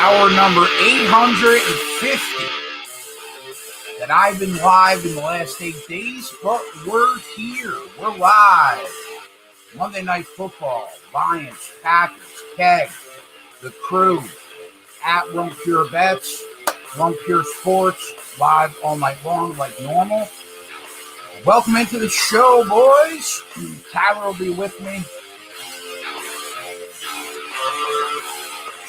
Hour number 850 that I've been live in the last 8 days, but we're here. We're live. Monday Night Football, Lions, Packers, Keg, the crew, at Run Pure Bets, Run Pure Sports, live all night long like normal. Welcome into the show, boys. Tyler will be with me.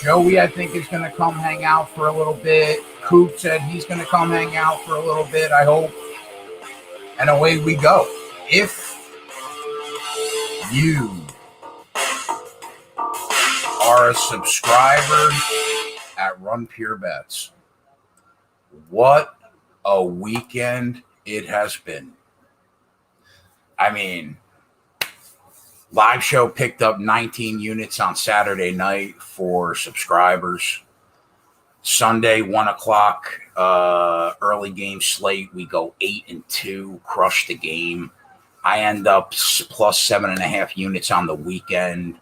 Joey, I think, is going to come hang out for a little bit. Coop said he's going to come hang out for a little bit, I hope. And away we go. If you are a subscriber at Run Pure Bets, what a weekend it has been. I mean, live show picked up 19 units on Saturday night for subscribers. Sunday, 1 o'clock, early game slate. We go 8-2, crush the game. I end up plus 7.5 units on the weekend.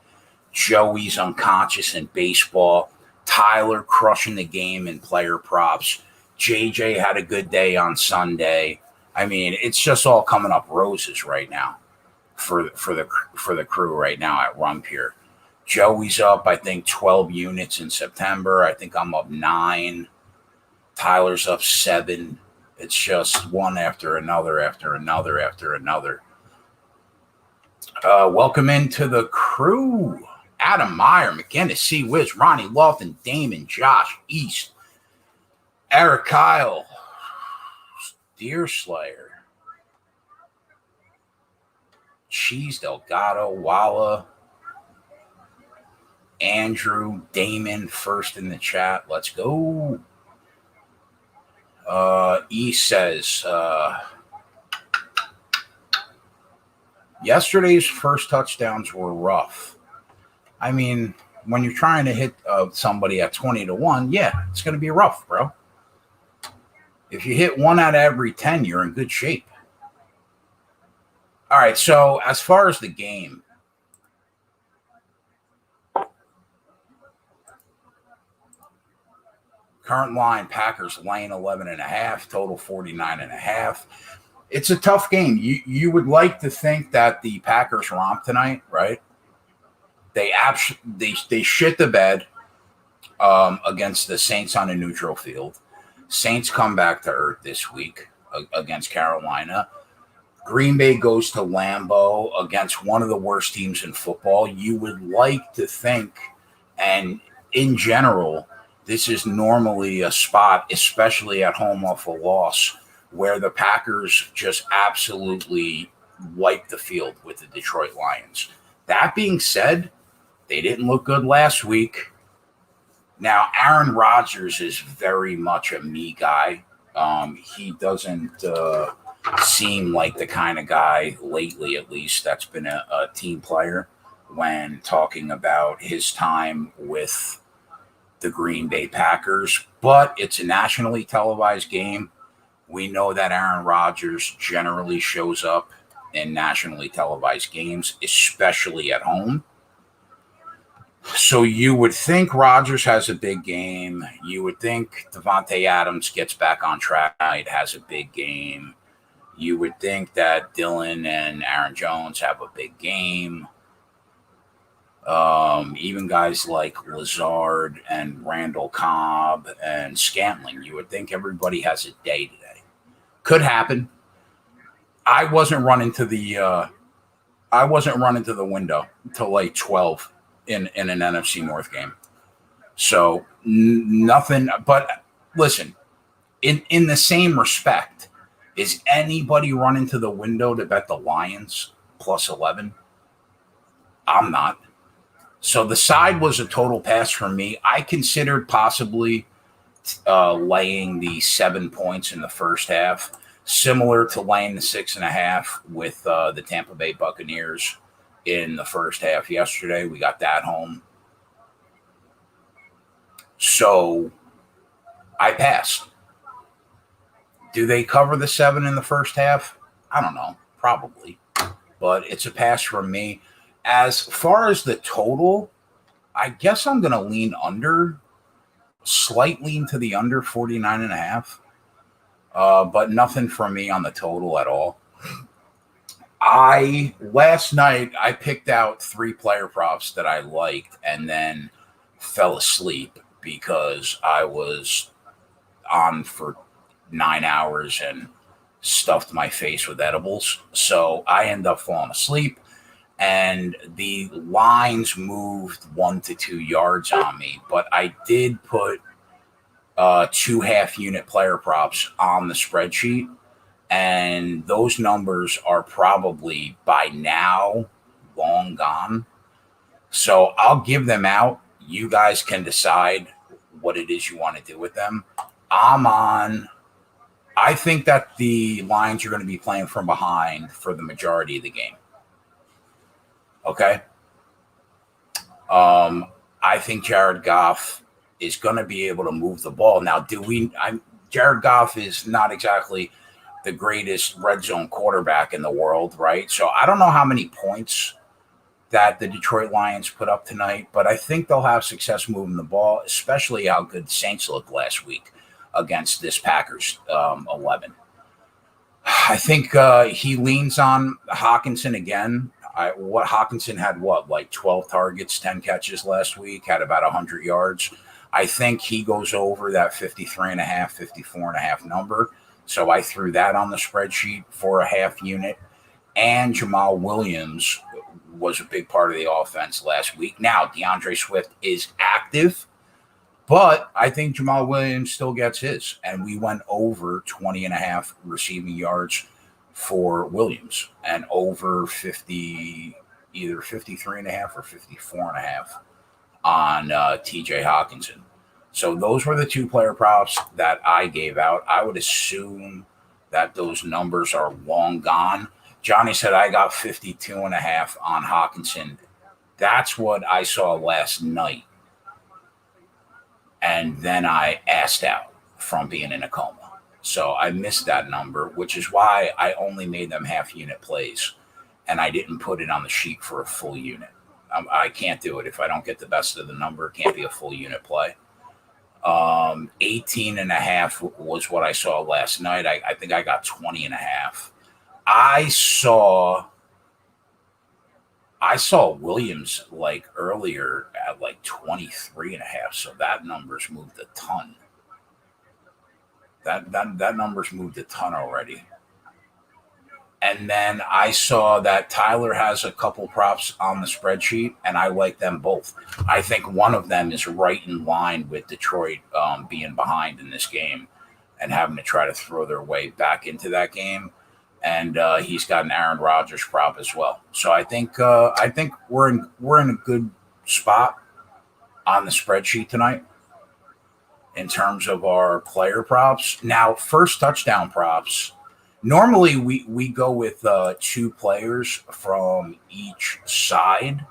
Joey's unconscious in baseball. Tyler crushing the game in player props. JJ had a good day on Sunday. I mean, it's just all coming up roses right now for the crew right now at Run Pure. Joey's up, I think, 12 units in September. I think I'm up 9. Tyler's up 7. It's just one after another, after another, after another. Welcome into the crew. Adam Meyer, McGinnis, C. Wiz, Ronnie Lofton, Damon, Josh, East, Eric Kyle, Deer Slayer, Cheese Delgado, Walla, Andrew, Damon, first in the chat. Let's go. E says, yesterday's first touchdowns were rough. I mean, when you're trying to hit somebody at 20-1, yeah, it's going to be rough, bro. If you hit 1 out of every 10, you're in good shape. All right, so as far as the game, current line, Packers laying 11.5, total 49.5. It's a tough game. You would like to think that the Packers romp tonight, right? They shit the bed against the Saints on a neutral field. Saints come back to earth this week against Carolina. Green Bay goes to Lambeau against one of the worst teams in football. You would like to think, and in general, this is normally a spot, especially at home off a loss, where the Packers just absolutely wipe the field with the Detroit Lions. That being said, they didn't look good last week. Now, Aaron Rodgers is very much a me guy. He doesn't seem like the kind of guy, lately at least, that's been a team player when talking about his time with the Green Bay Packers. But it's a nationally televised game. We know that Aaron Rodgers generally shows up in nationally televised games, especially at home. So you would think Rodgers has a big game. You would think Devontae Adams gets back on track, has a big game. You would think that Dylan and Aaron Jones have a big game. Even guys like Lazard and Randall Cobb and Scantling, you would think everybody has a day today. Could happen. I wasn't running to the window until like 12 in an NFC North game. So nothing. But listen, in the same respect, is anybody running to the window to bet the Lions plus 11? I'm not. So the side was a total pass for me. I considered possibly laying the 7 points in the first half, similar to laying the 6.5 with the Tampa Bay Buccaneers in the first half yesterday. We got that home. So I passed. Do they cover the 7 in the first half? I don't know. Probably. But it's a pass from me. As far as the total, I guess I'm going to lean under. Slight lean to the under 49.5. But nothing from me on the total at all. Last night I picked out 3 player props that I liked and then fell asleep because I was on for 9 hours and stuffed my face with edibles. So I ended up falling asleep and the lines moved 1 to 2 yards on me, but I did put 2 half-unit player props on the spreadsheet, and those numbers are probably by now long gone. So I'll give them out. You guys can decide what it is you want to do with them. I think that the Lions are going to be playing from behind for the majority of the game. Okay? I think Jared Goff is going to be able to move the ball. Now, Jared Goff is not exactly the greatest red zone quarterback in the world, right? So I don't know how many points that the Detroit Lions put up tonight, but I think they'll have success moving the ball, especially how good the Saints looked last week against this Packers 11. I think he leans on Hawkinson again. Hawkinson had like 12 targets, 10 catches last week, had about 100 yards. I think he goes over that 53.5, 54.5 number. So I threw that on the spreadsheet for a half unit. And Jamal Williams was a big part of the offense last week. Now, DeAndre Swift is active, but I think Jamal Williams still gets his. And we went over 20.5 receiving yards for Williams and over 50, either 53.5 or 54.5 on TJ Hawkinson. So those were the 2 player props that I gave out. I would assume that those numbers are long gone. Johnny said I got 52.5 on Hawkinson. That's what I saw last night. And then I assed out from being in a coma. So I missed that number, which is why I only made them half unit plays. And I didn't put it on the sheet for a full unit. I can't do it. If I don't get the best of the number, it can't be a full unit play. 18.5 was what I saw last night. I think I got 20.5. I saw Williams like earlier at like 23.5. So that number's moved a ton. That number's moved a ton already. And then I saw that Tyler has a couple props on the spreadsheet, and I like them both. I think one of them is right in line with Detroit being behind in this game and having to try to throw their way back into that game. And he's got an Aaron Rodgers prop as well. So I think we're in a good spot on the spreadsheet tonight in terms of our player props. Now, first touchdown props. Normally, we go with 2 players from each side.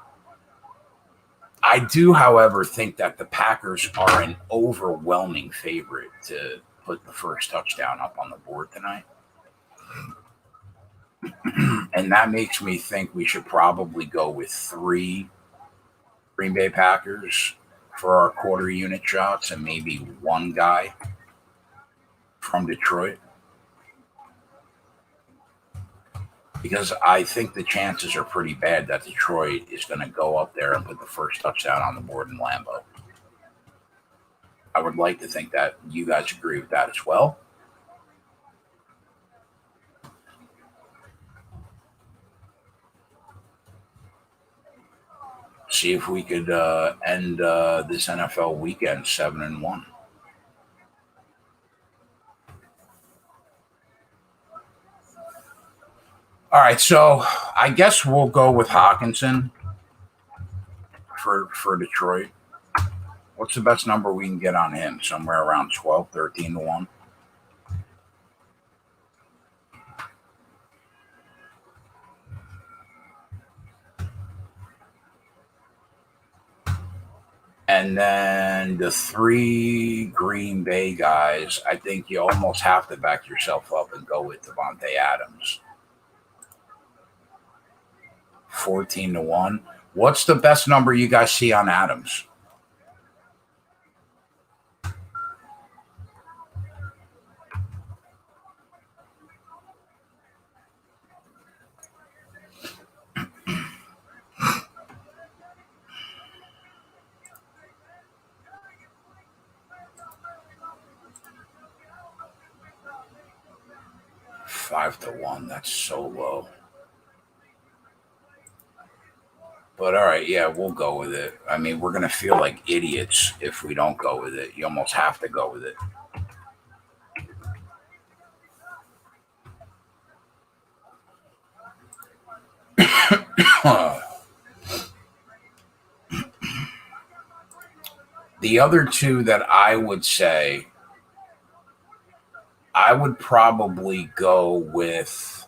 I do, however, think that the Packers are an overwhelming favorite to put the first touchdown up on the board tonight. And that makes me think we should probably go with 3 Green Bay Packers for our quarter unit shots and maybe 1 guy from Detroit. Because I think the chances are pretty bad that Detroit is going to go up there and put the first touchdown on the board in Lambeau. I would like to think that you guys agree with that as well. See if we could end this NFL weekend 7-1. All right, so I guess we'll go with Hawkinson for Detroit. What's the best number we can get on him? Somewhere around 12, 13-1. And then the 3 Green Bay guys, I think you almost have to back yourself up and go with Devontae Adams. 14-1. What's the best number you guys see on Adams? 5-1. That's so low. But all right, yeah, we'll go with it. I mean, we're gonna feel like idiots if we don't go with it. You almost have to go with it. The other two that I would say, I would probably go with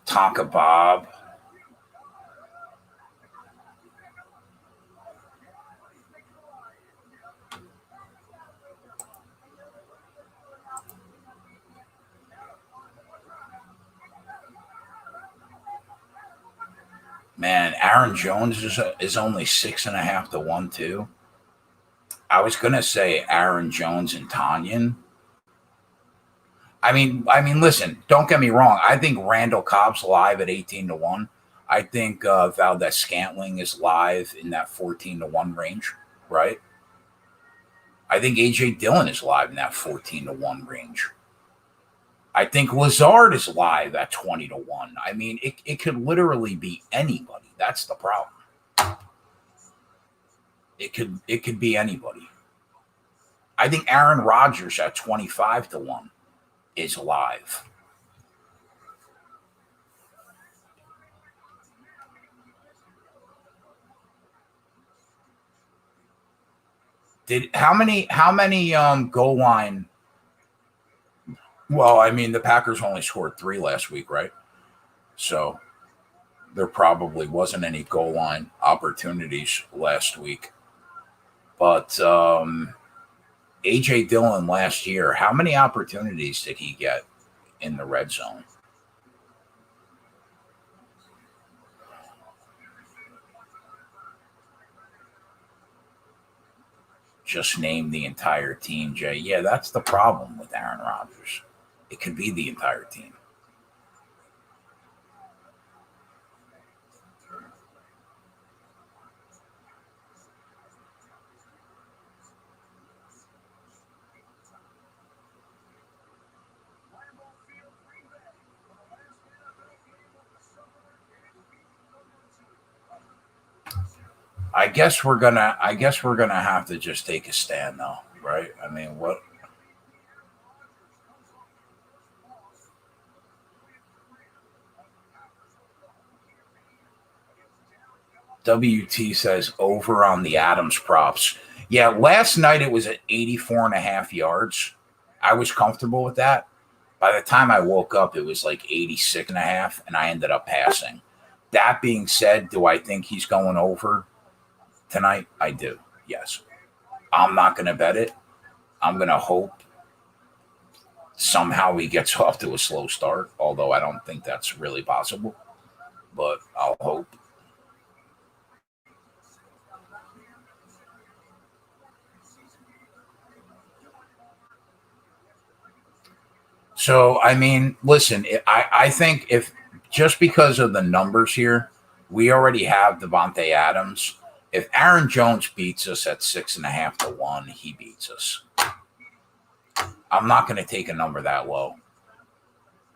Tonka Bob. Man, Aaron Jones is only 6.5-1 too. I was gonna say Aaron Jones and Tanyan. Listen. Don't get me wrong. I think Randall Cobb's live at 18-1. I think Valdez Scantling is live in that 14-1 range, right? I think AJ Dillon is live in that 14-1 range. I think Lazard is live at 20-1. I mean, it could literally be anybody. That's the problem. It could be anybody. I think Aaron Rodgers at 25-1 is live. How many goal line? Well, I mean, the Packers only scored 3 last week, right? So there probably wasn't any goal line opportunities last week. But AJ Dillon last year, how many opportunities did he get in the red zone? Just name the entire team, Jay. Yeah, that's the problem with Aaron Rodgers. It could be the entire team. I guess we're gonna have to just take a stand though, right? I mean, what WT says over on the Adams props. Yeah, last night it was at 84.5 yards. I was comfortable with that. By the time I woke up, it was like 86.5, and I ended up passing. That being said, do I think he's going over tonight? I do. Yes. I'm not going to bet it. I'm going to hope somehow he gets off to a slow start, although I don't think that's really possible. But I'll hope. So, I mean, listen, I think if just because of the numbers here, we already have Devontae Adams. If Aaron Jones beats us at 6.5-1, he beats us. I'm not going to take a number that low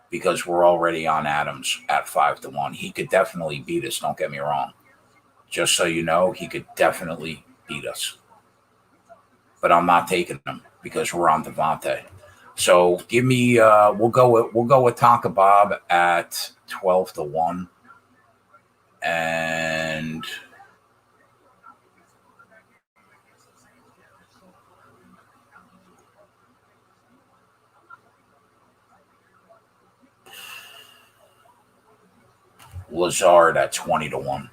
because we're already on Adams at 5-1. He could definitely beat us. Don't get me wrong. Just so you know, he could definitely beat us. But I'm not taking him because we're on Devontae. So give me. We'll go with Tonka Bob at 12-1, and Lazard at 20-1.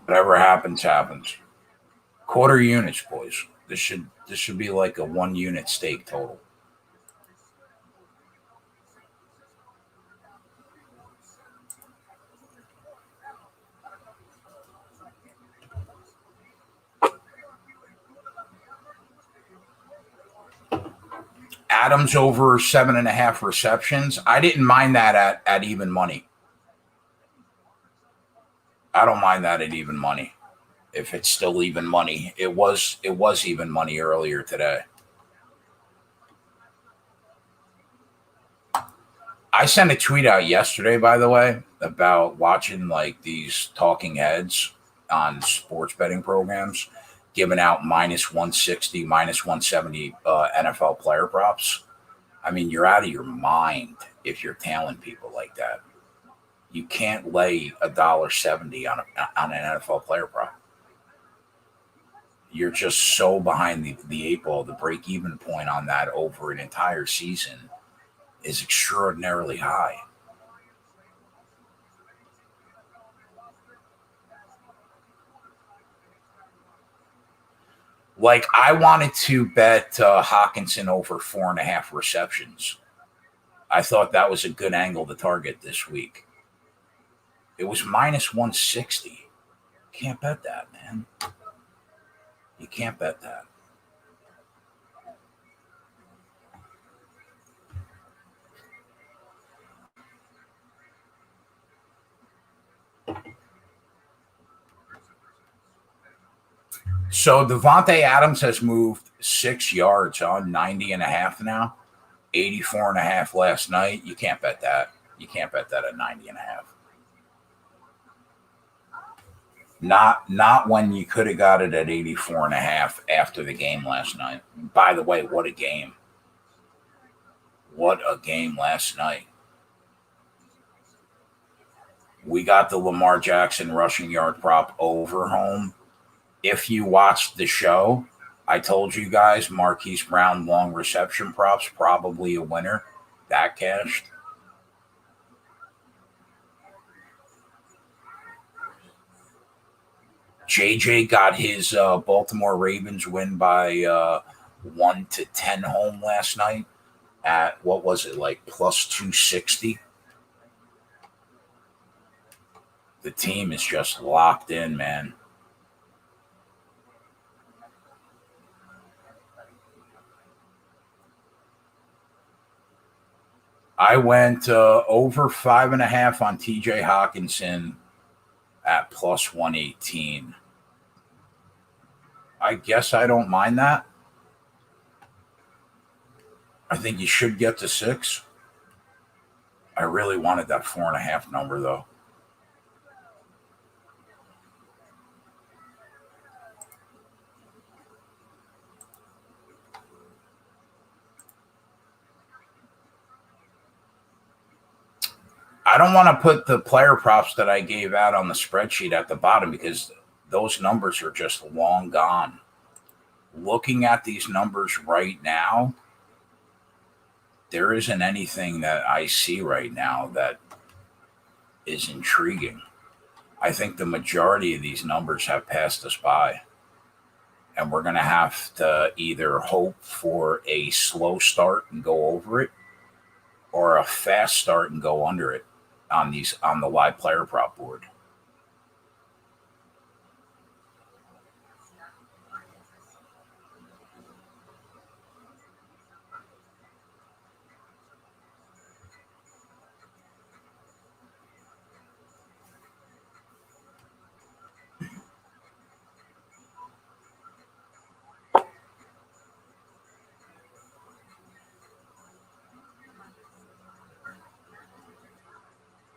Whatever happens, happens. Quarter units, boys. This should be like a 1 unit stake total. Adams over 7.5 receptions. I didn't mind that at even money. I don't mind that at even money. If it's still even money, it was even money earlier today. I sent a tweet out yesterday, by the way, about watching like these talking heads on sports betting programs giving out minus 160, minus 170 NFL player props. I mean, you're out of your mind if you're tailing people like that. You can't lay $1.70 on an NFL player prop. You're just so behind the eight ball. The break even point on that over an entire season is extraordinarily high. Like, I wanted to bet Hawkinson over 4.5 receptions. I thought that was a good angle to target this week. It was minus 160. Can't bet that, man. You can't bet that. So Devontae Adams has moved 6 yards on 90.5 now, 84.5 last night. You can't bet that. You can't bet that at 90.5. Not when you could have got it at 84.5 after the game last night. By the way, what a game. What a game last night. We got the Lamar Jackson rushing yard prop over home. If you watched the show, I told you guys Marquise Brown long reception props, probably a winner. That cashed. JJ got his Baltimore Ravens win by 1-10 home last night at, what was it, like plus 260. The team is just locked in, man. I went over 5.5 on TJ Hawkinson at plus 118. I guess I don't mind that. I think you should get to 6. I really wanted that 4.5 number, though. I don't want to put the player props that I gave out on the spreadsheet at the bottom because those numbers are just long gone. Looking at these numbers right now, there isn't anything that I see right now that is intriguing. I think the majority of these numbers have passed us by. And we're going to have to either hope for a slow start and go over it or a fast start and go under it on the live player prop board.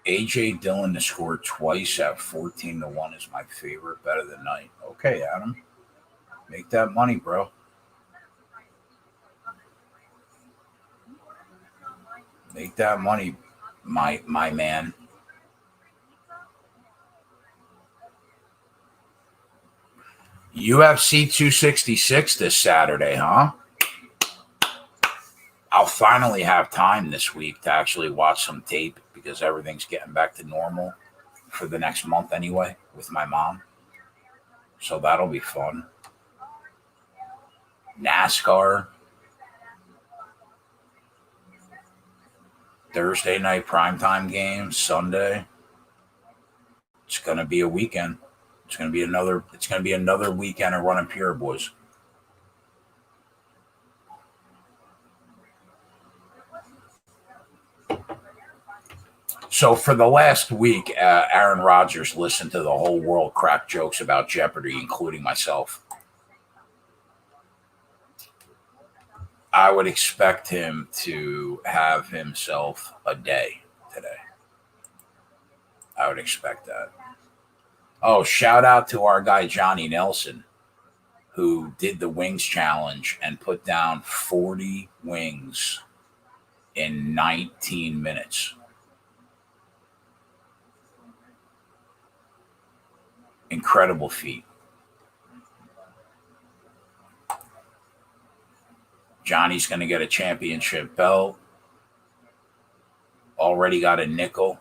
A.J. Dillon to score twice at 14-1 is my favorite bet of the night. Okay, Adam. Make that money, bro. Make that money, my man. UFC 266 this Saturday, huh? I'll finally have time this week to actually watch some tape because everything's getting back to normal for the next month anyway with my mom. So that'll be fun. NASCAR. Thursday night primetime games, Sunday. It's going to be a weekend. It's going to be another weekend of running pure, boys. So for the last week, Aaron Rodgers listened to the whole world crack jokes about Jeopardy, including myself. I would expect him to have himself a day today. I would expect that. Oh, shout out to our guy Johnny Nelson, who did the wings challenge and put down 40 wings in 19 minutes. Incredible feat. Johnny's going to get a championship belt. Already got a nickel.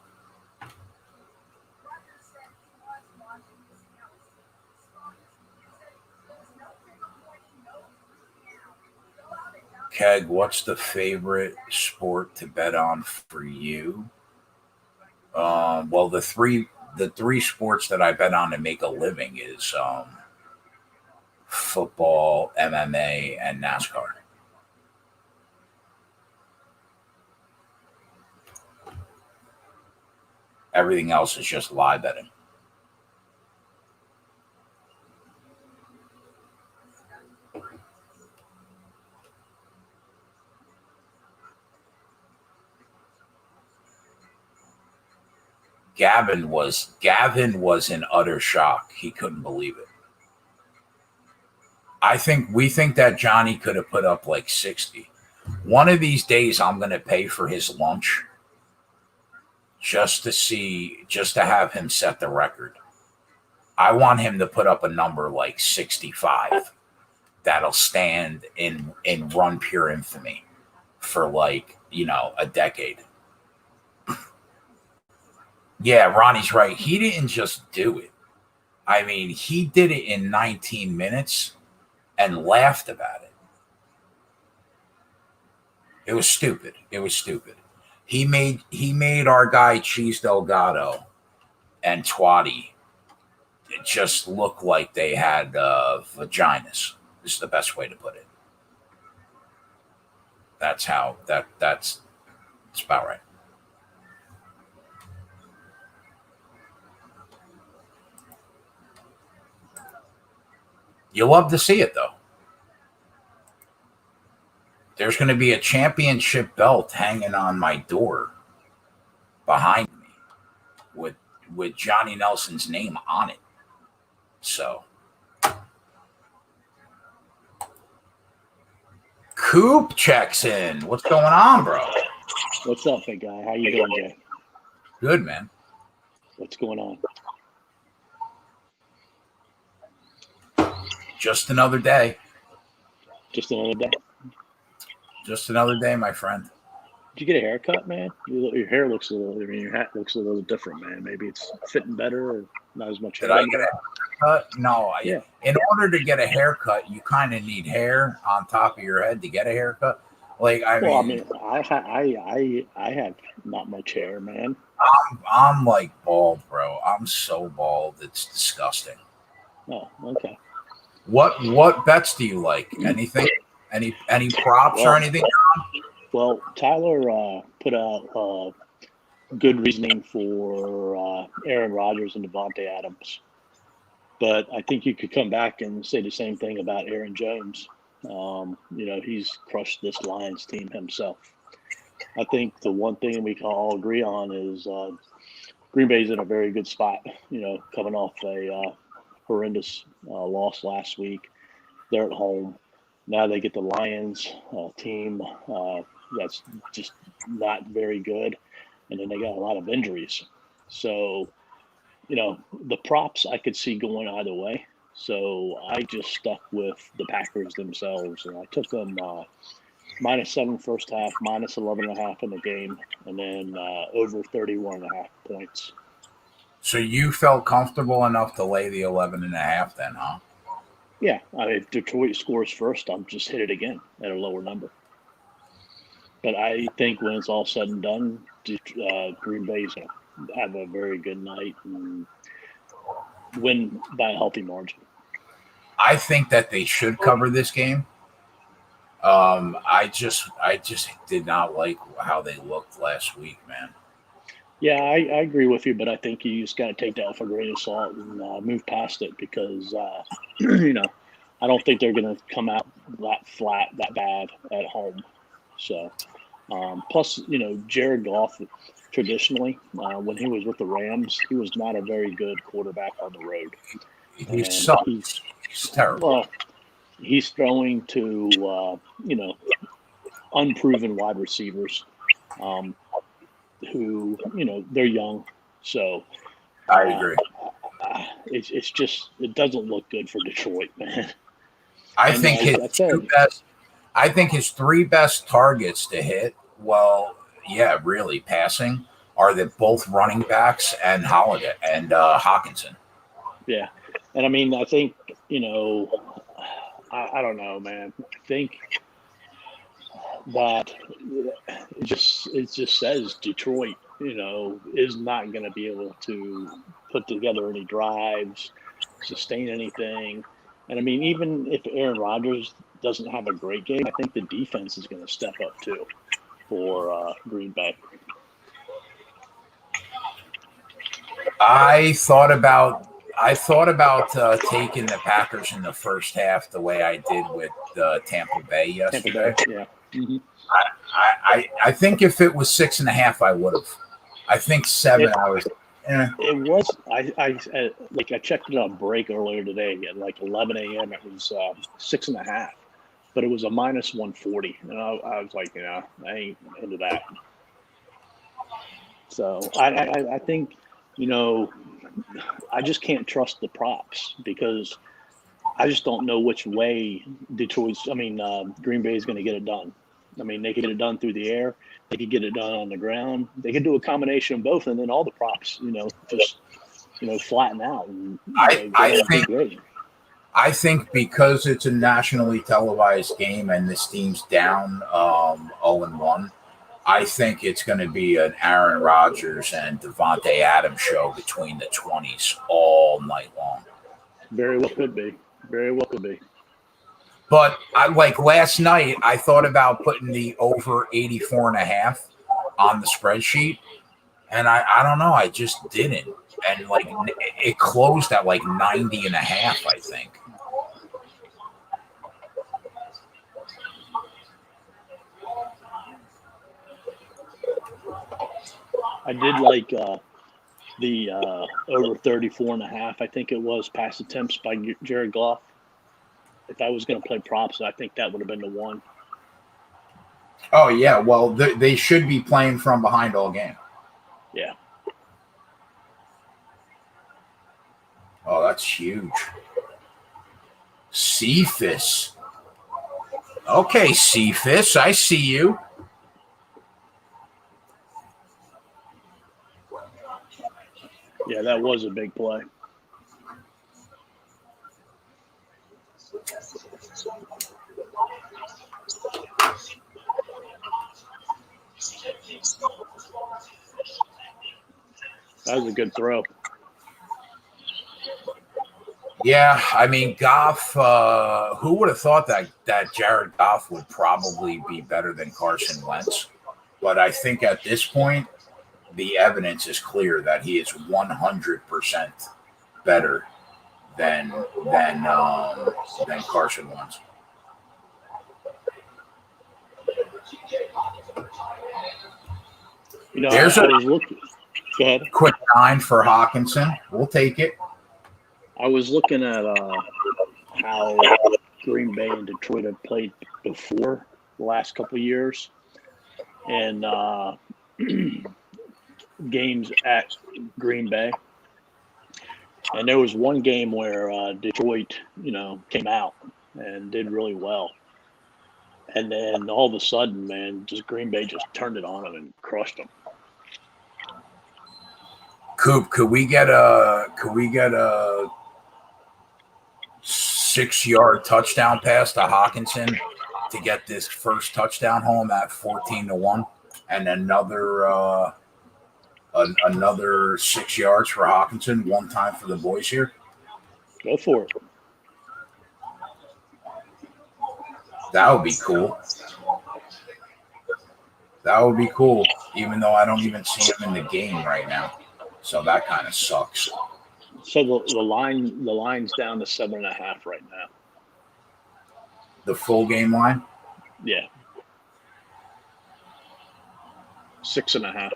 Keg, what's the favorite sport to bet on for you? Well, the three sports that I bet on to make a living is football, MMA, and NASCAR. Everything else is just live betting. Gavin was in utter shock. He couldn't believe it. We think that Johnny could have put up like 60. One of these days I'm going to pay for his lunch just to have him set the record. I want him to put up a number like 65 that'll stand in run pure infamy for a decade. Yeah, Ronnie's right. He didn't just do it. I mean, he did it in 19 minutes and laughed about it. It was stupid. He made our guy Cheese Delgado and Twatty just look like they had vaginas. This is the best way to put it. That's about right. You love to see it, though. There's going to be a championship belt hanging on my door behind me with Johnny Nelson's name on it. So, Coop checks in. What's going on, bro? What's up, big guy? How you doing, Jay? Good, man. What's going on? Just another day. Just another day? Just another day, my friend. Did you get a haircut, man? Your hair looks your hat looks a little different, man. Maybe it's fitting better or not as much hair. Did I get a haircut? No. Yeah. In order to get a haircut, you kind of need hair on top of your head to get a haircut. I have not much hair, man. I'm like bald, bro. I'm so bald. It's disgusting. Oh, okay. What bets do you like? Anything? Any props or anything? Well, Tyler put out good reasoning for Aaron Rodgers and Devontae Adams. But I think you could come back and say the same thing about Aaron Jones. He's crushed this Lions team himself. I think the one thing we can all agree on is Green Bay's in a very good spot, coming off a horrendous loss last week. They're at home. Now they get the Lions team that's just not very good. And then they got a lot of injuries. So, the props I could see going either way. So I just stuck with the Packers themselves. And I took them -7 first half, -11.5 in the game, and then over 31.5 points. So you felt comfortable enough to lay the 11.5 then, huh? Yeah, if Detroit scores first, I'll just hit it again at a lower number. But I think when it's all said and done, Green Bay's going to have a very good night and win by a healthy margin. I think that they should cover this game. I just did not like how they looked last week, man. Yeah, I agree with you, but I think you just got to take that with a grain of salt and move past it because, you know, I don't think they're going to come out that flat, that bad at home. So, plus, Jared Goff, traditionally, when he was with the Rams, he was not a very good quarterback on the road. He And sucks. He's terrible. well, he's throwing to, unproven wide receivers um, who, they're young. So, I uh, agree. it's just it doesn't look good for Detroit, man. I And think like his I two said, best. I think his three best targets to hit. Well, yeah, really passing are the both running backs and Holiday and Hawkinson. yeah, and I mean I think I don't know, man. I think that it just says Detroit, is not going to be able to put together any drives, sustain anything. And I mean, even if Aaron Rodgers doesn't have a great game, I think the defense is going to step up too for Green Bay. I thought about taking the Packers in the first half the way I did with Tampa Bay Tampa Bay, yesterday. yeah. Mm-hmm. I think if it was 6.5, I would have. I think seven. It I was. Eh. it was I checked it on break earlier today at like 11 a.m. It was 6.5, but it was a minus 140, and I was like, I ain't into that. So I think you know I just can't trust the props because I just don't know which way Green Bay is going to get it done. I mean, they could get it done through the air. They could get it done on the ground. They could do a combination of both, and then all the props, just flatten out, and I they I don't do think great. I think because it's a nationally televised game and this team's down 0-1, I think it's going to be an Aaron Rodgers and Devontae Adams show between the 20s all night long. Very well could be. Very well could be. But I like last night, I thought about putting the over 84.5 on the spreadsheet. And I don't know. I just didn't. And like it closed at like 90.5, I think. I did like the over 34.5. I think it was pass attempts by Jared Goff. If I was going to play props, I think that would have been the one. Oh, yeah. Well, they should be playing from behind all game. Yeah. Oh, that's huge. Cephas. Okay, Cephas, I see you. Yeah, that was a big play. That was a good throw. Yeah, I mean, Goff, who would have thought that Jared Goff would probably be better than Carson Wentz? But I think at this point, the evidence is clear that he is 100% better than than Carson Wentz. There's I a was looking. Go ahead. quick 9 for Hawkinson. We'll take it. I was looking at how Green Bay and Detroit have played before the last couple of years, and games at Green Bay. And there was one game where Detroit, came out and did really well. And then all of a sudden, man, just Green Bay just turned it on them and crushed them. Coop, could we get a 6-yard touchdown pass to Hawkinson to get this first touchdown home at 14-1, and another 6 yards for Hawkinson, one time for the boys here? Go for it. That would be cool. That would be cool. even though I don't even see him in the game right now. So that kind of sucks. So the line's down to 7.5 right now. The full game line? Yeah. 6.5.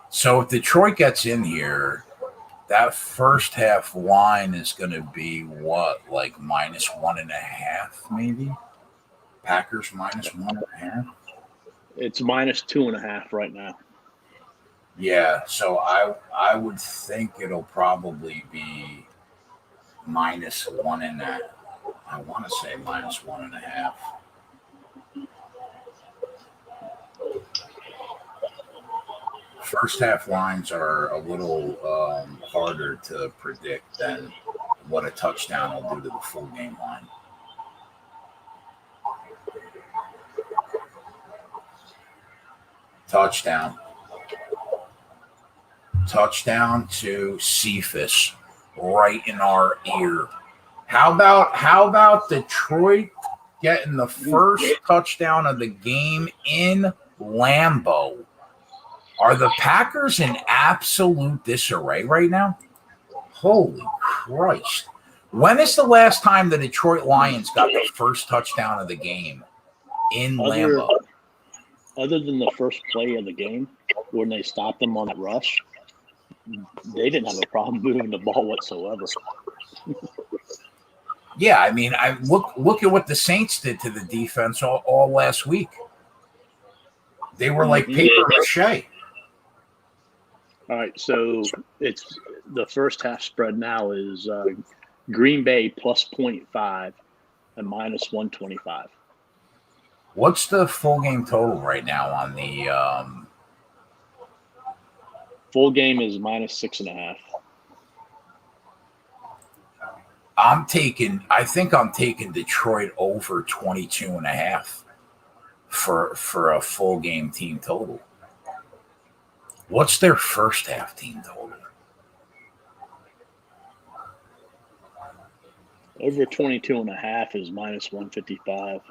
So if Detroit gets in here, that first half line is going to be what, like -1.5, maybe? Packers -1.5. It's -2.5 right now. Yeah, so I would think it'll probably be -1.5. I want to say -1.5. First half lines are a little harder to predict than what a touchdown will do to the full game line. Touchdown. Touchdown to Cephas, right in our ear. How about Detroit getting the first touchdown of the game in Lambeau? Are the Packers in absolute disarray right now? Holy Christ. When is the last time the Detroit Lions got the first touchdown of the game in Lambeau? Other than the first play of the game, when they stopped them on that rush, they didn't have a problem moving the ball whatsoever. Yeah, I mean, look at what the Saints did to the defense all last week. They were like paper mache. All right, so it's the first half spread now is Green Bay plus 0.5 and -125. What's the full game total right now on the full game is -6.5. I think I'm taking Detroit over 22.5 for a full game team total. What's their first half team total? Over 22.5 is -155.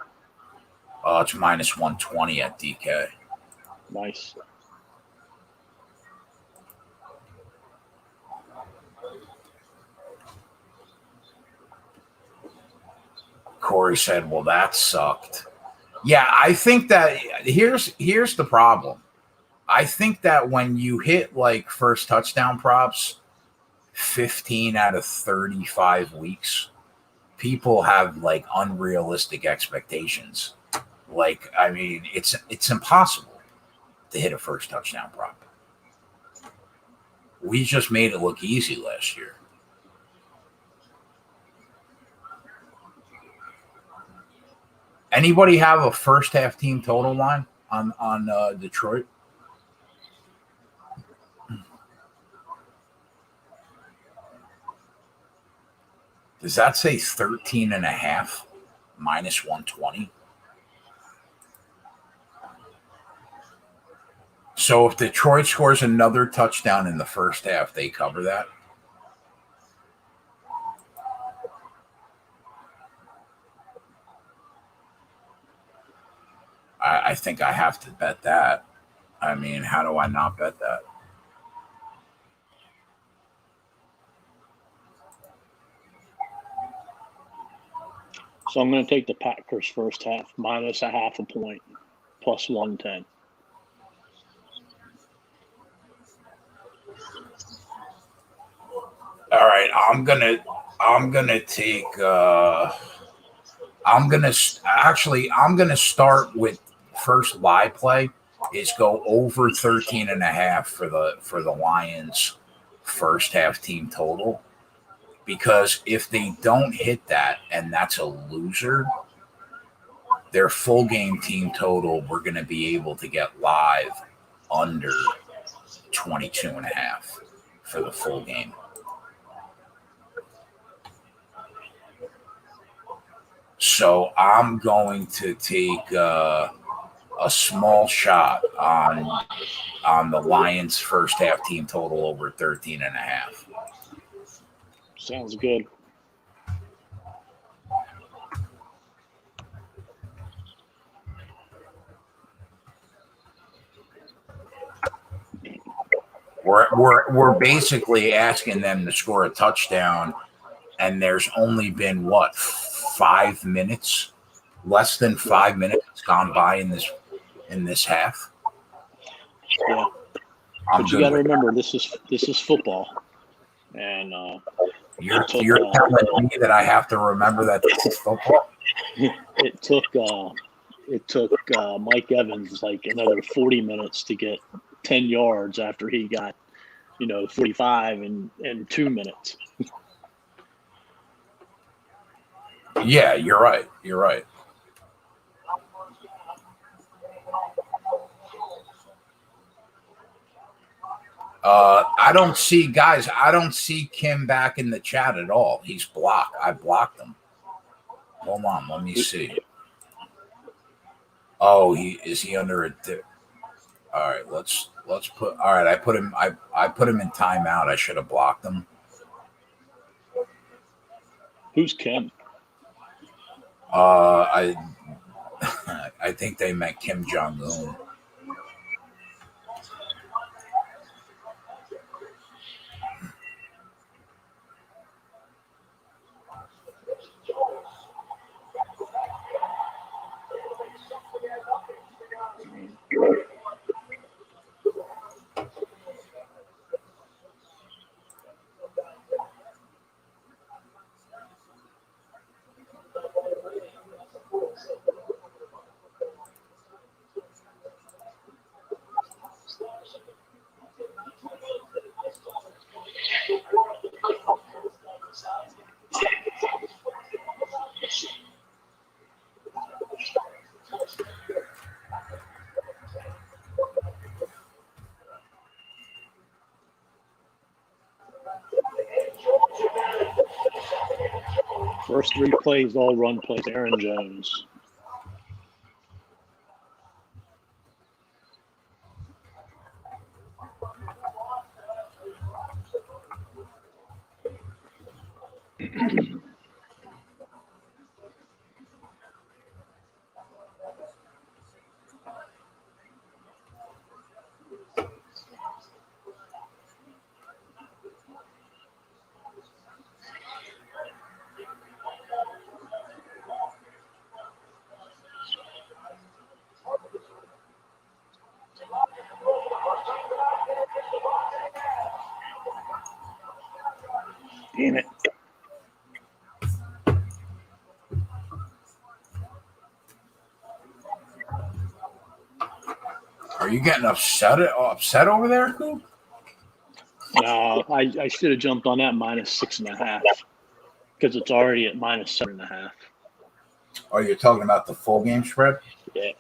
Oh, it's -120 at DK. Nice. Corey said, well, that sucked. Yeah, I think that here's the problem. I think that when you hit like first touchdown props 15 out of 35 weeks, people have like unrealistic expectations. Like, I mean, it's impossible to hit a first touchdown prop. We just made it look easy last year. Anybody have a first half team total line on Detroit? Does that say 13.5 -120? So if Detroit scores another touchdown in the first half, they cover that? I think I have to bet that. I mean, how do I not bet that? So I'm going to take the Packers first half -0.5 point plus 110. All right, I'm gonna take. I'm gonna start with first live play. Is go over 13.5 for the Lions first half team total. Because if they don't hit that and that's a loser, their full game team total, we're going to be able to get live under 22.5 for the full game. So I'm going to take a small shot on the Lions first half team total over 13.5. Sounds good. We're basically asking them to score a touchdown, and there's only been what 5 minutes, less than 5 minutes gone by in this half. Yeah, but you got to remember this is football, and you're telling me that I have to remember that this is football. It took Mike Evans like another 40 minutes to get 10 yards after he got 45 in 2 minutes. Yeah, you're right. I don't see Kim back in the chat at all. He's blocked. I blocked him. Hold on, let me see. Oh, is he under a dip? All right, let's put. All right, I put him in timeout. I should have blocked him. Who's Kim? I think they meant Kim Jong-un. First 3 plays, all run plays. Aaron Jones. Damn it. Are you getting upset over there, Coop? No, I should have jumped on that -6.5 because it's already at -7.5. Are you talking about the full game spread?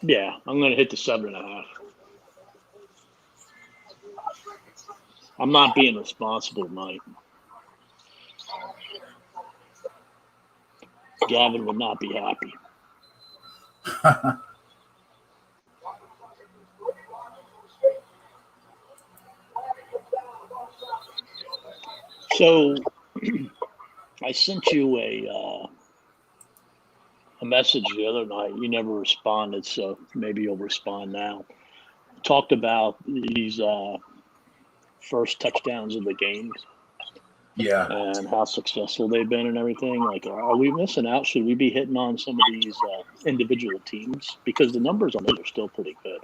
Yeah. I'm going to hit the 7.5. I'm not being responsible tonight. Gavin would not be happy. So I sent you a message the other night. You never responded, so maybe you'll respond now. Talked about these first touchdowns of the games. Yeah. And how successful they've been and everything. Like, are we missing out? Should we be hitting on some of these individual teams? Because the numbers on those are still pretty good.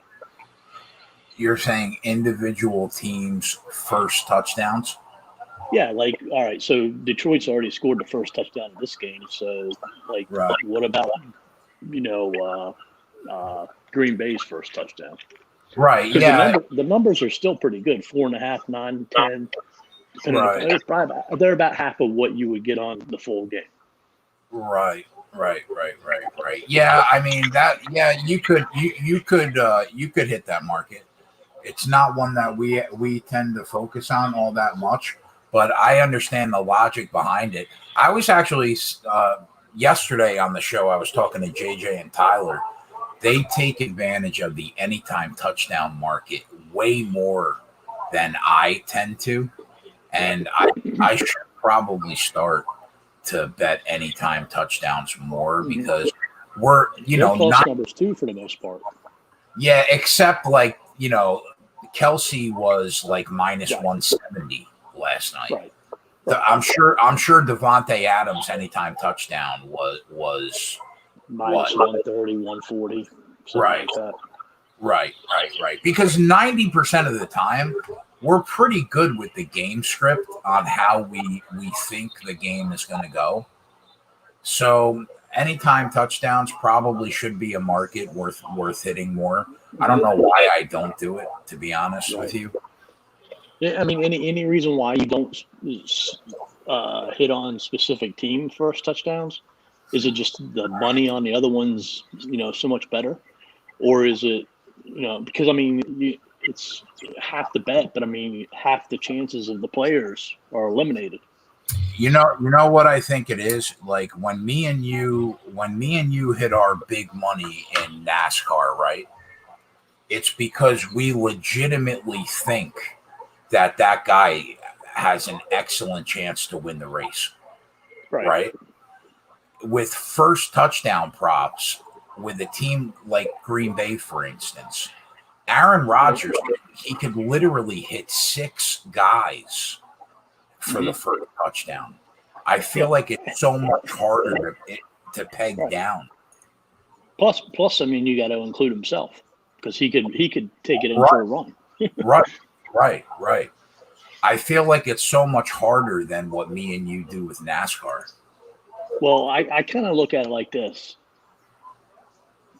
You're saying individual teams' first touchdowns? Yeah, like, all right, so Detroit's already scored the first touchdown in this game. So, like, What about, Green Bay's first touchdown? Right, yeah. The numbers are still pretty good, 4.5, 9, 10. Right. They're about half of what you would get on the full game. Right. Yeah, I mean you could hit that market. It's not one that we tend to focus on all that much, but I understand the logic behind it. I was actually yesterday on the show, I was talking to JJ and Tyler. They take advantage of the anytime touchdown market way more than I tend to. And I should probably start to bet anytime touchdowns more because we're, plus numbers too for the most part. Yeah, except Kelsey was like minus 170 last night. Right. I'm sure Devontae Adams anytime touchdown was minus 130, 140. Right. Like that. Right. Because 90% of the time, we're pretty good with the game script on how we think the game is going to go. So anytime touchdowns probably should be a market worth hitting more. I don't know why I don't do it, to be honest with you. Yeah, I mean, any reason why you don't hit on specific team first touchdowns? Is it just the money on the other ones, so much better, or is it, because I mean, it's half the bet, but I mean, half the chances of the players are eliminated. You know what I think it is? Like when me and you hit our big money in NASCAR, right? It's because we legitimately think that guy has an excellent chance to win the race. Right? With first touchdown props with a team like Green Bay, for instance, Aaron Rodgers, he could literally hit 6 guys for the first touchdown. I feel like it's so much harder to peg down. Plus, I mean, you got to include himself because he could take it in for a run. Right. I feel like it's so much harder than what me and you do with NASCAR. Well, I kind of look at it like this.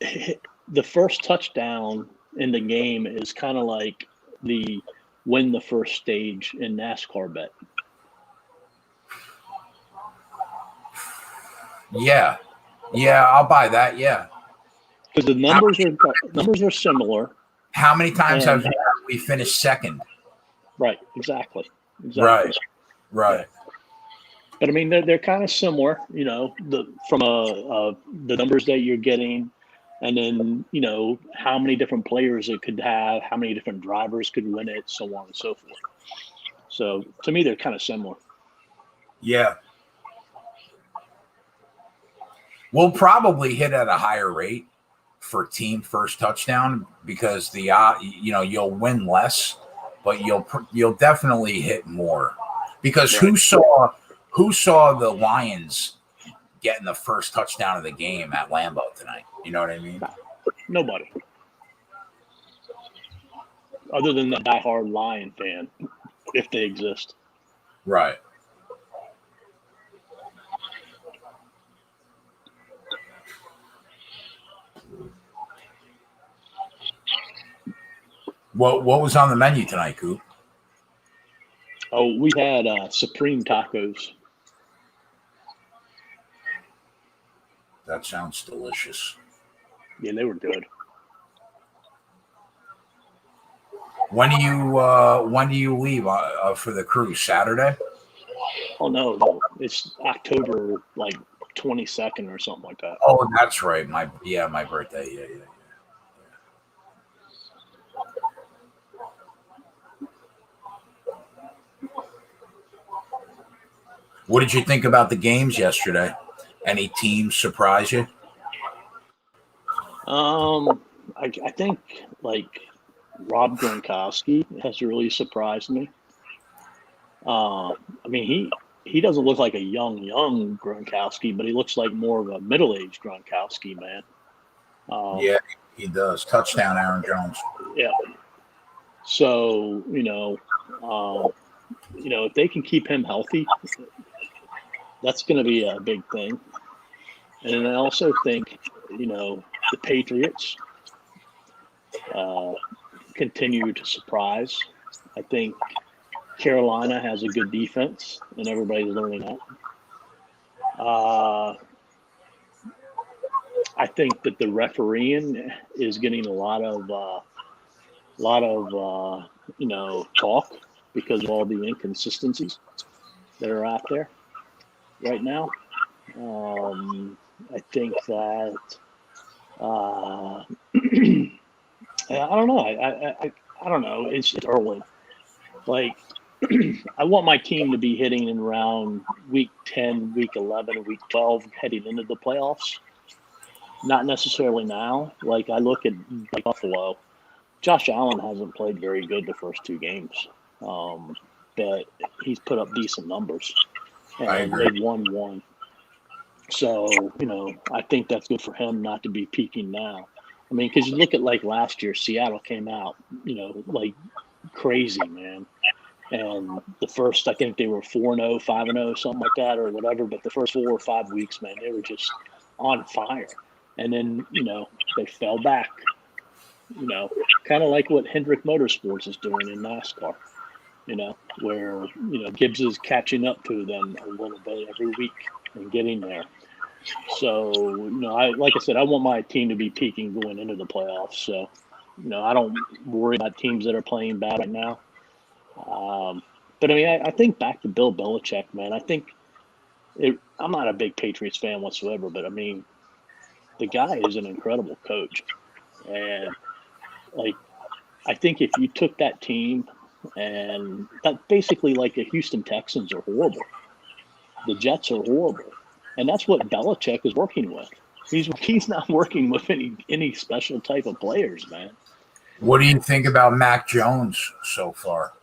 The first touchdown in the game is kind of like the win the first stage in NASCAR bet. Yeah, I'll buy that. Yeah, because the numbers are similar. How many times have we finished second? Right, exactly. Right. Yeah. But I mean, they're kind of similar, from the numbers that you're getting, and then how many different players it could have, how many different drivers could win it, so on and so forth. So to me, they're kind of similar. Yeah. We'll probably hit at a higher rate for team first touchdown because you'll win less, but you'll definitely hit more because who saw the Lions getting the first touchdown of the game at Lambeau tonight? You know what I mean? Nobody, other than the diehard Lion fan, if they exist. Right. What was on the menu tonight, Coop? Oh, we had Supreme tacos. That sounds delicious. Yeah, they were good. When do you leave for the cruise? Saturday? Oh no, it's October 22nd or something like that. Oh, that's right. My birthday. Yeah. What did you think about the games yesterday? Any teams surprise you? I think Rob Gronkowski has really surprised me. I mean, he doesn't look like a young Gronkowski, but he looks like more of a middle-aged Gronkowski, man. Yeah, he does. Touchdown, Aaron Jones. Yeah. So if they can keep him healthy, that's going to be a big thing. And I also think, the Patriots continue to surprise. I think Carolina has a good defense, and everybody's learning that. I think that the refereeing is getting a lot of talk because of all the inconsistencies that are out there right now. I think that I don't know. I don't know. It's early. I want my team to be hitting in around week 10, week 11, week 12, heading into the playoffs. Not necessarily now. I look at Buffalo Josh Allen hasn't played very good the first 2 games, but he's put up decent numbers, and they've won 1. So, I think that's good for him not to be peaking now. I mean, because you look at like last year, Seattle came out, like crazy, man. And the first, I think they were 4-0, 5-0, something like that, or whatever. But the first 4 or 5 weeks, man, they were just on fire. And then, they fell back. Kind of like what Hendrick Motorsports is doing in NASCAR. Where Gibbs is catching up to them a little bit every week and getting there. So, like I said, I want my team to be peaking going into the playoffs. So, I don't worry about teams that are playing bad right now. But I mean, I think back to Bill Belichick, man. I'm not a big Patriots fan whatsoever, but I mean, the guy is an incredible coach. And I think if you took that team and that basically like the Houston Texans are horrible, the Jets are horrible. And that's what Belichick is working with. He's not working with any special type of players, man. What do you think about Mac Jones so far?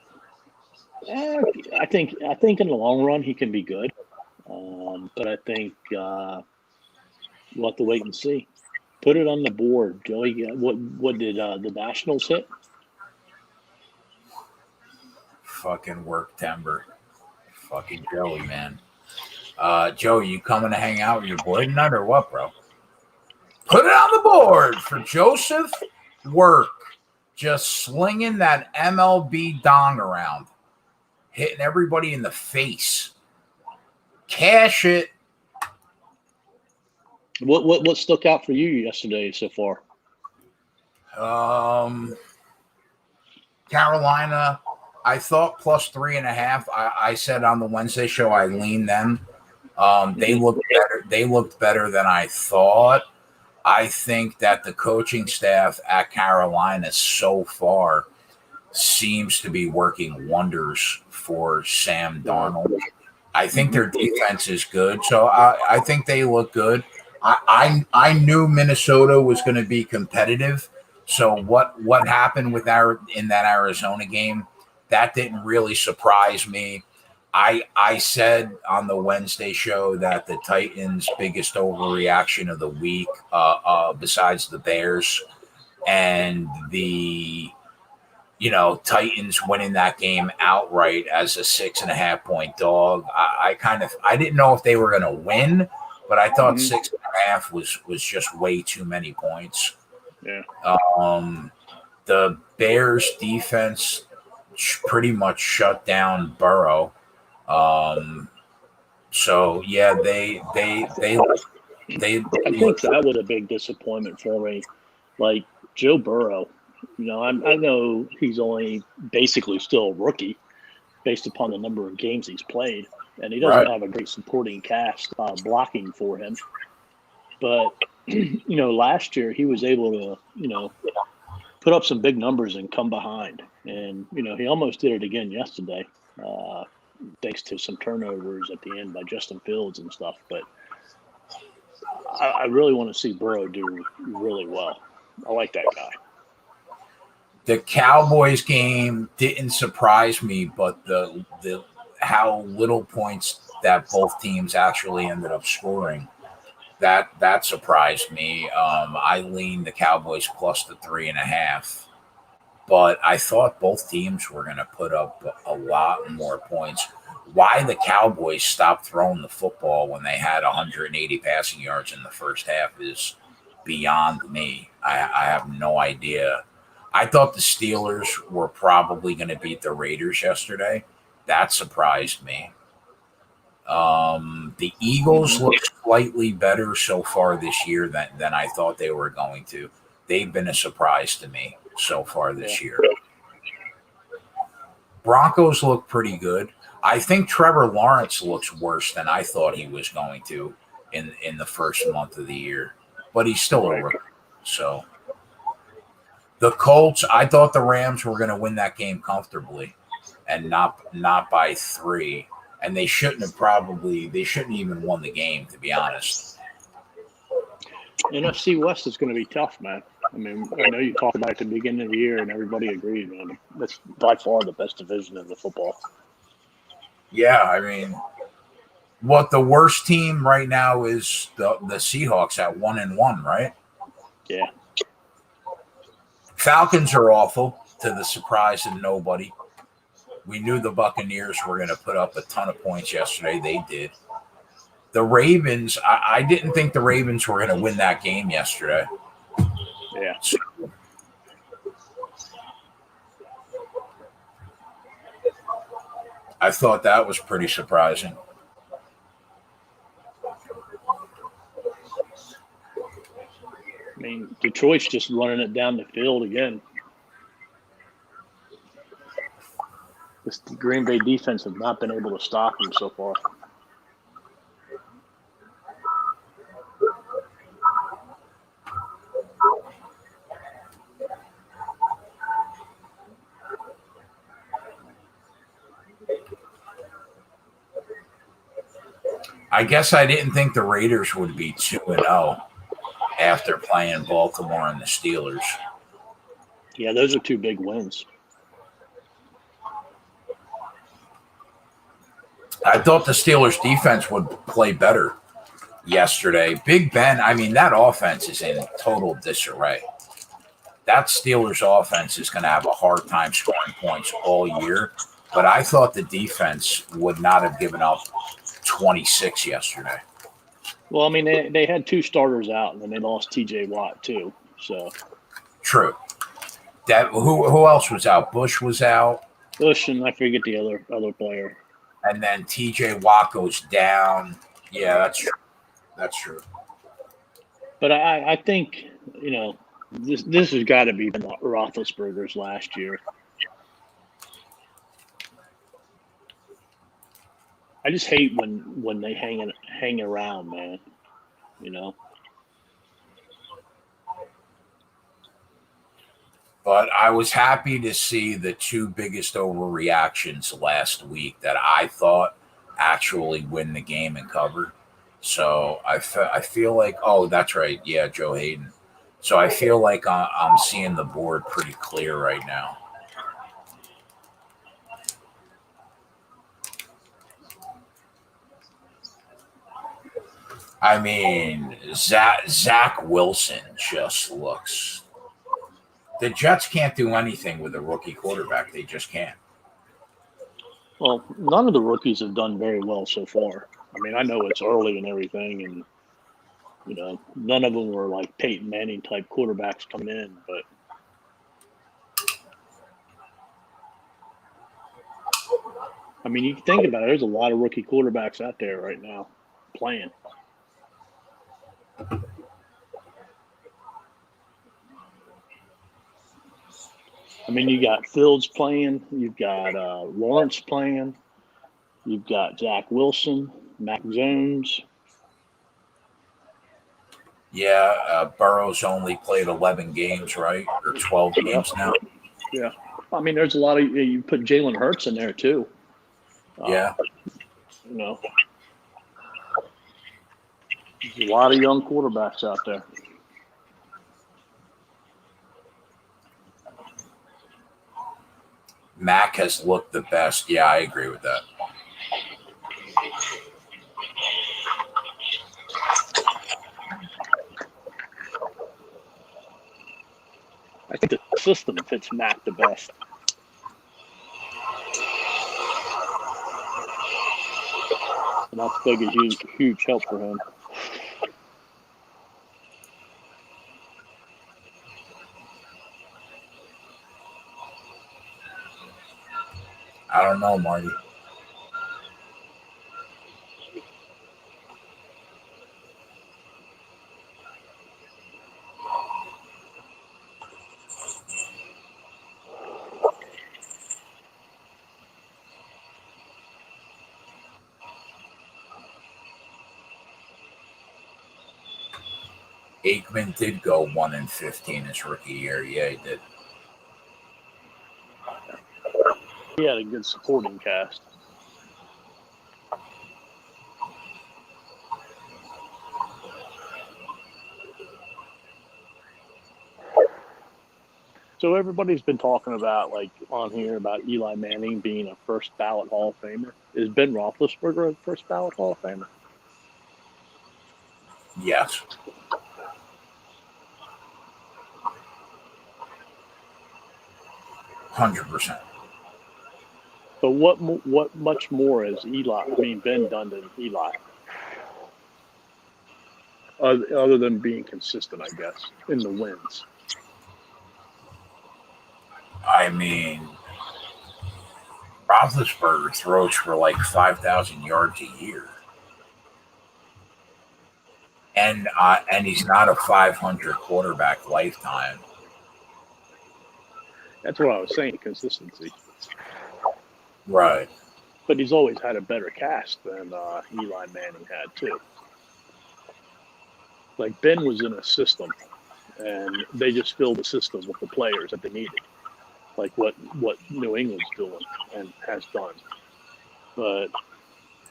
I think in the long run he can be good, but I think we'll have to wait and see. Put it on the board, Joey. What did the Nationals hit? Fucking work timber. Fucking Joey, man. Joey, you coming to hang out with your boy tonight or what, bro? Put it on the board for Joseph Work. Just slinging that MLB dong around. Hitting everybody in the face. Cash it. What stuck out for you yesterday so far? Carolina, I thought plus 3.5. I said on the Wednesday show I leaned them. They looked better. They looked better than I thought. I think that the coaching staff at Carolina so far seems to be working wonders for Sam Darnold. I think their defense is good, so I think they look good. I knew Minnesota was going to be competitive. So what happened in that Arizona game, that didn't really surprise me. I said on the Wednesday show that the Titans' biggest overreaction of the week, besides the Bears and the Titans winning that game outright as a 6.5 point dog. I didn't know if they were going to win, but I thought 6.5 was just way too many points. Yeah. The Bears defense pretty much shut down Burrow. So yeah, they I think that was a big disappointment for me. Like Joe Burrow, I know he's only basically still a rookie based upon the number of games he's played, and he doesn't have a great supporting cast blocking for him. But last year he was able to put up some big numbers and come behind, and he almost did it again yesterday. Thanks to some turnovers at the end by Justin Fields and stuff. But I really want to see Burrow do really well. I like that guy. The Cowboys game didn't surprise me, but the how little points that both teams actually ended up scoring, that surprised me. I leaned the Cowboys plus the 3.5. But I thought both teams were going to put up a lot more points. Why the Cowboys stopped throwing the football when they had 180 passing yards in the first half is beyond me. I have no idea. I thought the Steelers were probably going to beat the Raiders yesterday. That surprised me. The Eagles look slightly better so far this year than I thought they were going to. They've been a surprise to me so far this year. Broncos look pretty good. I think Trevor Lawrence looks worse than I thought he was going to in the first month of the year, but he's still a rookie. So the Colts, I thought the Rams were going to win that game comfortably and not by 3. And they shouldn't even won the game, to be honest. NFC West is going to be tough, man. I mean, I know you talked about it at the beginning of the year, and everybody agreed, man. That's by far the best division in the football. Yeah, I mean, what the worst team right now is the Seahawks at 1-1, right? Yeah. Falcons are awful to the surprise of nobody. We knew the Buccaneers were going to put up a ton of points yesterday. They did. The Ravens, I didn't think the Ravens were going to win that game yesterday. Yeah. I thought that was pretty surprising. I mean, Detroit's just running it down the field again. This Green Bay defense has not been able to stop them so far. I guess I didn't think the Raiders would be 2-0 after playing Baltimore and the Steelers. Yeah, those are two big wins. I thought the Steelers defense would play better yesterday. Big Ben, I mean, that offense is in total disarray. That Steelers offense is going to have a hard time scoring points all year. But I thought the defense would not have given up 26 yesterday. Well, I mean, they had two starters out, and then they lost T.J. Watt too. So True. That who else was out? Bush was out. Bush, and I forget the other player. And then T.J. Watt goes down. Yeah, that's true. That's true. But I think, you know, this has got to be Roethlisberger's last year. I just hate when they hang around, man. You know. But I was happy to see the two biggest overreactions last week that I thought actually win the game and cover. So I feel like, oh, that's right. Yeah, Joe Hayden. So I feel like I'm seeing the board pretty clear right now. I mean, Zach Wilson just looks. The Jets can't do anything with a rookie quarterback. They just can't. Well, none of the rookies have done very well so far. I mean, I know it's early and everything, and you know, none of them were like Peyton Manning type quarterbacks coming in, but I mean, you think about it, there's a lot of rookie quarterbacks out there right now playing. I mean, you got Fields playing, you've got Lawrence playing, you've got Zach Wilson, Mac Jones. Yeah, Burrow's only played 11 games, right? Or 12 games now. Yeah. I mean, there's a lot of – you put Jalen Hurts in there too. Yeah. You know, there's a lot of young quarterbacks out there. Mac has looked the best. Yeah, I agree with that. I think the system fits Mac the best. And that's big a huge help for him. I don't know, Marty. Aikman did go 1-15 his rookie year. Yeah, he did. He had a good supporting cast. So everybody's been talking about, like, on here about Eli Manning being a first ballot Hall of Famer. Is Ben Roethlisberger a first ballot Hall of Famer? Yes. %100. But what much more has Ben done than Eli? Other than being consistent, I guess, in the wins. I mean, Roethlisberger throws for like 5,000 yards a year, and he's not a 500 quarterback lifetime. That's what I was saying, consistency. Right. But he's always had a better cast than Eli Manning had, too. Like, Ben was in a system, and they just filled the system with the players that they needed, like what New England's doing and has done. But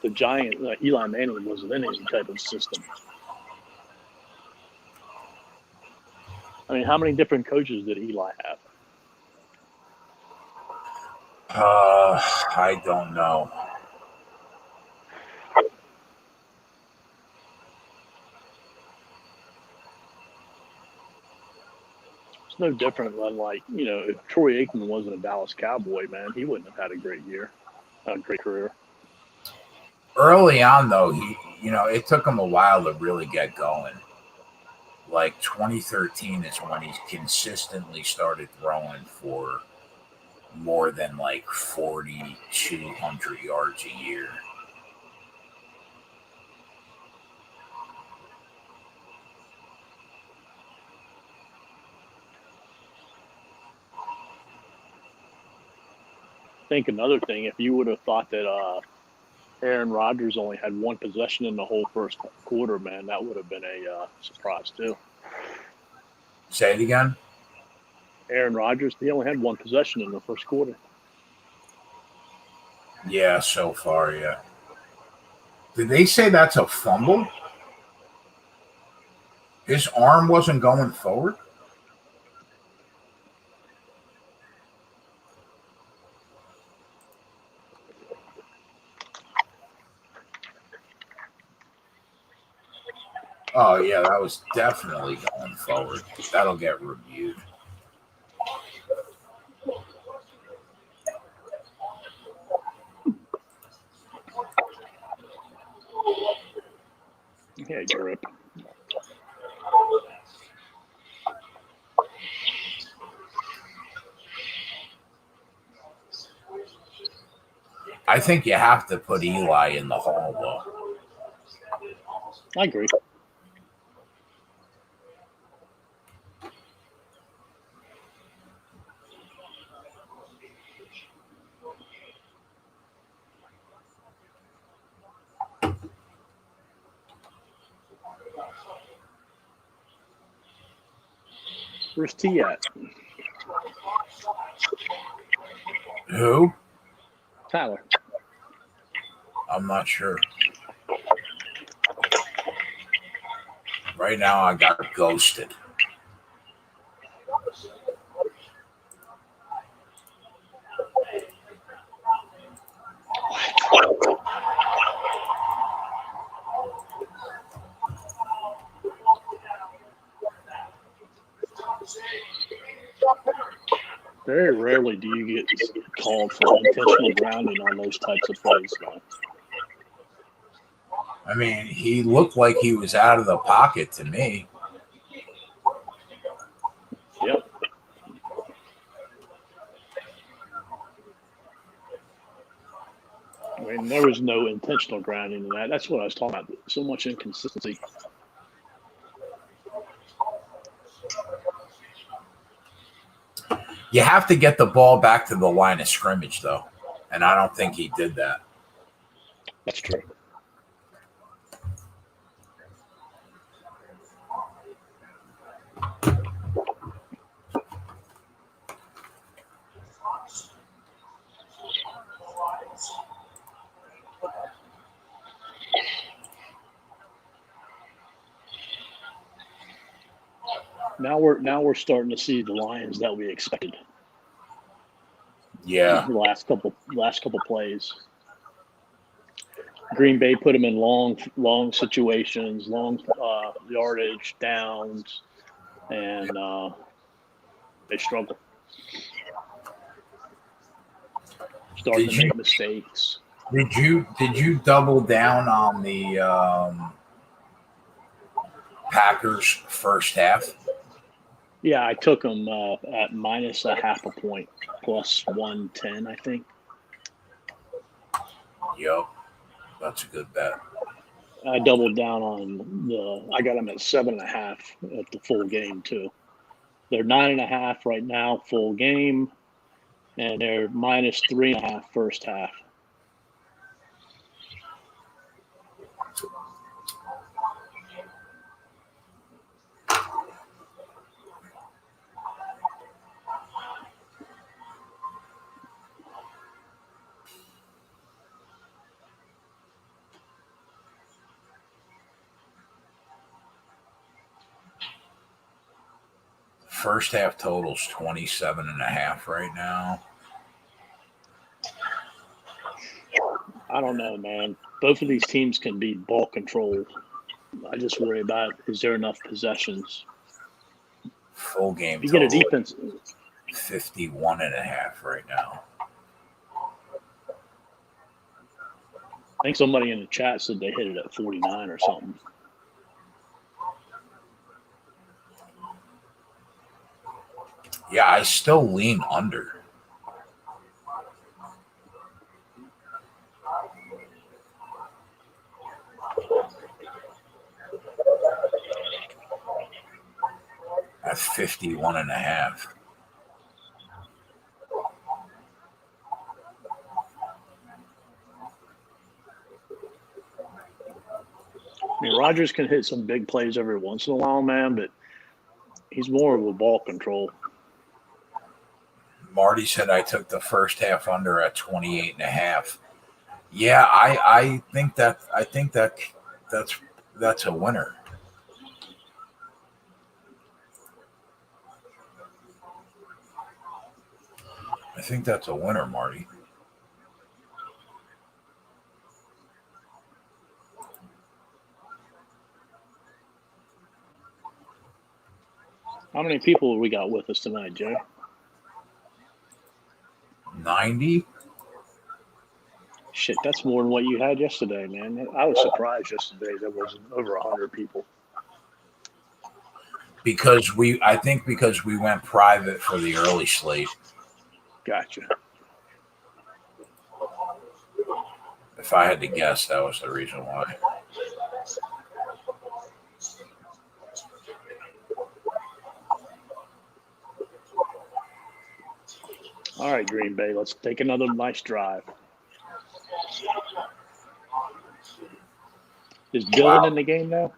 the Giant, Eli Manning wasn't in any type of system. I mean, how many different coaches did Eli have? I don't know. It's no different than, like, if Troy Aikman wasn't a Dallas Cowboy, man, he wouldn't have had a great career. Early on, though, it took him a while to really get going. Like 2013 is when he consistently started throwing for more than like 4,200 yards a year. I think another thing, if you would have thought that Aaron Rodgers only had one possession in the whole first quarter, man, that would have been a surprise too. Say it again. Aaron Rodgers, he only had one possession in the first quarter. Yeah, so far, yeah. Did they say that's a fumble? His arm wasn't going forward? Oh, yeah, that was definitely going forward. That'll get reviewed. Yeah, grip. I think you have to put Eli in the hall, though. I agree. Where's T at? Who? Tyler. I'm not sure. Right now, I got ghosted. Very rarely do you get called for intentional grounding on those types of plays, man. I mean, he looked like he was out of the pocket to me. Yep. I mean, there was no intentional grounding in that. That's what I was talking about. So much inconsistency. You have to get the ball back to the line of scrimmage, though. And I don't think he did that. That's true. Now we're starting to see the Lions that we expected. Yeah. The last couple plays. Green Bay put them in long situations, long yardage, downs, and they struggle. Starting to make mistakes. Did you double down on the Packers first half? Yeah, I took them at minus a half a point, plus 110, I think. Yep, that's a good bet. I doubled down on I got them at 7.5 at the full game too. They're 9.5 right now, full game, and they're minus 3.5 first half. First half total's 27.5 right now. I don't know, man. Both of these teams can be ball control. I just worry about, is there enough possessions? Full game you get a total defense 51.5 right now. I think somebody in the chat said they hit it at 49 or something. Yeah, I still lean under. At 51.5. I mean, Rodgers can hit some big plays every once in a while, man, but he's more of a ball control. Marty said I took the first half under at 28.5. Yeah, I think that's a winner. I think that's a winner, Marty. How many people we got with us tonight, Jay? 90. Shit, that's more than what you had yesterday, man. I was surprised yesterday there wasn't over 100 people. I think because we went private for the early slate. Gotcha. If I had to guess, that was the reason why. All right, Green Bay, let's take another nice drive. Is Dylan in the game now?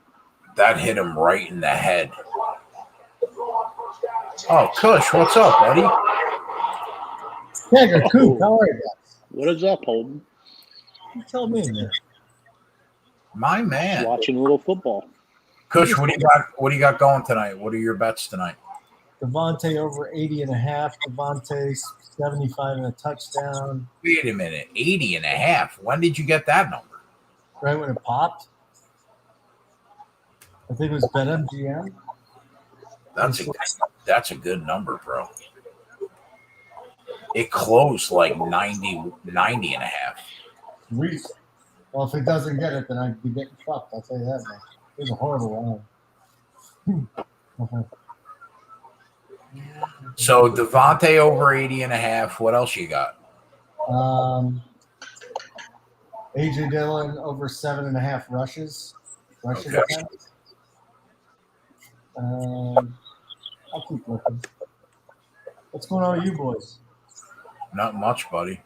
That hit him right in the head. Oh, Kush, what's up, buddy? Keg or Coop, how are you guys? What is up, Holden? You tell me, man. My man. Just watching a little football. Kush, what do you got going tonight? What are your bets tonight? Devontae over 80.5. Devontae 75 and a touchdown. Wait a minute, 80.5. When did you get that number? Right when it popped. I think it was BetMGM. That's a good number, bro. It closed like 90.5. Sweet. Well, if it doesn't get it, then I'd be getting fucked. I'll tell you that, man. It was a horrible round. So Devontae over 80.5. What else you got? AJ Dillon over 7.5 rushes. Okay. Attempts. I'll keep looking. What's going on with you boys? Not much, buddy.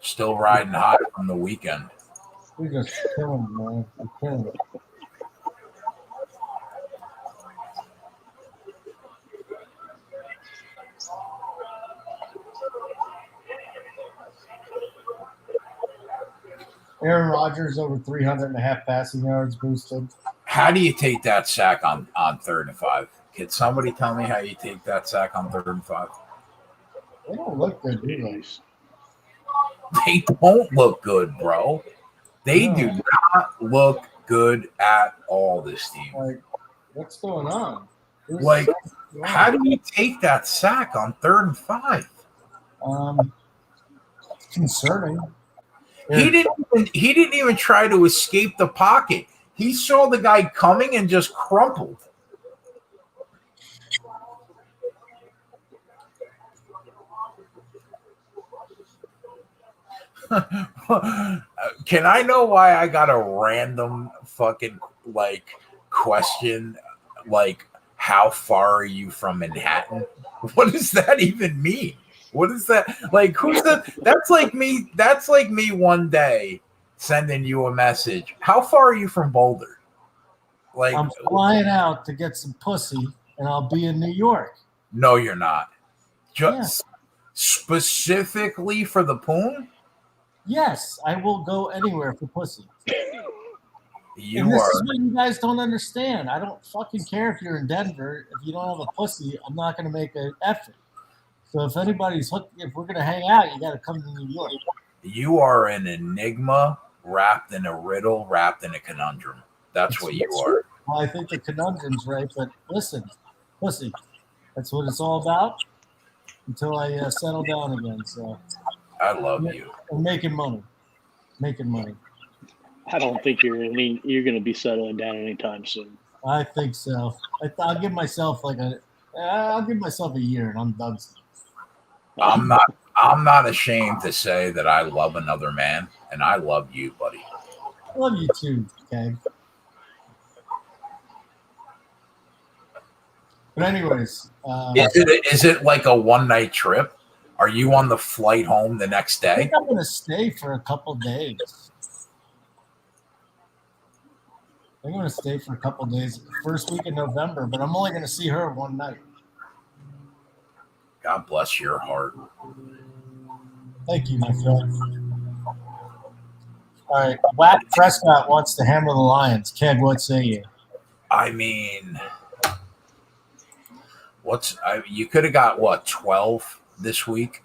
Still riding high from the weekend. We're just killing, man. We're killing it. Aaron Rodgers over 300.5 passing yards boosted. How do you take that sack on 3rd and 5? Can somebody tell me how you take that sack on 3rd and 5? They don't look good, do they? They don't look good, bro. They No. do not look good at all, this team. Like, what's going on? Like, how do you take that sack on 3rd and 5? It's concerning. He didn't even try to escape the pocket. He saw the guy coming and just crumpled. Can I know why I got a random fucking question how far are you from Manhattan? What does that even mean? What is that? That's like me one day sending you a message. How far are you from Boulder? I'm flying out to get some pussy and I'll be in New York. No, you're not. Just specifically for the poon? Yes, I will go anywhere for pussy. This is what you guys don't understand. I don't fucking care if you're in Denver. If you don't have a pussy, I'm not going to make an effort. So if anybody's if we're going to hang out, you got to come to New York. You are an enigma wrapped in a riddle, wrapped in a conundrum. That's what you are. Well, I think the conundrum's right, but listen, pussy, that's what it's all about until I settle down again. So I love you. I'm making money. I don't think you're going to be settling down anytime soon. I think so. I'll give myself a year and I'm done. I'm not ashamed to say that I love another man, and I love you, buddy. I love you too, Keg. But anyways, is it like a one-night trip? Are you on the flight home the next day? I think I'm going to stay for a couple days. I'm going to stay for a couple days, first week in November, but I'm only going to see her one night. God bless your heart. Thank you, my friend. All right, Wack Prescott wants to hammer the Lions. Keg, what say you? I mean, you could have got 12 this week?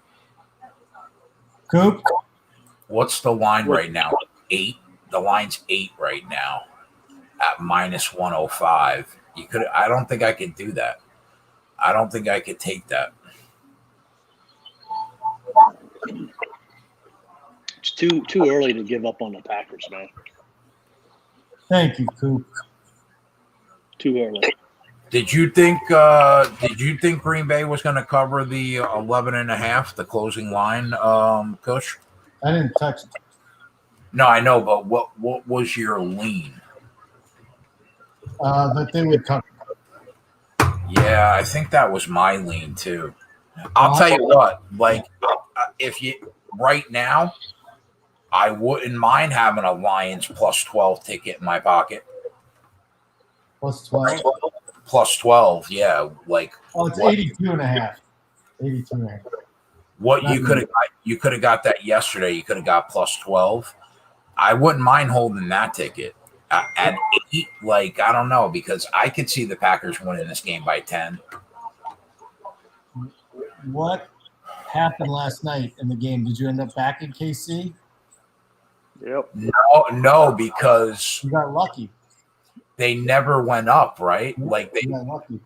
Coop? What's the line right now? 8. The line's 8 right now at -105. You could. I don't think I could do that. I don't think I could take that. It's too early to give up on the Packers, man. Thank you, Coop. Too early. Did you think Green Bay was going to cover the 11.5, the closing line, Kush? I didn't touch it. No, I know, but what was your lean? That they would cover. Yeah, I think that was my lean too. I'll tell you what, if you right now, I wouldn't mind having a Lions +12 ticket in my pocket. +12? +12, yeah. It's 82.5. 82.5. What you could have got that yesterday. You could have got +12. I wouldn't mind holding that ticket at 8. I don't know, because I could see the Packers winning this game by 10. What happened last night in the game? Did you end up back in KC? Yep. No, because you got lucky. They never went up, right? You got lucky.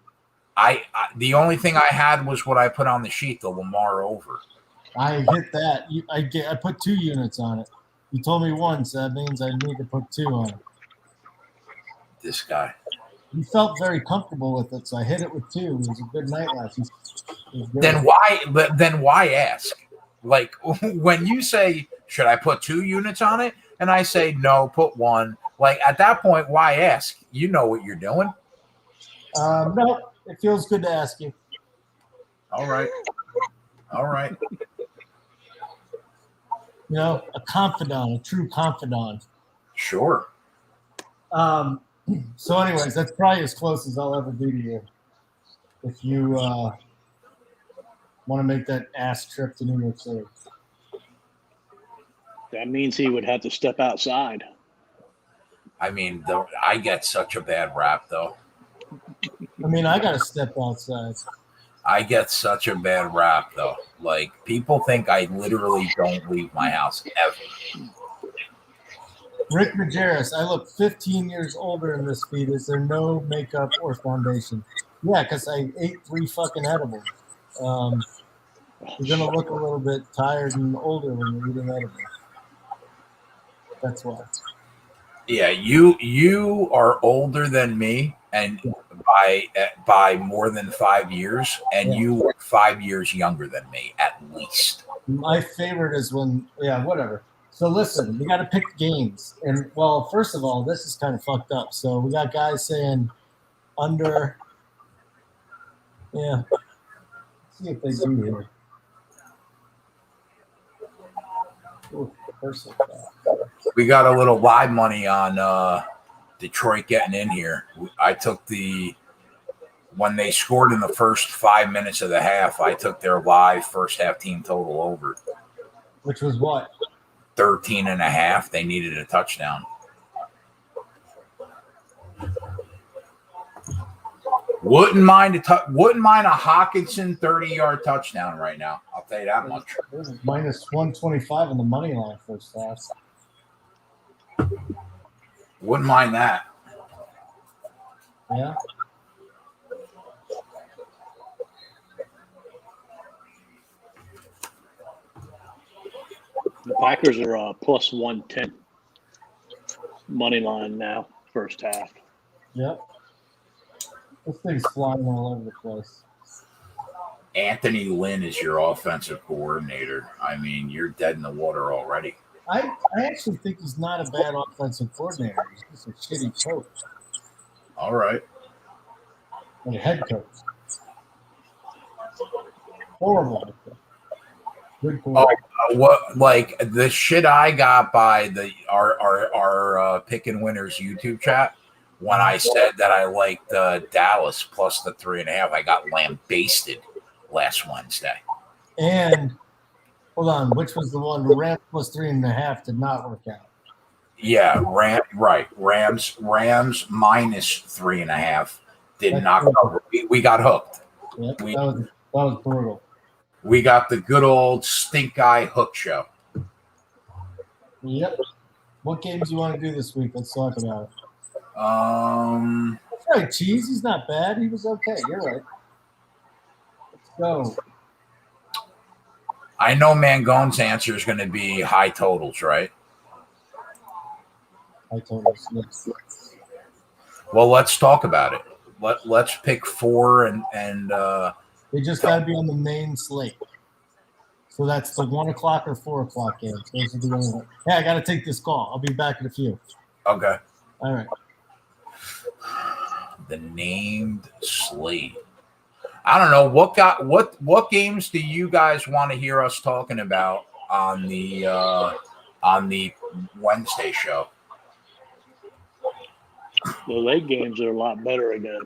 I the only thing I had was what I put on the sheet, the Lamar over. I hit that. I put 2 units on it. You told me 1, so that means I need to put 2 on it. This guy. You felt very comfortable with it, so I hit it with 2. It was a good night last night. Then why ask? When you say, should I put 2 units on it? And I say, no, put 1. At that point, why ask? You know what you're doing. No, it feels good to ask you. All right. A confidant, a true confidant. Sure. So anyways, that's probably as close as I'll ever be to you. If you want to make that ass trip to New York City. That means he would have to step outside. I mean, I get such a bad rap, though. I mean, I got to step outside. I get such a bad rap, though. Like, people think I literally don't leave my house ever. Rick Majerus, I look 15 years older in this feed. Is there no makeup or foundation? Yeah, because I ate 3 fucking edibles. You're going to look a little bit tired and older when you're eating edibles. That's why. Yeah, you are older than me, and by more than 5 years, and you are 5 years younger than me at least. My favorite is when whatever. So listen, we got to pick games, and well, first of all, this is kind of fucked up. So we got guys saying under. Yeah, let's see if they do here. Ooh, we got a little live money on Detroit getting in here. I took when they scored in the first 5 minutes of the half, I took their live first half team total over. Which was what? 13.5. They needed a touchdown. Wouldn't mind a Hawkinson 30-yard touchdown right now. I'll tell you that much. Minus 125 on the money line first half. Wouldn't mind that. Yeah. The Packers are plus 110 money line now, first half. Yep. This thing's flying all over the place. Anthony Lynn is your offensive coordinator. I mean, you're dead in the water already. I actually think he's not a bad offensive coordinator. He's just a shitty coach. All right. And a head coach. Horrible. Good coordinator. What, like the shit I got by our Pick and Winners YouTube chat when I said that I liked Dallas plus the 3.5, I got lambasted last Wednesday. And hold on, which was the one? Rams plus 3.5 did not work out. Yeah, Rams minus 3.5 did not cover. We got hooked. Yep, that was brutal. We got the good old stink eye hook show. Yep. What games do you want to do this week? Let's talk about it. That's right, Cheese. He's not bad. He was okay. You're right. Let's go. I know Mangone's answer is going to be high totals, right? High totals, yes. Well, let's talk about it. Let's pick 4 and they just got to be on the main slate. So that's the 1 o'clock or 4 o'clock games. Those are the only ones. Hey, I got to take this call. I'll be back in a few. Okay. All right. The named slate. I don't know what games do you guys want to hear us talking about on the Wednesday show? The late games are a lot better again.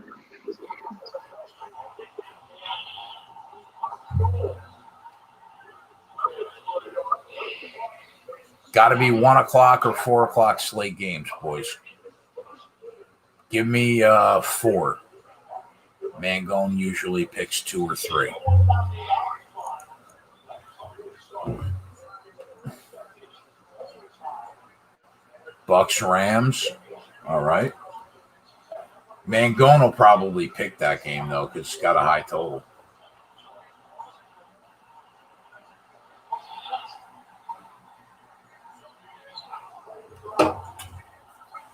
Got to be 1 o'clock or 4 o'clock slate games, boys. Give me 4. Mangone usually picks 2 or 3. Bucks Rams. All right. Mangone will probably pick that game though because it's got a high total.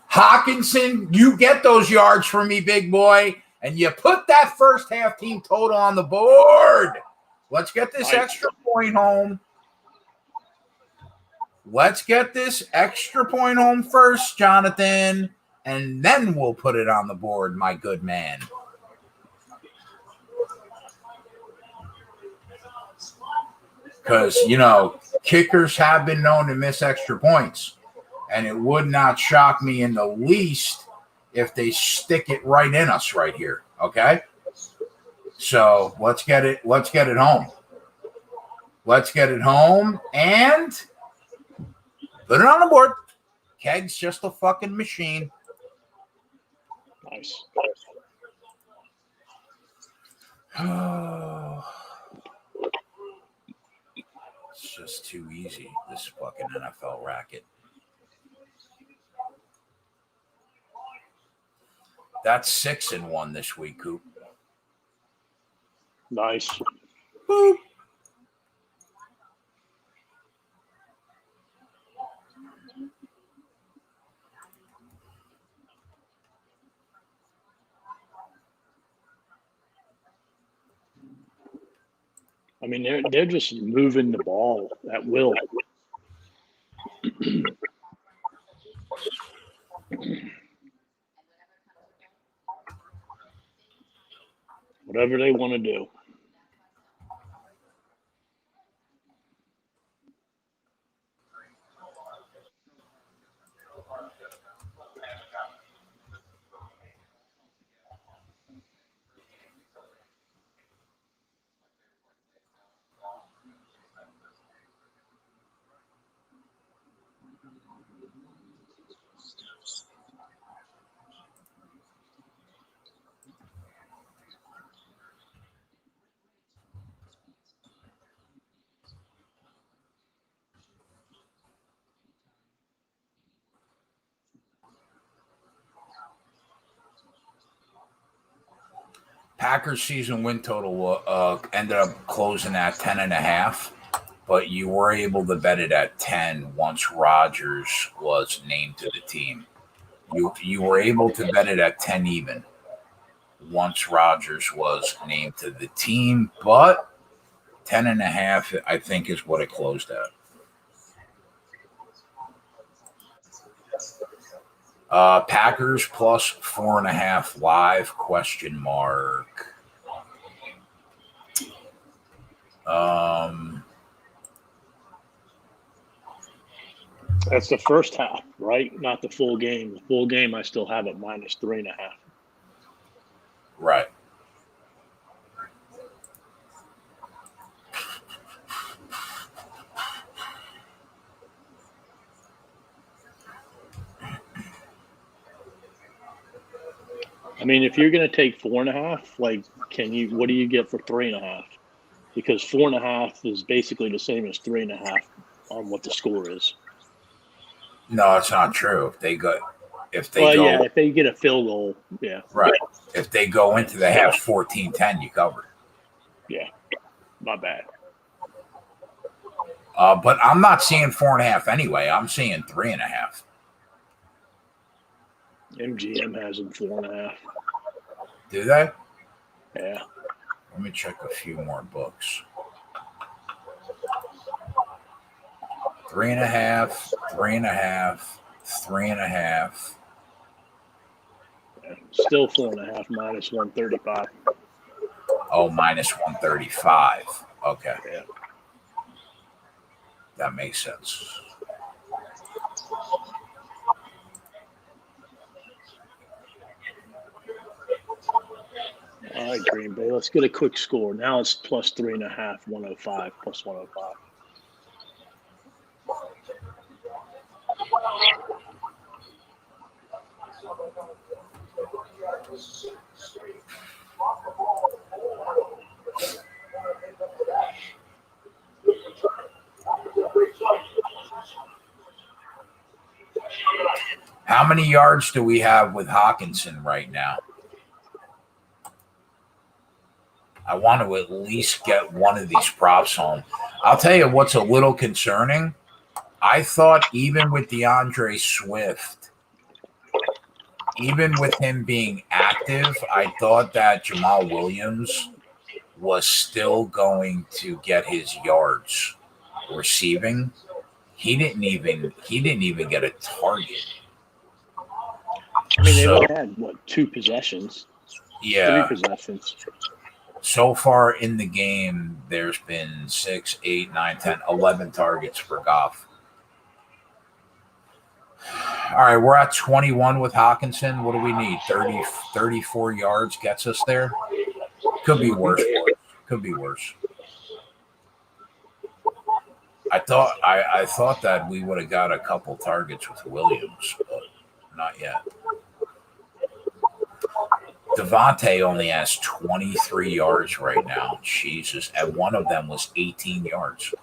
Hawkinson, you get those yards for me, big boy, and you put that first half team total on the board. Let's get this extra point home. Let's get this extra point home first, Jonathan, and then we'll put it on the board, my good man. Because, kickers have been known to miss extra points. And it would not shock me in the least if they stick it right in us right here. Okay. So let's get it home. Let's get it home and put it on the board. Keg's just a fucking machine. Nice. It's just too easy, this fucking NFL racket. That's 6-1 this week, Coop. Nice. Boop. I mean, they're just moving the ball at will. Whatever they want to do. Packers season win total ended up closing at 10.5, but you were able to bet it at 10 once Rodgers was named to the team. You were able to bet it at 10 even once Rodgers was named to the team, but 10.5 I think is what it closed at. Packers plus 4.5 live ? That's the first half, right? Not the full game. The full game, I still have it -3.5. Right. I mean, if you're going to take 4.5, like, what do you get for 3.5? Because 4.5 is basically the same as 3.5 on what the score is. No, it's not true. If they go, if they get a field goal, yeah. Right. If they go into the half 14-10, you cover. Yeah. My bad. But I'm not seeing 4.5 anyway. I'm seeing 3.5. MGM has them 4.5. Do they? Yeah. Let me check a few more books. 3.5, 3.5, 3.5. Yeah. Still 4.5 -135. Oh, -135. Okay. Yeah. That makes sense. All right, Green Bay. Let's get a quick score. Now it's +3.5, 105, +105. How many yards do we have with Hawkinson right now? I want to at least get one of these props home. I'll tell you what's a little concerning. I thought even with DeAndre Swift, even with him being active, I thought that Jamal Williams was still going to get his yards receiving. He didn't even get a target. I mean, they only had, 2 possessions? Yeah. 3 possessions. So far in the game, there's been 6, 8, 9, 10, 11 targets for Goff. All right, we're at 21 with Hawkinson. What do we need? 34 yards gets us there? Could be worse. Could be worse. I thought that we would have got a couple targets with Williams, but not yet. Devontae only has 23 yards right now. Jesus. And one of them was 18 yards.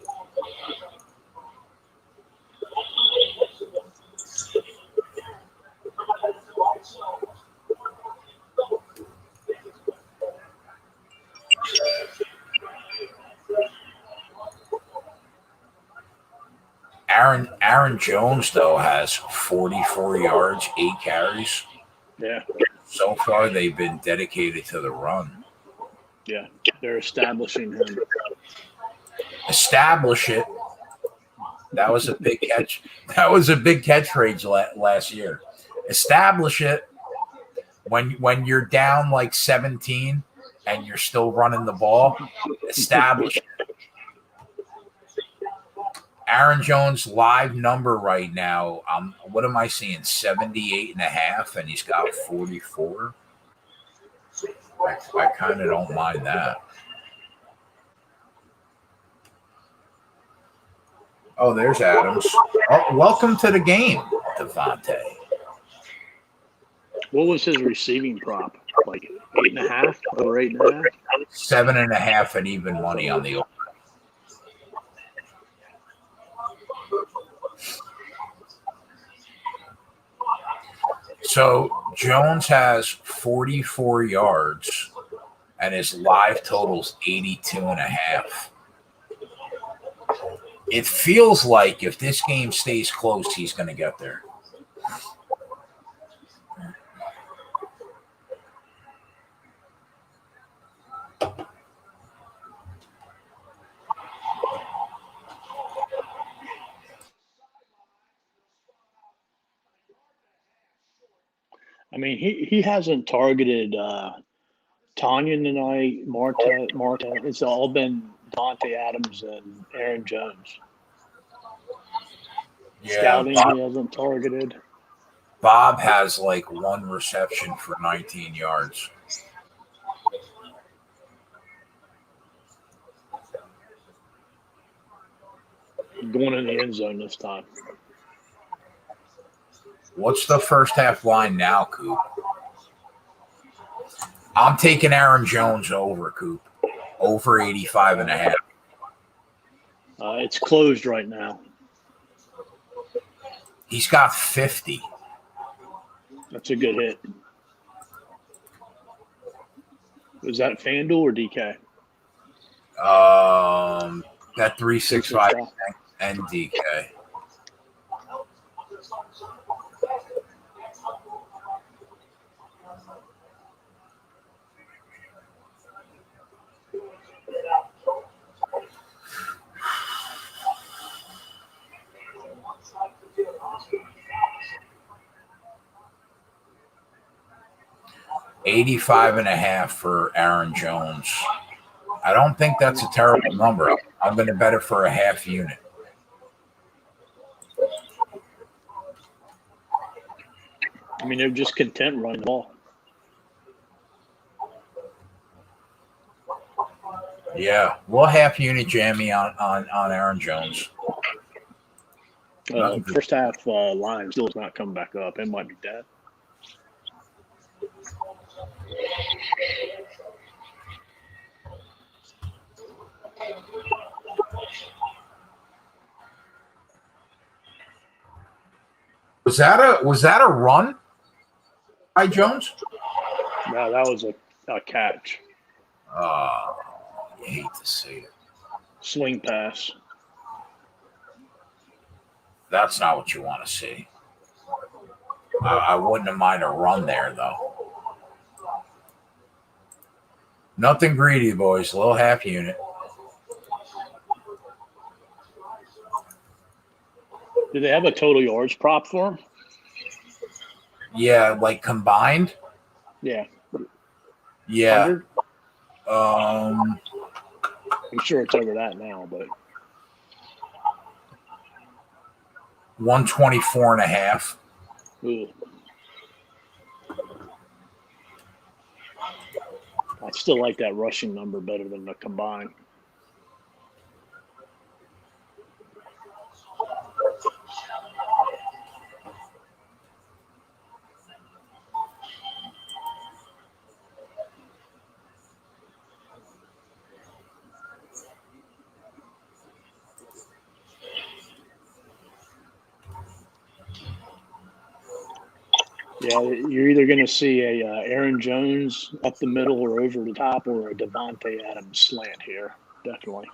Aaron Jones, though, has 44 yards, 8 carries. Yeah. So far, they've been dedicated to the run. Yeah, they're establishing him. Establish it. That was a big catch. That was a big catchphrase last year. Establish it. When you're down like 17 and you're still running the ball, establish it. Aaron Jones' live number right now, what am I seeing? 78.5, and he's got 44. I kind of don't mind that. Oh, there's Adams. Oh, welcome to the game, Devontae. What was his receiving prop? Like 8.5 or 8.5? 7.5 and even money on the over. So Jones has 44 yards and his live total's 82.5. It feels like if this game stays close, he's going to get there. I mean, he hasn't targeted Tanya tonight, Marta. It's all been Dante Adams and Aaron Jones. Yeah, Scouting, he hasn't targeted. Bob has like one reception for 19 yards. Going in the end zone this time. What's the first half line now, Coop? I'm taking Aaron Jones over, Coop. Over 85.5. It's closed right now. He's got 50. That's a good hit. Was that FanDuel or DK? That 365 and DK. $85.5 for Aaron Jones. I don't think that's a terrible number. I'm going to bet it for a half unit. I mean, they're just content running the ball. Yeah, we'll half unit jammy on Aaron Jones. First half line still has not come back up. It might be dead. Was that a run by Jones? No, that was a catch. I hate to see it. Swing pass. That's not what you want to see. I wouldn't have minded a run there, though. Nothing greedy, boys. Little half unit. Do they have a total yards prop for him? Yeah, like combined? Yeah. Yeah. 100? I'm sure it's over that now, but 124.5. Ooh. I still like that rushing number better than the combined. Yeah, you're either going to see a Aaron Jones up the middle or over the top, or a Devontae Adams slant here, definitely,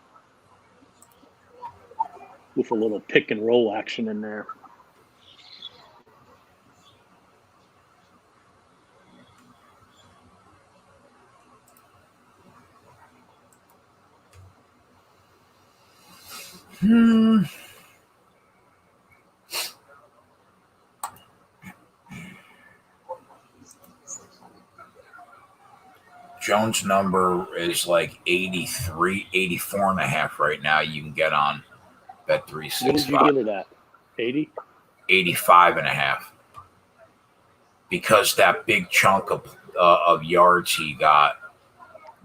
with a little pick and roll action in there. Jones' number is like 83, 84 and a half right now. You can get on Bet365. What did you get it at? 80? 85 and a half. Because that big chunk of yards he got,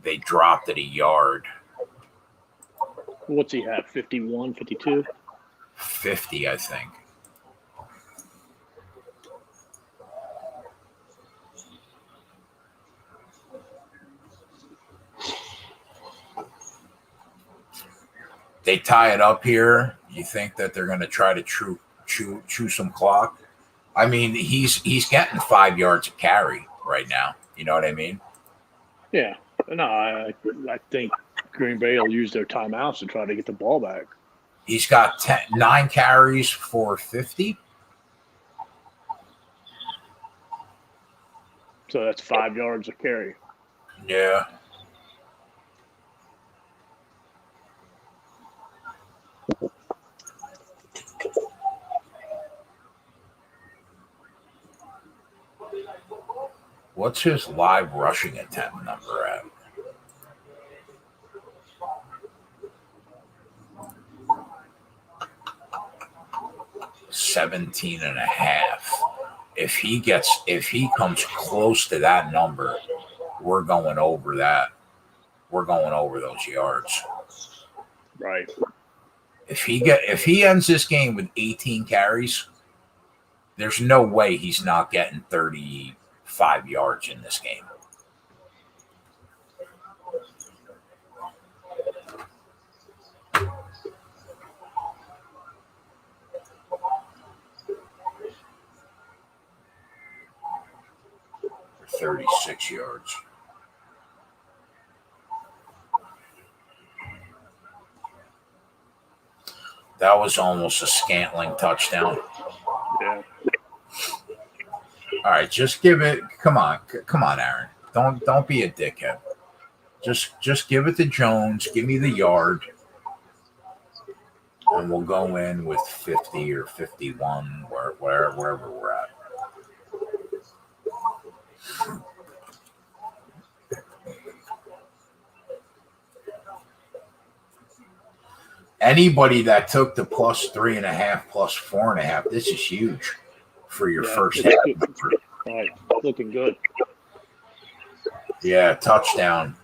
they dropped it a yard. What's he have? 51, 52? 50, I think. They tie it up here. You think that they're going to try to chew some clock? I mean, he's getting 5 yards of carry right now. You know what I mean? Yeah. No, I think Green Bay will use their timeouts to try to get the ball back. He's got 9 carries for 50. So that's 5 yards of carry. Yeah. What's his live rushing attempt number at? $17 and a half. If he comes close to that number, we're going over that. We're going over those yards. Right. If he ends this game with 18 carries, there's no way he's not getting 35 yards in this game. For 36 yards. That was almost a Scantling touchdown. Yeah. All right, just give it. Come on, Aaron. Don't be a dickhead. Just give it to Jones. Give me the yard, and we'll go in with 50 or 51, wherever we're at. Anybody that took the +3.5, +4.5, this is huge for your first half. All right, looking good. Yeah, touchdown,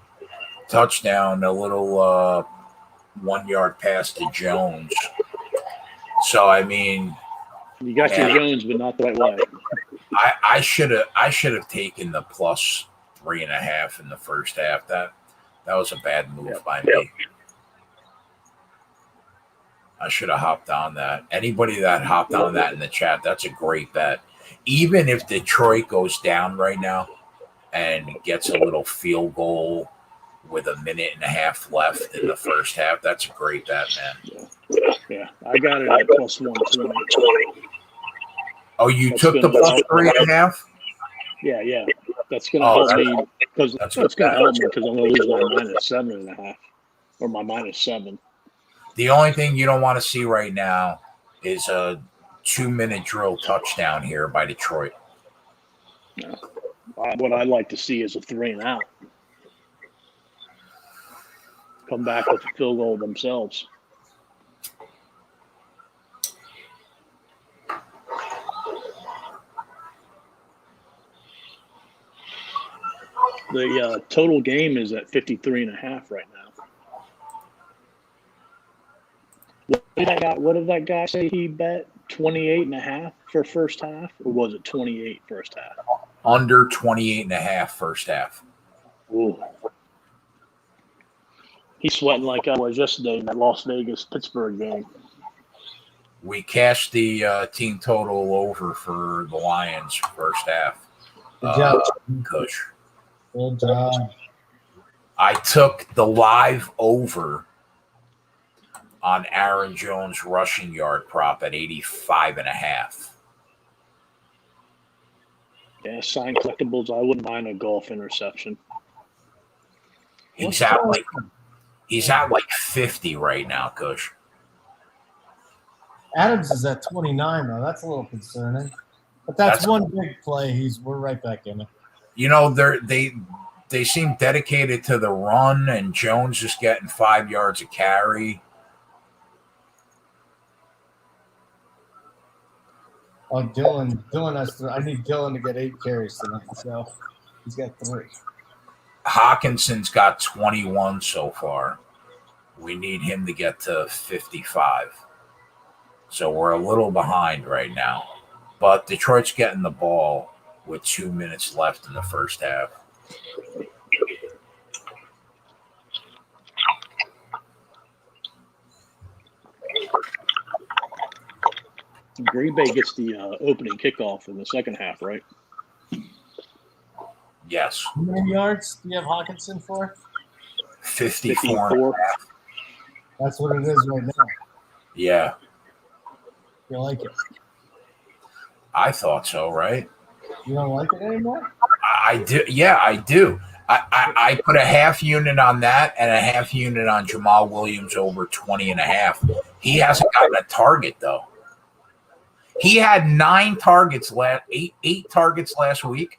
a little 1 yard pass to Jones. So I mean, you got your Jones, but not the right way. I should have taken the +3.5 in the first half. That was a bad move by me. I should have hopped on that. Anybody that hopped on that in the chat, that's a great bet. Even if Detroit goes down right now and gets a little field goal with 1.5 minutes left in the first half, that's a great bet, man. Yeah, I got it at +120. Oh, you took the +3.5? Yeah. That's going to help me because that's going to help me because I'm going to lose my -7.5 or my -7. The only thing you don't want to see right now is a 2-minute drill touchdown here by Detroit. Yeah. What I'd like to see is a 3 and out. Come back with a field goal themselves. The total game is at 53.5 right now. What did that guy say he bet? 28.5 for first half, or was it 28 first half? Under 28.5 first half. Ooh. He's sweating like I was yesterday in that Las Vegas Pittsburgh game. We cashed the team total over for the Lions first half. Good job. Kush. Good job. I took the live over on Aaron Jones rushing yard prop at 85.5. Yeah, signed collectibles. I wouldn't mind a golf interception. He's at like 50 right now, Kush. Adams is at 29 now. That's a little concerning. But that's one big play. We're right back in it. You know, they seem dedicated to the run, and Jones just getting 5 yards a carry. Oh, Dylan has I need Dylan to get 8 carries tonight, so he's got 3. Hawkinson's got 21 so far. We need him to get to 55. So we're a little behind right now. But Detroit's getting the ball with 2 minutes left in the first half. Green Bay gets the opening kickoff in the second half, right? Yes. How many yards do you have Hawkinson for? 54. That's what it is right now. Yeah. You like it? I thought so, right? You don't like it anymore? I do. Yeah, I do. I put a half unit on that and a half unit on Jamal Williams over 20.5. He hasn't gotten a target, though. He had 8 targets last week.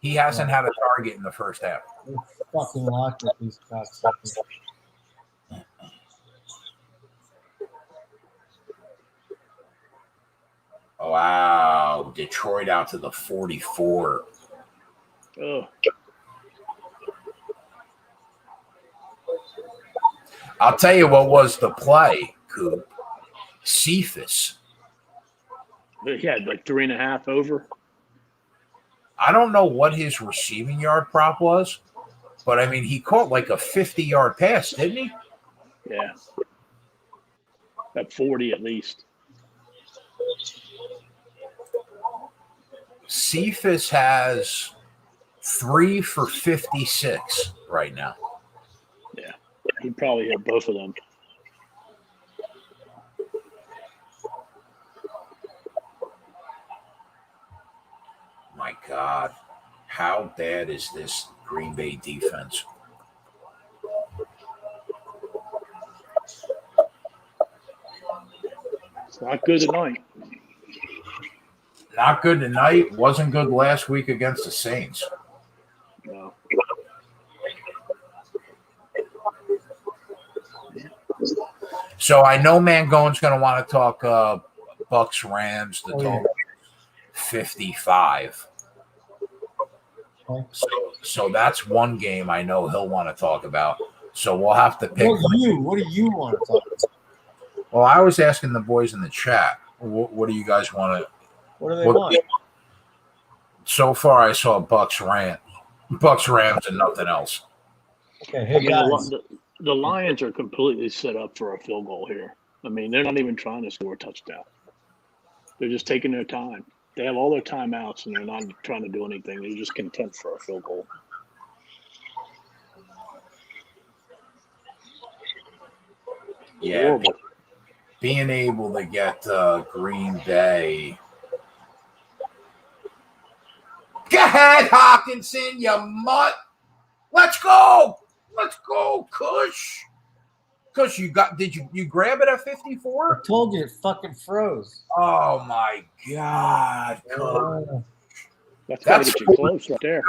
He hasn't had a target in the first half. They're fucking locked with these cocksuckers. Wow. Detroit out to the 44. Oh. I'll tell you what was the play, Coop. Cephas. He had like 3.5 over. I don't know what his receiving yard prop was, but I mean, he caught like a 50-yard pass, didn't he? Yeah. At 40 at least. Cephas has 3 for 56 right now. Yeah. He'd probably hit both of them. My God, how bad is this Green Bay defense? It's not good tonight. Not good tonight. Wasn't good last week against the Saints. No. So I know Mangone's going to want to talk Bucks Rams. The total 55. So that's one game I know he'll want to talk about. So we'll have to pick. What do you want to talk about? Well, I was asking the boys in the chat. What do you guys want to? What do they want? So far, I saw Bucks Rams, and nothing else. Okay, hey guys. The Lions are completely set up for a field goal here. I mean, they're not even trying to score a touchdown. They're just taking their time. They have all their timeouts, and they're not trying to do anything. They're just content for a field goal. Yeah, horrible. Being able to get Green Bay. Go ahead, Hawkinson, you mutt. Let's go. Let's go, Kush. Kush, did you grab it at 54? I told you it fucking froze. Oh my God. That's got to get you close right there.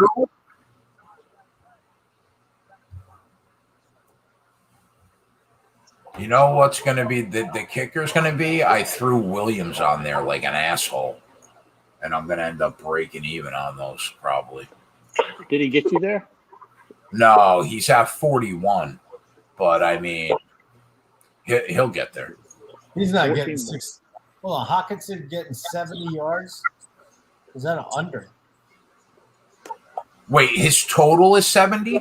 You know what's going to be the kicker's going to be? I threw Williams on there like an asshole, and I'm going to end up breaking even on those probably. Did he get you there? No, he's at 41, but I mean, he'll get there. He's not getting 6. Hold on, Hawkinson getting 70 yards? Is that an under? Wait, his total is 70?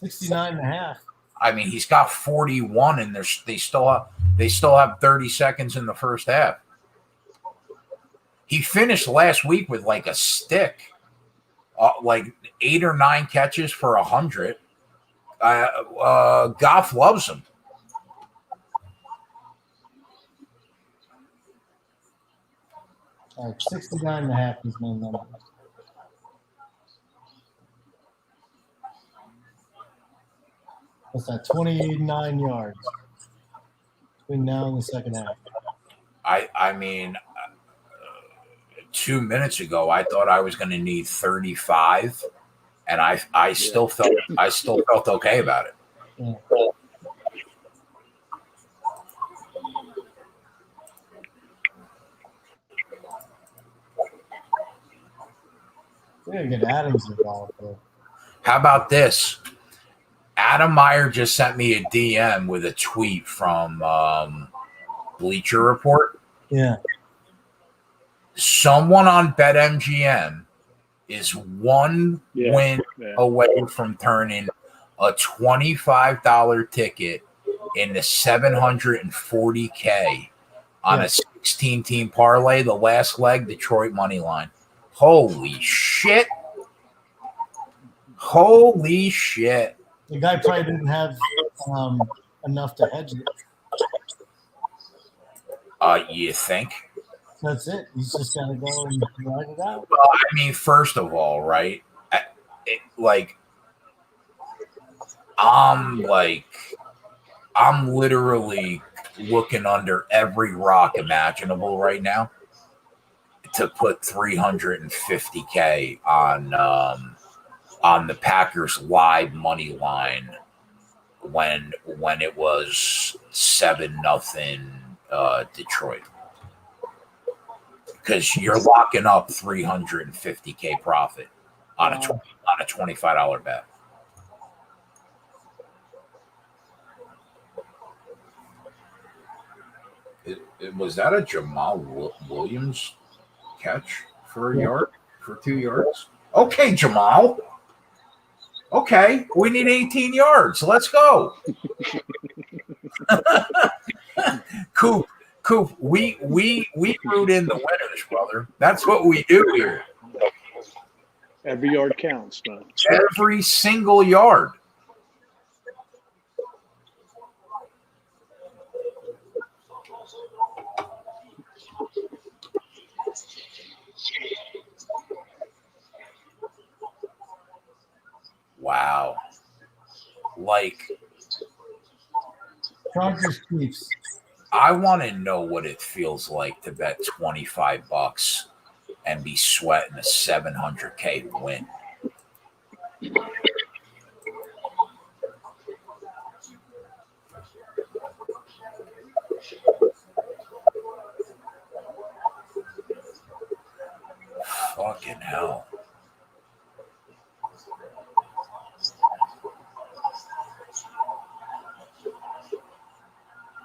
69.5. I mean, he's got 41, and they still have 30 seconds in the first half. He finished last week with like a stick, like 8 or 9 catches for 100. Goff loves him. All right, 69.5 is my number. What's that? 29 yards between now and the second half. I mean, 2 minutes ago, I thought I was going to need 35, and I still felt okay about it. Yeah. We gotta get Adams involved, though. How about this? Adam Meyer just sent me a DM with a tweet from Bleacher Report. Yeah. Someone on BetMGM is one win away from turning a $25 ticket into $740K on a 16-team parlay. The last leg, Detroit money line. Holy shit! Holy shit! The guy probably didn't have enough to hedge it. You think? That's it. He's just got to go and ride it out. Well, I mean, first of all, right? I'm literally looking under every rock imaginable right now to put $350K on the Packers live money line when it was 7-0 Detroit, because you're locking up $350K profit on a $25 bet. Was that a Jamal Williams catch for a yard, for 2 yards? Okay, Jamal. Okay, we need 18 yards. Let's go. Coop, we root in the winners, brother. That's what we do here. Every yard counts, man. Every single yard. Wow. Like, Chargers Chiefs. I want to know what it feels like to bet $25 and be sweating a $700K win. Fucking hell.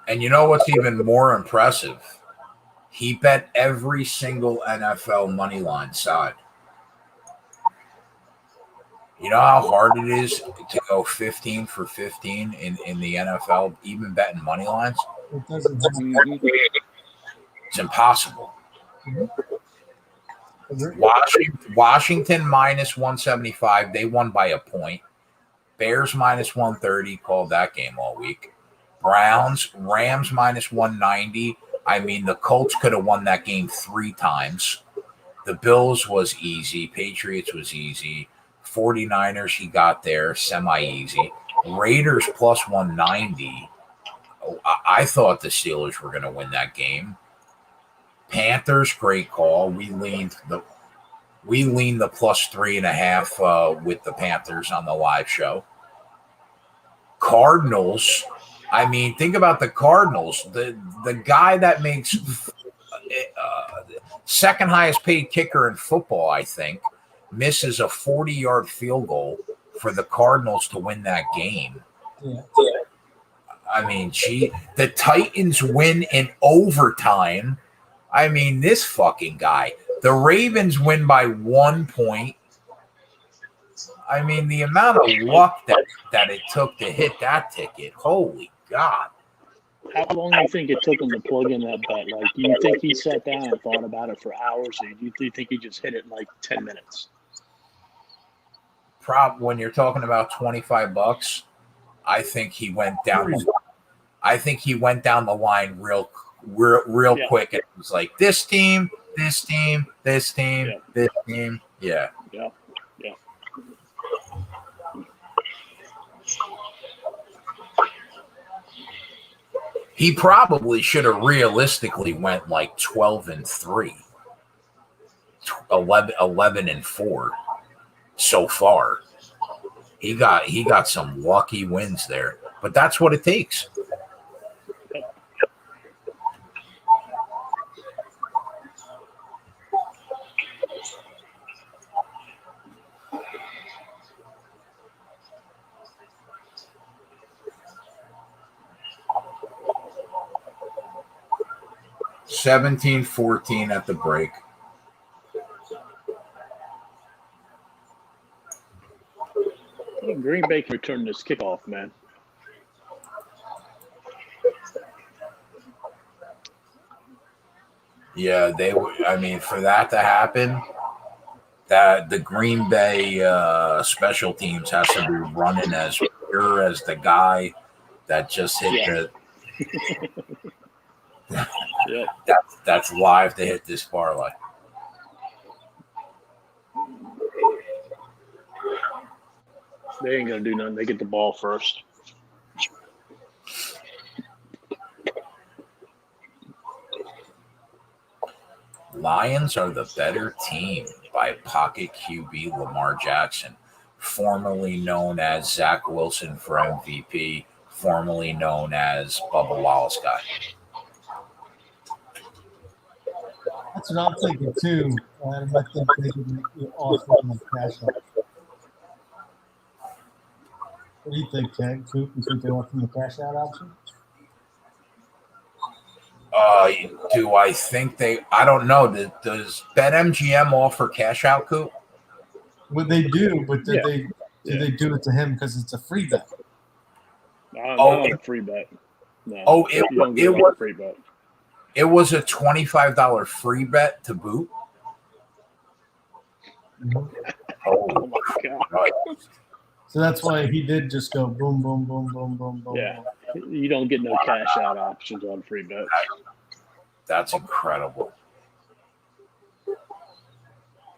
And you know what's even more impressive? He bet every single NFL money line side. You know how hard it is to go 15 for 15 in the NFL, even betting money lines? It doesn't happen. It's impossible. Mm-hmm. Washington minus 175. They won by a point. Bears minus 130. Called that game all week. Rams minus 190. I mean, the Colts could have won that game 3 times. The Bills was easy. Patriots was easy. 49ers, he got there semi-easy. Raiders plus 190. I thought the Steelers were going to win that game. Panthers, great call. We leaned the plus 3.5 with the Panthers on the live show. Cardinals. I mean, think about the Cardinals. The guy that makes second highest paid kicker in football, I think, misses a 40-yard field goal for the Cardinals to win that game. Yeah. I mean, the Titans win in overtime. I mean, this fucking guy. The Ravens win by 1 point. I mean, the amount of luck that it took to hit that ticket. Holy God. How long do you think it took him to plug in that bet? Like, do you think he sat down and thought about it for hours, or do you think he just hit it in like 10 minutes? When you're talking about $25, I think he went down. I think he went down the line real quick. And it was like this team, this team, this team, this team. Yeah. Yeah. He probably should have realistically went like 12-3, 11-4 so far. He got some lucky wins there, but that's what it takes. $17-14 at the break. I think Green Bay can return this kickoff, man. Yeah, they would. I mean, for that to happen, that the Green Bay special teams has to be running as pure as the guy that just hit the. That's live to hit this parlay. They ain't gonna do nothing. They get the ball first. Lions are the better team by pocket QB Lamar Jackson, formerly known as Zach Wilson for MVP, formerly known as Bubba Wallace guy. That's what I'm thinking too. I think they can offer them a cash out. What do you think, Keg? Coop, you think they offer them a cash out option? Do I think they? I don't know. Does BetMGM offer cash out, Coop? Well, they do, but did they do it to him because it's a free bet? Not a free bet. No. Oh, it was a free bet. It was a $25 free bet to boot. Mm-hmm. Oh my God. So that's why he did just go boom, boom, boom, boom, boom, boom. Yeah, you don't get no cash out options on free bets. That's incredible.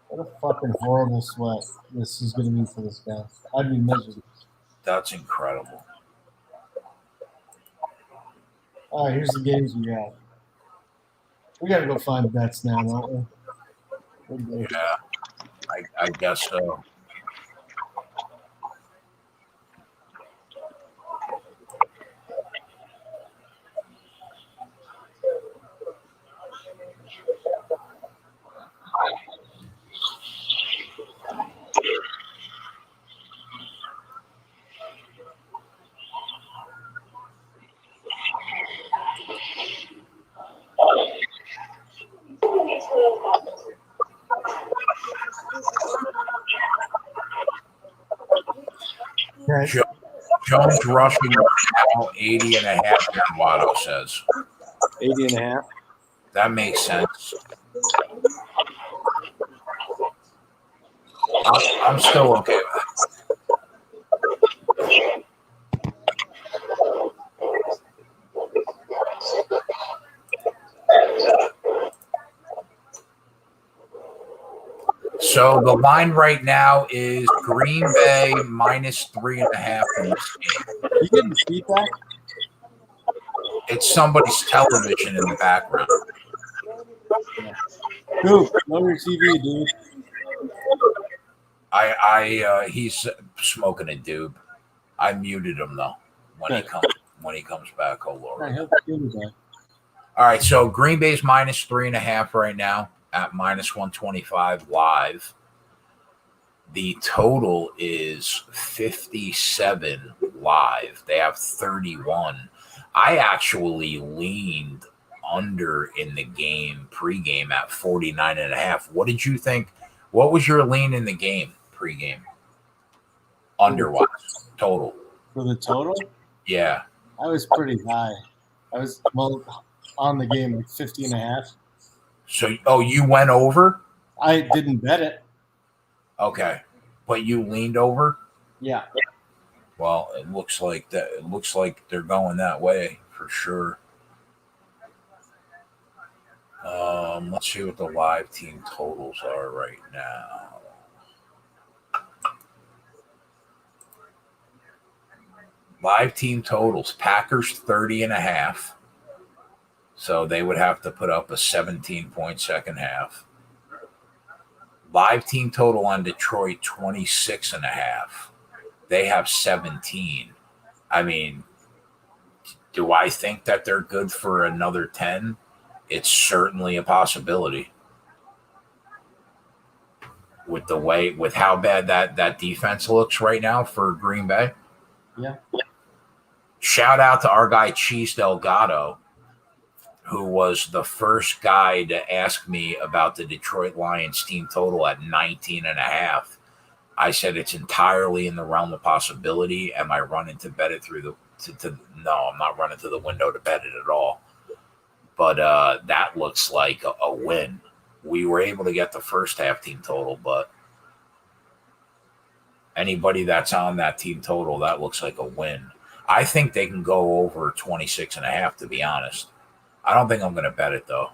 What a fucking horrible sweat this is going to be for this guy. I'd be miserable. That's incredible. All right, here's the games we got. We got to go find bets now, don't we? Yeah, I guess so. Okay. Jones rushing now 80.5, Watto says. 80.5. That makes sense. I'm still okay with it. So the line right now is Green Bay -3.5 in this game. You getting feedback? It's somebody's television in the background. Dude, lower your TV, dude. He's smoking a doob. I muted him though when he comes back. Oh Lord. All right, so Green Bay's -3.5 right now at -125 live. The total is 57 live. They have 31. I actually leaned under in the game pregame at 49.5. What did you think? What was your lean in the game pregame? Underwise total. For the total? Yeah. I was pretty high. I was on the game like 50.5. So, you went over? I didn't bet it. Okay, but you leaned over. Yeah. Well, it looks like that. It looks like they're going that way for sure. Let's see what the live team totals are right now. Live team totals: Packers 30.5. So they would have to put up a 17-point second half. Live team total on Detroit 26.5. They have 17. I mean, do I think that they're good for another 10? It's certainly a possibility. With how bad that defense looks right now for Green Bay. Yeah. Shout out to our guy Cheese Delgado, who was the first guy to ask me about the Detroit Lions team total at 19.5. I said it's entirely in the realm of possibility. Am I running to bet it through no, I'm not running to the window to bet it at all. But that looks like a win. We were able to get the first half team total, but anybody that's on that team total, that looks like a win. I think they can go over 26.5, to be honest. I don't think I'm going to bet it, though.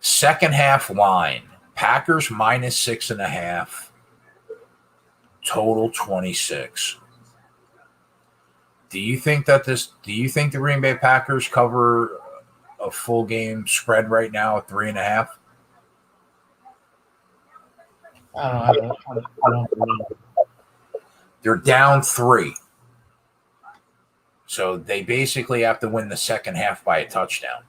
Second half line. Packers -6.5. Total 26. Do you think the Green Bay Packers cover a full game spread right now at 3.5? I don't believe it. They're down 3. So they basically have to win the second half by a touchdown.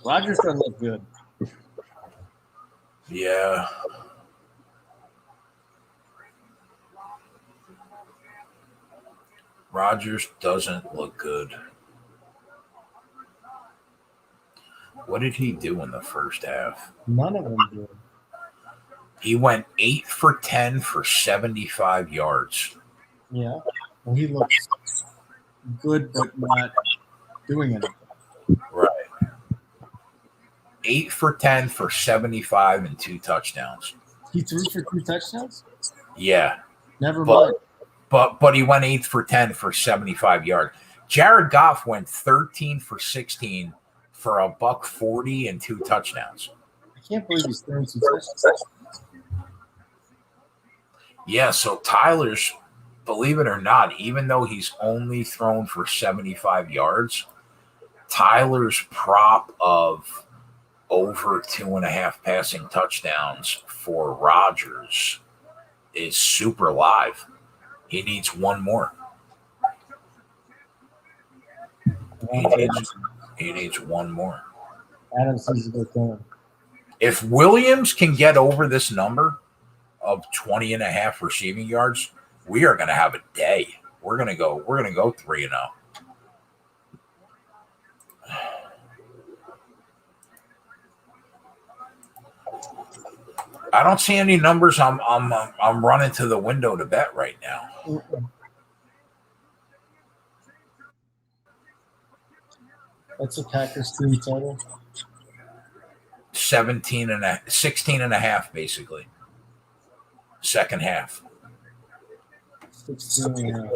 Rodgers doesn't look good. Yeah. Rodgers doesn't look good. What did he do in the first half? None of them did. He went 8 for 10 for 75 yards. Yeah. Well, he looks good, but not doing anything. Right. 8 for 10 for 75 and 2 touchdowns. He threw for 2 touchdowns? Yeah. Never mind. But he went 8 for 10 for 75 yards. Jared Goff went 13 for 16 for $140 and 2 touchdowns. I can't believe he's throwing 2 touchdowns. Yeah, so Tyler's, believe it or not, even though he's only thrown for 75 yards, Tyler's prop of over 2.5 passing touchdowns for Rodgers is super live. He needs one more. He needs one more. Adams needs to get going. If Williams can get over this number of 20.5 receiving yards, we are going to have a day. We're going to go 3-0. I don't see any numbers I'm running to the window to bet right now. What's the Packers team total? 16.5, basically. Second half. 16.5.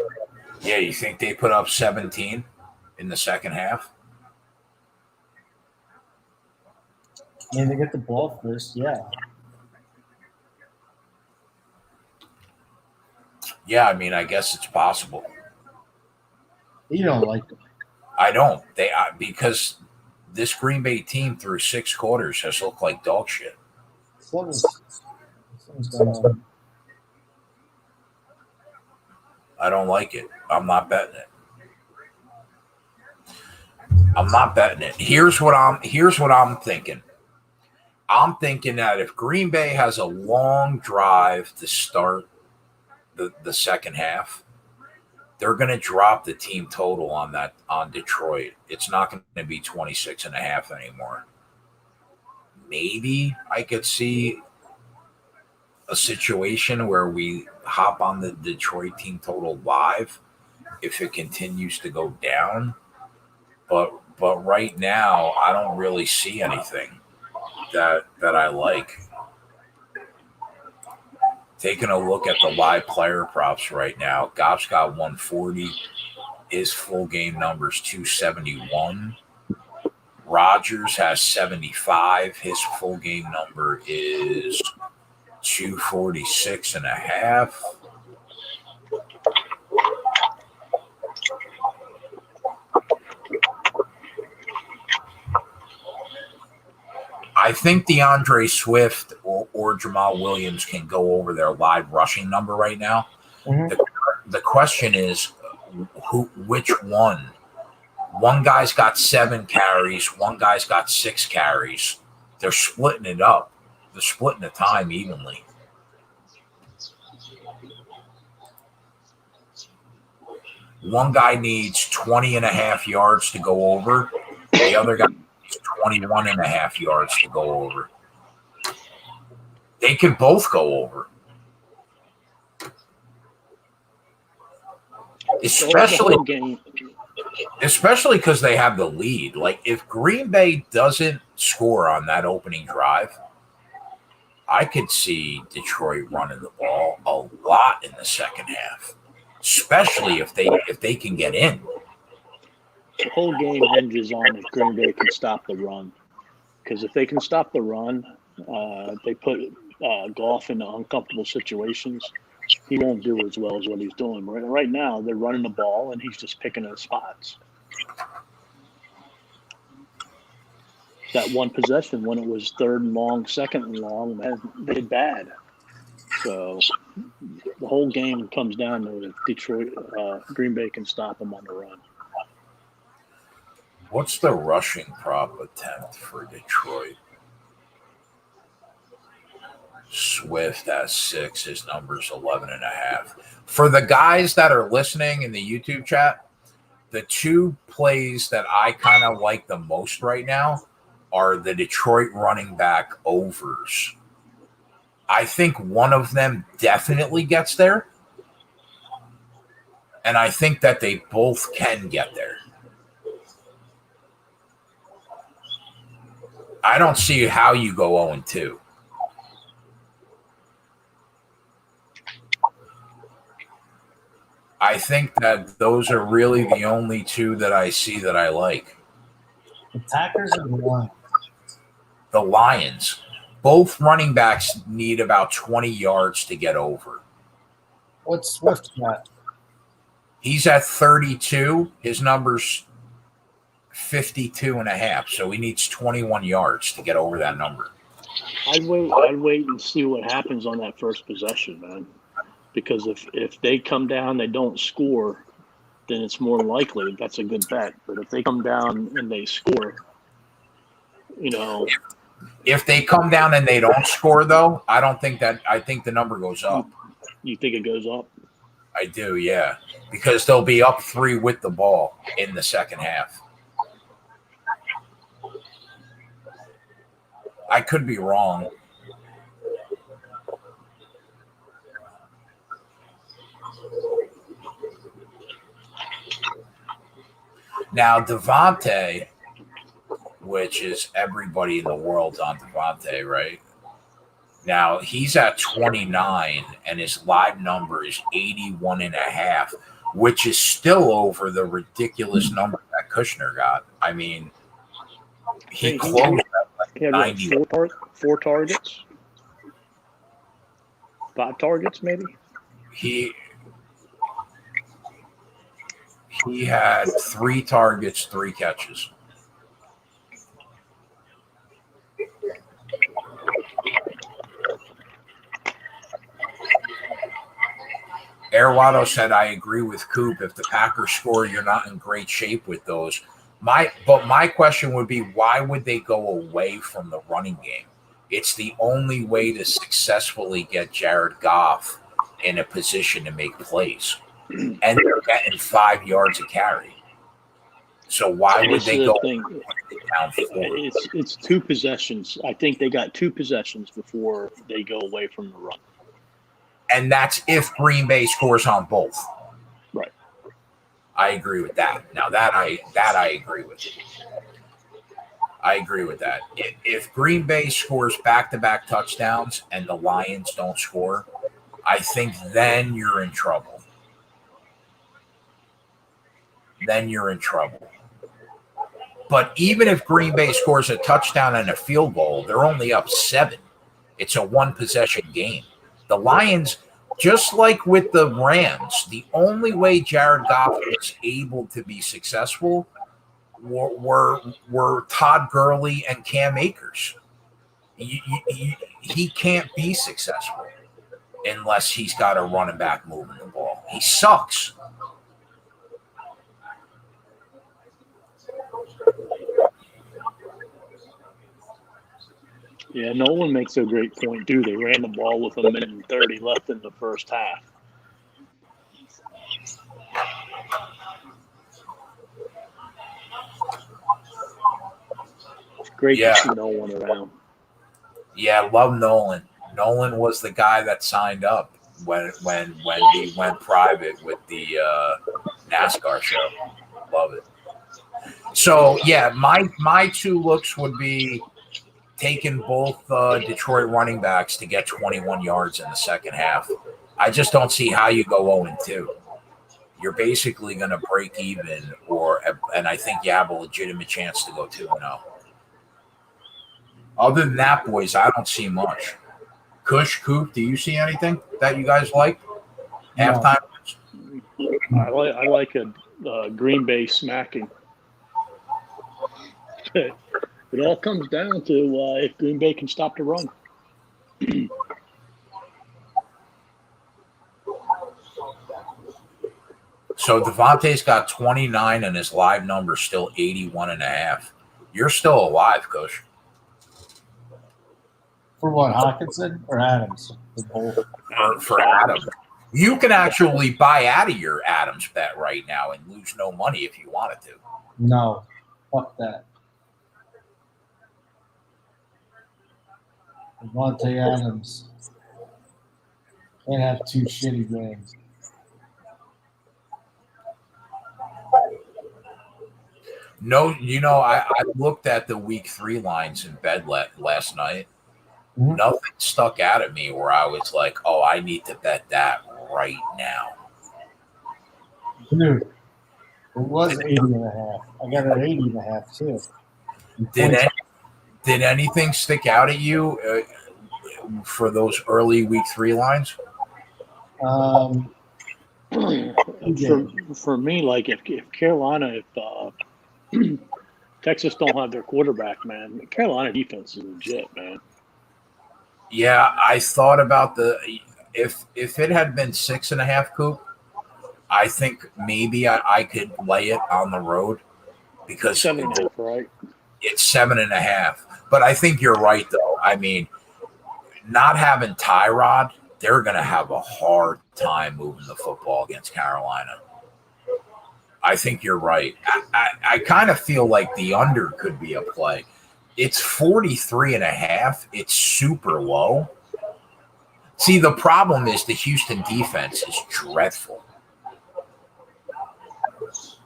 Yeah, you think they put up 17 in the second half? I mean, they get the ball first, yeah. Yeah, I mean, I guess it's possible. You don't like it. I don't. Because this Green Bay team through 6 quarters has looked like dog shit. Something's going on. I don't like it. I'm not betting it. Here's what I'm thinking. I'm thinking that if Green Bay has a long drive to start the second half, they're going to drop the team total on Detroit. It's not going to be 26.5 anymore. Maybe I could see a situation where we hop on the Detroit team total live if it continues to go down. But right now, I don't really see anything that I like. Taking a look at the live player props right now, Goff's got 140. His full game number's 271. Rodgers has 75. His full game number is 246 and a half. I think DeAndre Swift or Jamal Williams can go over their live rushing number right now. Mm-hmm. The question is, which one? One guy's got 7 carries. One guy's got 6 carries. They're splitting it up. They're splitting the time evenly. One guy needs 20 and a half yards to go over. The other guy 21 and a half yards to go over. They could both go over. Especially because they have the lead. Like, if Green Bay doesn't score on that opening drive, I could see Detroit running the ball a lot in the second half, especially if they can get in. The whole game hinges on if Green Bay can stop the run. Because if they can stop the run, they put Goff into uncomfortable situations. He won't do as well as what he's doing. Right now, they're running the ball, and he's just picking his spots. That one possession, when it was 3rd and long, 2nd and long, they did bad. So the whole game comes down to if Detroit, Green Bay can stop them on the run. What's the rushing prop attempt for Detroit? Swift has 6. His number's 11 and a half. For the guys that are listening in the YouTube chat, the 2 plays that I kind of like the most right now are the Detroit running back overs. I think one of them definitely gets there. And I think that they both can get there. I don't see how you go 0-2. I think that those are really the only 2 that I see that I like. The Packers or the Lions? The Lions. Both running backs need about 20 yards to get over. What's Swift got? He's at 32. His number's 52 and a half. So he needs 21 yards to get over that number. I'd wait and see what happens on that first possession, man. Because if they come down, they don't score, then it's more likely that's a good bet. But if they come down and they score, If they come down and they don't score, though, I think the number goes up. You think it goes up? I do, yeah. Because they'll be up 3 with the ball in the second half. I could be wrong. Now, Devontae, which is everybody in the world's on Devontae, right? Now, he's at 29, and his live number is 81 and a half, which is still over the ridiculous number that Kushner got. I mean, he closed at like 90. 4 targets? 5 targets, maybe? He had 3 targets, 3 catches. Airwado said, I agree with Coop. If the Packers score, you're not in great shape with those. But my question would be, why would they go away from the running game? It's the only way to successfully get Jared Goff in a position to make plays. And they're getting 5 yards a carry. So why would they go down 4? It's 2 possessions. I think they got 2 possessions before they go away from the run. And that's if Green Bay scores on both. Right. I agree with that. Now that I agree with. I agree with that. If Green Bay scores back-to-back touchdowns and the Lions don't score, I think then you're in trouble. But even if Green Bay scores a touchdown and a field goal, they're only up 7. It's a one-possession game. The Lions, just like with the Rams, the only way Jared Goff was able to be successful were Todd Gurley and Cam Akers. He can't be successful unless he's got a running back moving the ball. He sucks. Yeah, Nolan makes a great point, too. They ran the ball with a minute and 30 left in the first half. It's great to see Nolan around. Yeah, love Nolan. Nolan was the guy that signed up when he went private with the NASCAR show. Love it. So, yeah, my 2 looks would be taking both Detroit running backs to get 21 yards in the second half. I just don't see how you go 0-2. You're basically going to break even, and I think you have a legitimate chance to go 2-0. Other than that, boys, I don't see much. Kush, Coop, do you see anything that you guys like? Halftime? I like a Green Bay smacking. It all comes down to if Green Bay can stop the run. So Devontae's got 29 and his live number still 81.5. You're still alive, Coach. For what, Hawkinson or Adams? For Adams. You can actually buy out of your Adams bet right now and lose no money if you wanted to. No, fuck that. Devontae Adams can't have 2 shitty games. No, I looked at the week 3 lines in bed last night. Mm-hmm. Nothing stuck out at me where I was like, oh, I need to bet that right now. Dude, it was 80.5. I got it 80.5 too. Did anything stick out at you for those early week 3 lines? For me, like if Carolina, if Texas don't have their quarterback, man, the Carolina defense is legit, man. Yeah, I thought about if it had been 6.5, Coop, I think maybe I could lay it on the road because 7.5, right? It's 7.5. But I think you're right, though. I mean, not having Tyrod, they're going to have a hard time moving the football against Carolina. I think you're right. I kind of feel like the under could be a play. It's 43.5. It's super low. See, the problem is the Houston defense is dreadful.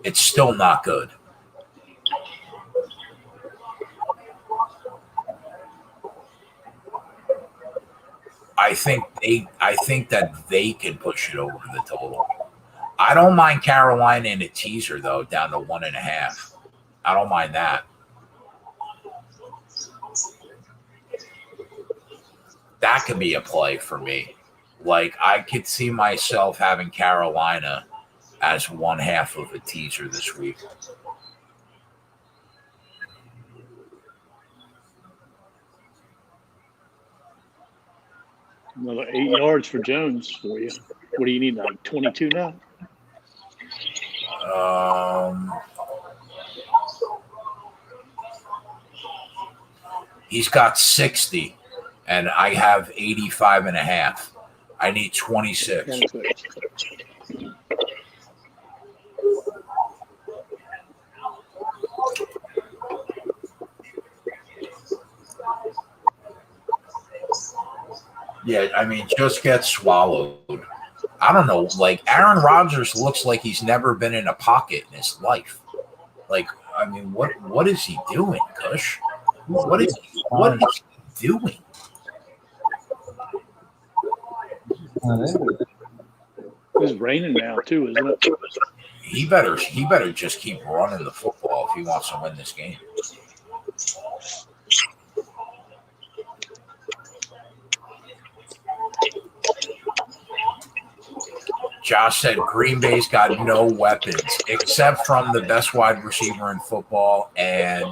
It's still not good. I think that they can push it over the total. I don't mind Carolina in a teaser though, down to 1.5. I don't mind that. That could be a play for me. Like I could see myself having Carolina as 1/2 of a teaser this week. Another 8 yards for Jones for you. What do you need, like 22 now? He's got 60, and I have 85.5. I need 26. 26. Yeah, I mean, just get swallowed. I don't know. Like, Aaron Rodgers looks like he's never been in a pocket in his life. Like, I mean, what is he doing, Kush? What is he doing? It's raining now too, isn't it? He better just keep running the football if he wants to win this game. Josh said Green Bay's got no weapons except from the best wide receiver in football and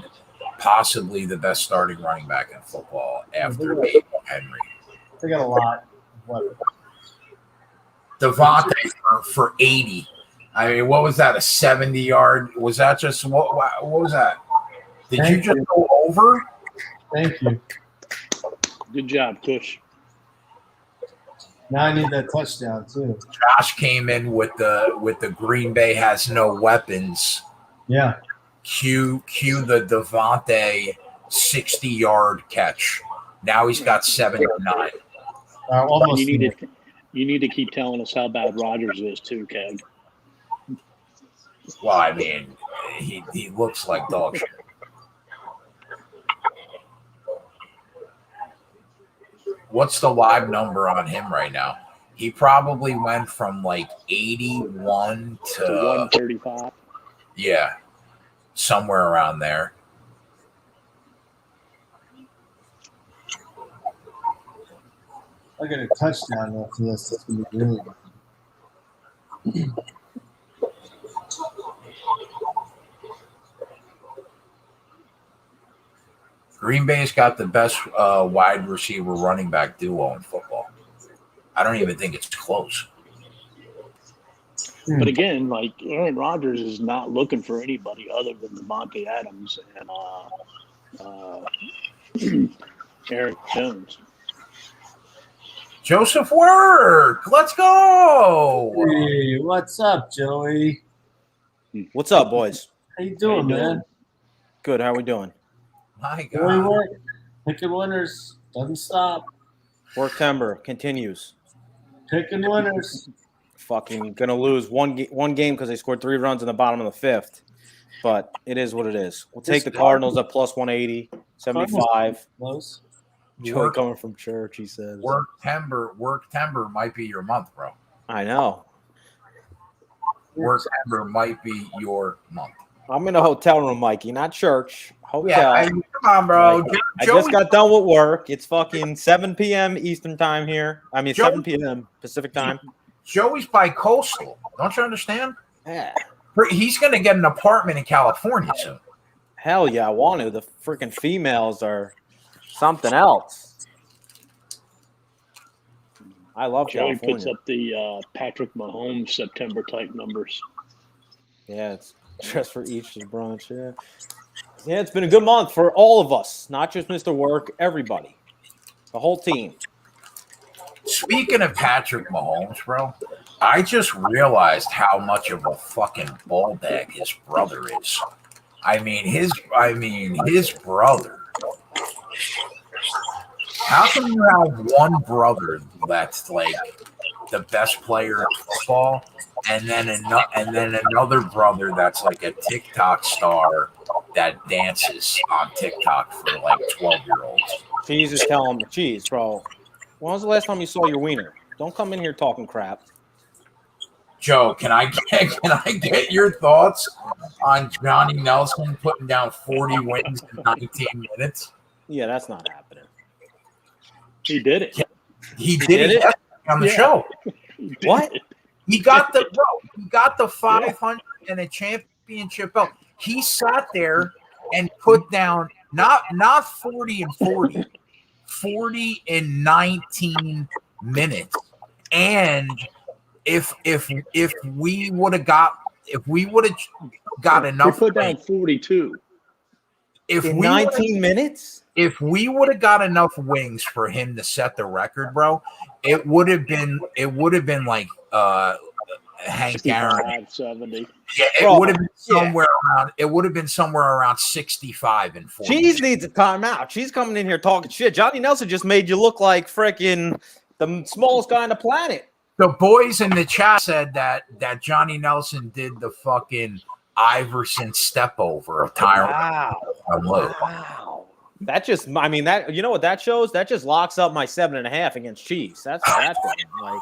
possibly the best starting running back in football after maybe Henry. They got a lot of weapons. Devontae for 80. I mean, what was that? A 70-yard? Was that just what was that? Did you just go over? Thank you. Good job, Kush. Now I need that touchdown too. Josh came in with the Green Bay has no weapons. Yeah. Cue the Devontae 60-yard catch. Now he's got 79. Almost. You need to keep telling us how bad Rodgers is too, Keg. Well, I mean, he looks like dog shit. What's the live number on him right now? He probably went from like 81 to 135. Yeah, somewhere around there. I get a touchdown after this. That's going to be really good. Green Bay's got the best wide receiver running back duo in football. I don't even think it's close. But again, like Aaron Rodgers is not looking for anybody other than Devontae Adams and Aaron Jones. Joseph Work, let's go. Hey, what's up, Joey? What's up, boys? How you doing, man? Good. How we doing? My Joey God. Work, picking winners, doesn't stop. Work timber continues. Picking winners. Fucking gonna lose one game because they scored 3 runs in the bottom of the 5th. But it is what it is. We'll take the Cardinals at plus 180, 75. Close. Joey coming from church, he says. Work timber might be your month, bro. I know. Work timber might be your month. I'm in a hotel room, Mikey, not church. Hotel. Yeah, I mean, come on, bro. Like, I just got done with work. It's fucking 7 p.m. Eastern time here. I mean, 7 p.m. Pacific time. Joey's bi-coastal. Don't you understand? Yeah. He's going to get an apartment in California soon. Hell yeah, I want to. The freaking females are something else. I love Joey California. puts up the Patrick Mahomes September type numbers. Yeah, it's just for each his brunch. Yeah, it's been a good month for all of us, not just Mr. Work, everybody, the whole team. Speaking of Patrick Mahomes, bro, I just realized how much of a fucking ball bag his brother is. I mean his brother. How can you have one brother that's like the best player in football, and then another brother that's like a TikTok star that dances on TikTok for like 12-year-olds? Jesus, tell him, geez, bro. When was the last time you saw your wiener? Don't come in here talking crap. Joe, can I get your thoughts on Johnny Nelson putting down 40 wins in 19 minutes? Yeah, that's not happening. He did it. He did it on the show. What? He got the 500 and a championship belt. He sat there and put down not 40 and 40, 40 in 19 minutes. And if we would have got enough, he put down 42 in 19 minutes. If we would have got enough wings for him to set the record, bro, it would have been like Hank Aaron. 70. Yeah, it would have been somewhere around. It would have been somewhere around 65 and 40. Cheese needs a timeout. She's coming in here talking shit. Johnny Nelson just made you look like freaking the smallest guy on the planet. The boys in the chat said that Johnny Nelson did the fucking Iverson step over of Tyron. Wow. That just, I mean, that, you know what that shows? That just locks up my 7.5 against Chiefs. That's that thing. Like,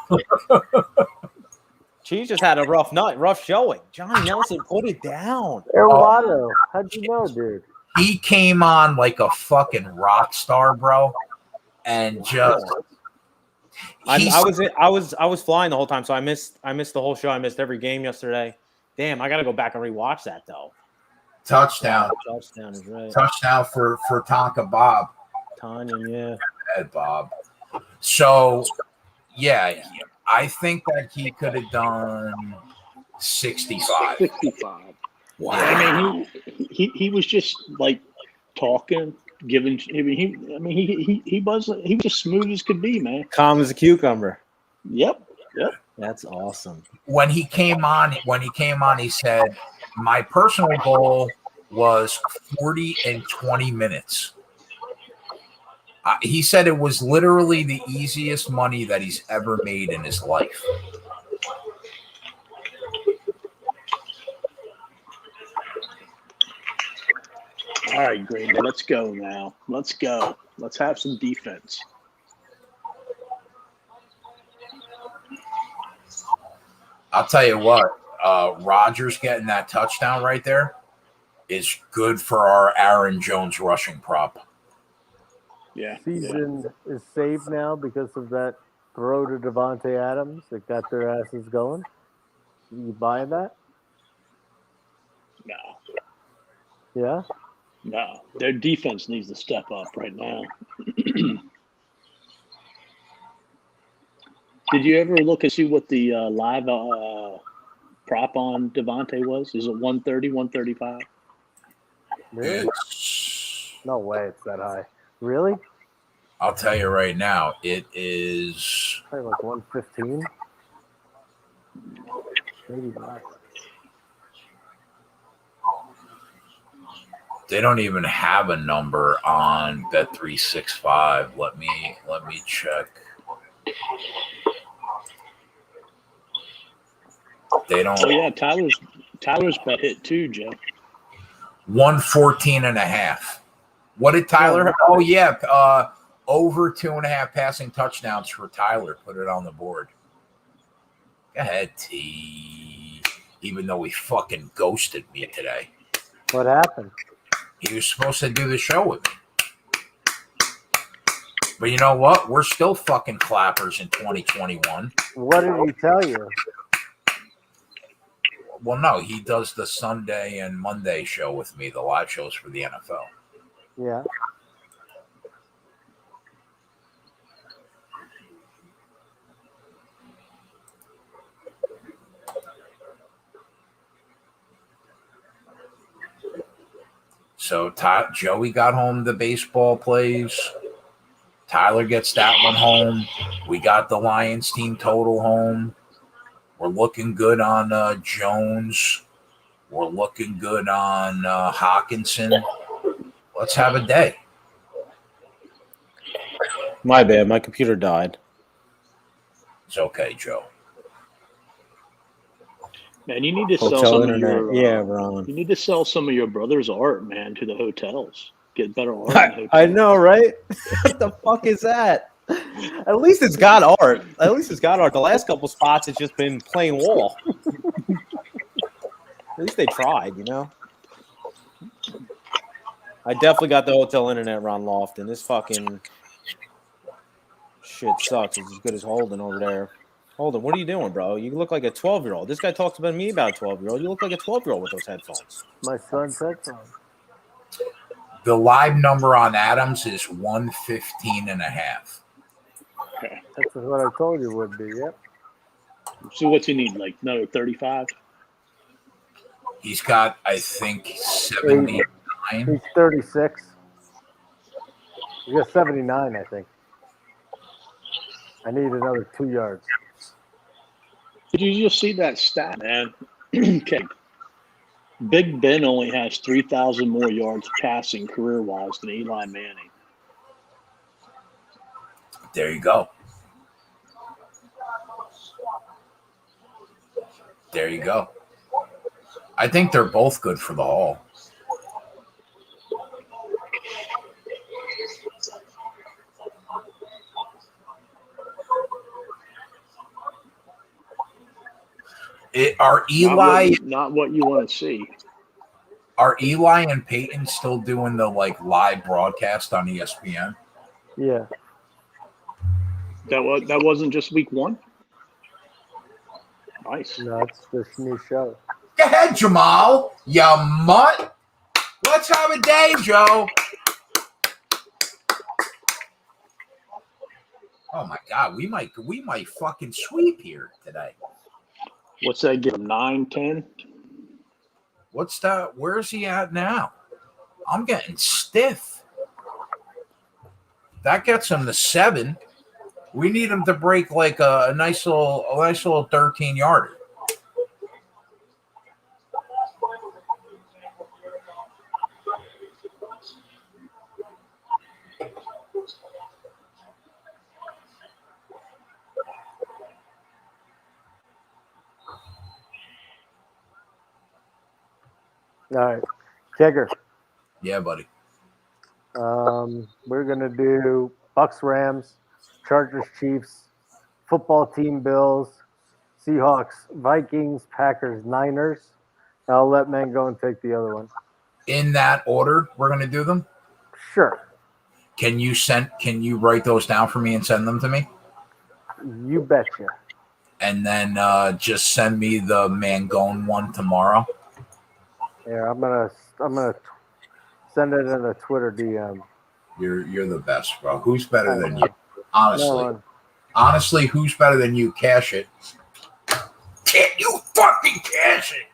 Chiefs just had a rough showing. Johnny Nelson put it down. Airwato, how'd you know, dude? He came on like a fucking rock star, bro, and just. I was flying the whole time, so I missed the whole show. I missed every game yesterday. Damn, I got to go back and rewatch that though. Touchdown is right. Touchdown for Tonka Bob. Tanya, yeah. Ed Bob. So, yeah, I think that he could have done 65. 65. Wow. I mean, he was just like talking, giving. He was as smooth as could be, man. Calm as a cucumber. Yep. That's awesome. When he came on, he said, "My personal goal was 40 and 20 minutes." He said it was literally the easiest money that he's ever made in his life. All right, Green. Let's go now. Let's go. Let's have some defense. I'll tell you what, Rodgers getting that touchdown right there is good for our Aaron Jones rushing prop. Yeah. Season is saved now because of that throw to Davante Adams that got their asses going. You buying that? No. Yeah? No. Their defense needs to step up right now. Did you ever look and see what the live prop on Davante was? Is it 130, 135? Really? No way it's that high. Really? I'll tell you right now, it is Probably like 115. Maybe not. they don't even have a number on Bet365. Let me check. They don't. Oh yeah, Tyler's bet hit too, Joe. 114.5. What did Tyler have? Oh yeah, over 2.5 passing touchdowns for Tyler. Put it on the board. Go ahead, T. Even though he fucking ghosted me today. What happened? He was supposed to do the show with me. But you know what? We're still fucking clappers in 2021. What did he tell you? Well, no, he does the Sunday and Monday show with me, the live shows for the NFL. Yeah. So Joey got home the baseball plays. Tyler gets that one home. We got the Lions team total home. We're looking good on Jones. We're looking good on Hawkinson. Let's have a day. My bad. My computer died. It's okay, Joe. Man, you need to Hotel sell some internet. of your Ron. You need to sell some of your brother's art, man, to the hotels. Get better art. In hotels. I know, right? What the fuck is that? At least it's got art. The last couple spots, it's just been plain wall. At least they tried, you know? I definitely got the hotel internet, Ron Lofton. This fucking shit sucks. It's as good as Holden over there. Holden, what are you doing, bro? You look like a 12-year-old. This guy talks about me about a 12-year-old. You look like a 12-year-old with those headphones. My son's headphones. The live number on Adams is 115.5. Okay. That's what I told you would be, yep. So what's he need? Like another 35? He's got, I think, 79. He's 36. He got 79, I think. I need another 2 yards. Did you just see that stat, man? Okay. Big Ben only has 3,000 more yards passing career-wise than Eli Manning. There you go. There you go. I think they're both good for the haul. Are Eli not what you want to see? Are Eli and Peyton still doing the live broadcast on ESPN? Yeah. That wasn't just week 1. Nice. No, it's this new show. Go ahead, Jamal. You mutt. Let's have a day, Joe. Oh my God, we might fucking sweep here today. What's that give him? 9, 10? What's that? Where's he at now? I'm getting stiff. That gets him to 7. We need him to break like a nice little 13-yarder. All right. Kegger. Yeah, buddy. We're going to do Bucks, Rams, Chargers, Chiefs, football team, Bills, Seahawks, Vikings, Packers, Niners. I'll let men go and take the other one. In that order, we're going to do them? Sure. Can you write those down for me and send them to me? You betcha. And then just send me the Mangone one tomorrow. Yeah, I'm gonna send it in a Twitter DM. You're the best, bro. Who's better than know. you? Honestly, who's better than you? Cash it. Can't you fucking cash it?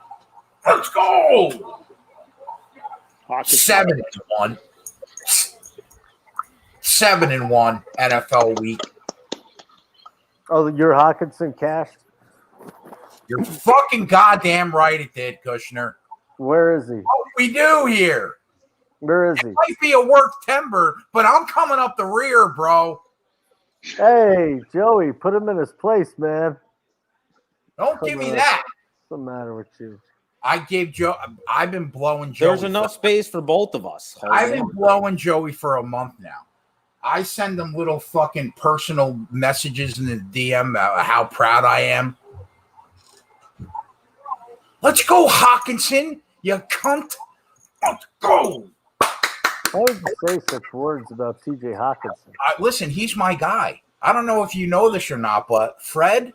Let's go. 7-1. 7-1 NFL week. Oh, your Hawkinson cashed? You're fucking goddamn right it did, Kushner. Where is he? What we do here? Where is he? It might be a work timber, but I'm coming up the rear, bro. Hey, Joey, put him in his place, man. Don't give me that. What's the matter with you? I've been blowing Joey. There's enough space for both of us. I've been blowing Joey for a month now. I send him little fucking personal messages in the DM about how proud I am. Let's go, Hawkinson, you cunt. Let's go. Why would you say such words about TJ Hawkinson? Listen, he's my guy. I don't know if you know this or not, but Fred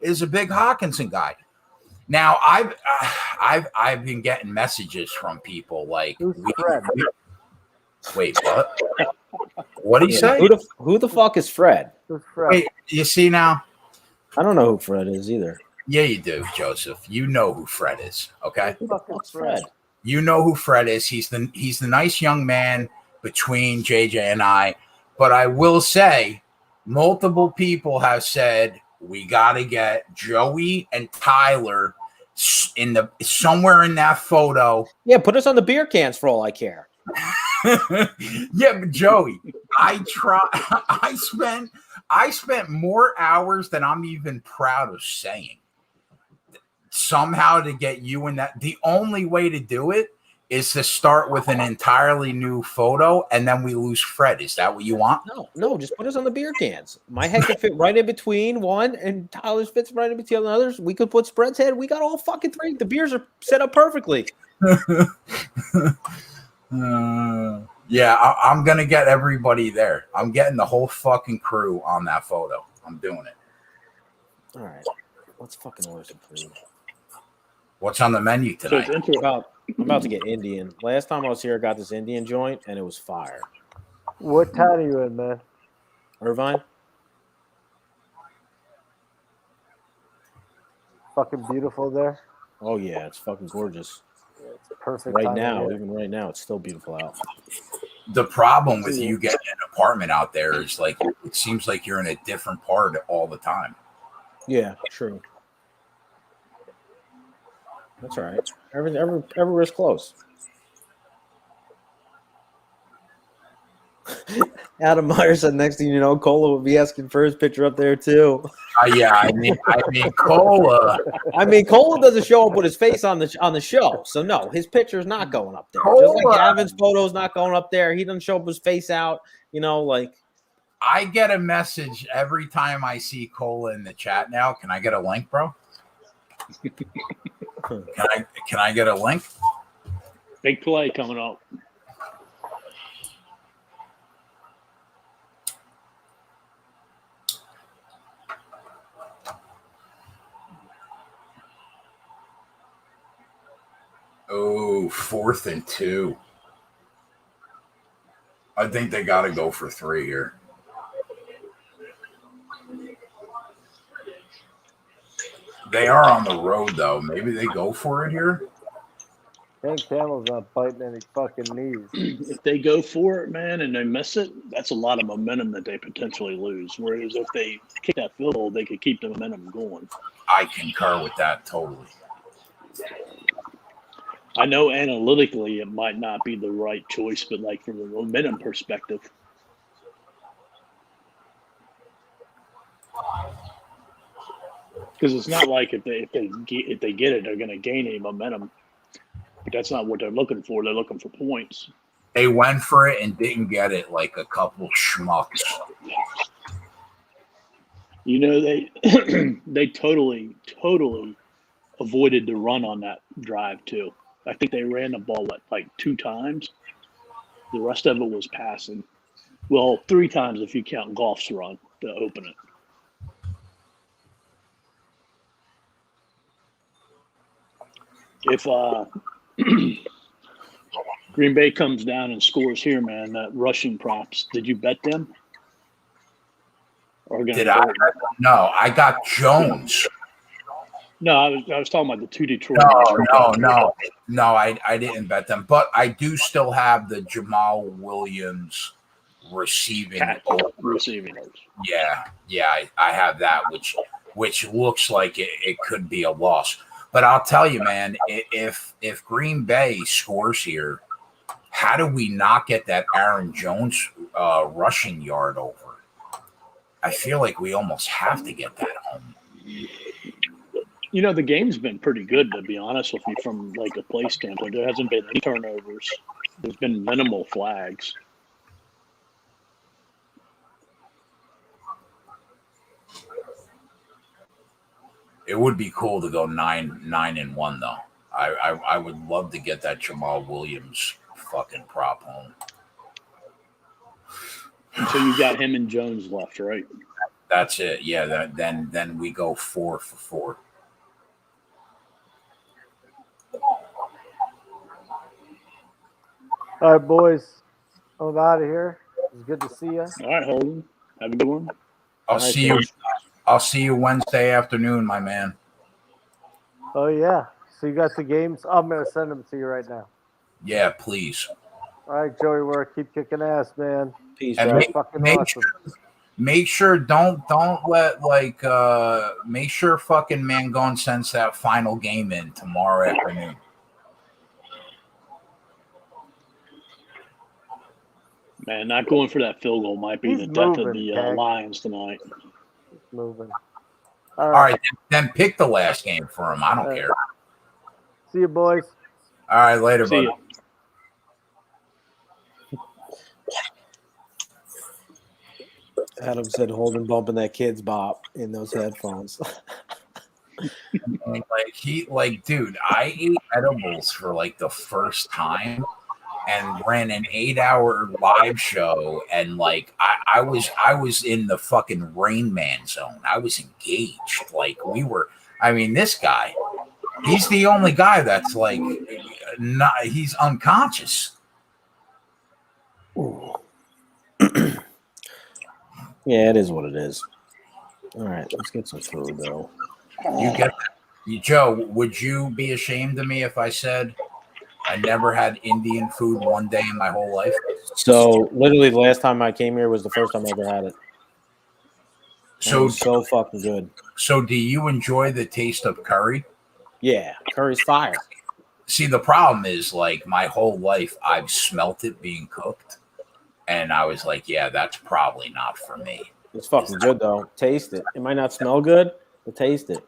is a big Hawkinson guy. Now, I've been getting messages from people like, who's Fred? Wait, what? What did he say? Who the fuck is Fred? Who's Fred? Wait, you see now? I don't know who Fred is either. Yeah, you do, Joseph. You know who Fred is, okay? Who the fuck's Fred? You know who Fred is. He's the nice young man between JJ and I. But I will say, multiple people have said we got to get Joey and Tyler somewhere in that photo. Yeah, put us on the beer cans for all I care. Yeah, but Joey, I spent more hours than I'm even proud of saying. Somehow to get you in that. The only way to do it is to start with an entirely new photo, and then we lose Fred. Is that what you want? No, just put us on the beer cans. My head could fit right in between one, and Tyler's fits right in between the others. We could put Spread's head. We got all fucking 3. The beers are set up perfectly. Yeah, I'm gonna get everybody there. I'm getting the whole fucking crew on that photo. I'm doing it. All right, let's fucking order some food. What's on the menu tonight? I'm about to get Indian. Last time I was here, I got this Indian joint, and it was fire. What town are you in, man? Irvine? Fucking beautiful there. Oh, yeah, it's fucking gorgeous. Yeah, it's perfect. Right now, it's still beautiful out. The problem with you getting an apartment out there is like it seems like you're in a different part all the time. Yeah, true. That's all right. Everywhere's close. Adam Meyer said next thing you know, Cola will be asking for his picture up there too. Yeah, I mean, Cola. I mean, Cola doesn't show up with his face on the show, so no, his picture's not going up there. Just like Gavin's photo's not going up there. He doesn't show up with his face out. You know, like I get a message every time I see Cola in the chat now. Can I get a link, bro? Can I get a link? Big play coming up. Oh, 4th and 2. I think they got to go for 3 here. They are on the road, though. Maybe they go for it here. Dan Campbell's not biting any fucking knees. If they go for it, man, and they miss it, that's a lot of momentum that they potentially lose. Whereas if they kick that field goal, they could keep the momentum going. I concur with that totally. I know analytically it might not be the right choice, but like from a momentum perspective. Because it's not like if they get it, they're going to gain any momentum. But that's not what they're looking for. They're looking for points. They went for it and didn't get it like a couple schmucks. You know, they totally avoided the run on that drive too. I think they ran the ball like 2 times. The rest of it was passing. Well, 3 times if you count Goff's run to open it. If Green Bay comes down and scores here, man, that rushing props, did you bet them? Or did I? No, I got Jones. No, I was talking about the 2 Detroit. No, I didn't bet them, but I do still have the Jamal Williams receiving. Yeah, I have that, which looks like it could be a loss. But I'll tell you, man, if Green Bay scores here, how do we not get that Aaron Jones rushing yard over? I feel like we almost have to get that home. You know, the game's been pretty good, to be honest with you, from like a play standpoint. There hasn't been any turnovers. There's been minimal flags. It would be cool to go 9-1 though. I would love to get that Jamal Williams fucking prop home. So you got him and Jones left, right? That's it. Yeah. Then we go 4 for 4. All right, boys. I'm out of here. It's good to see you. All right, Holden. Have a good one. I'll see you Wednesday afternoon, my man. Oh, yeah. So you got the games? I'm going to send them to you right now. Yeah, please. All right, Joey Work. Keep kicking ass, man. Peace, and make sure don't let make sure fucking Mangone sends that final game in tomorrow afternoon. Man, not going for that field goal might be the death of the Lions tonight. Moving. All right, then pick the last game for him. I don't care. See you, boys. All right, later, buddy. Adam said Holden bumping that kid's bop in those headphones. Dude, I ate edibles for like the first time and ran an 8-hour live show, and like I was in the fucking Rain Man zone. I was engaged. Like we were. I mean, this guy, he's the only guy that's like not. He's unconscious. Yeah, it is what it is. All right, let's get some food though. Joe, would you be ashamed of me if I said I never had Indian food one day in my whole life? So literally the last time I came here was the first time I ever had it. So fucking good. So do you enjoy the taste of curry? Yeah, curry's fire. See, the problem is like my whole life I've smelt it being cooked. And I was like, yeah, that's probably not for me. It's fucking good though. Taste it. It might not smell good, but taste it.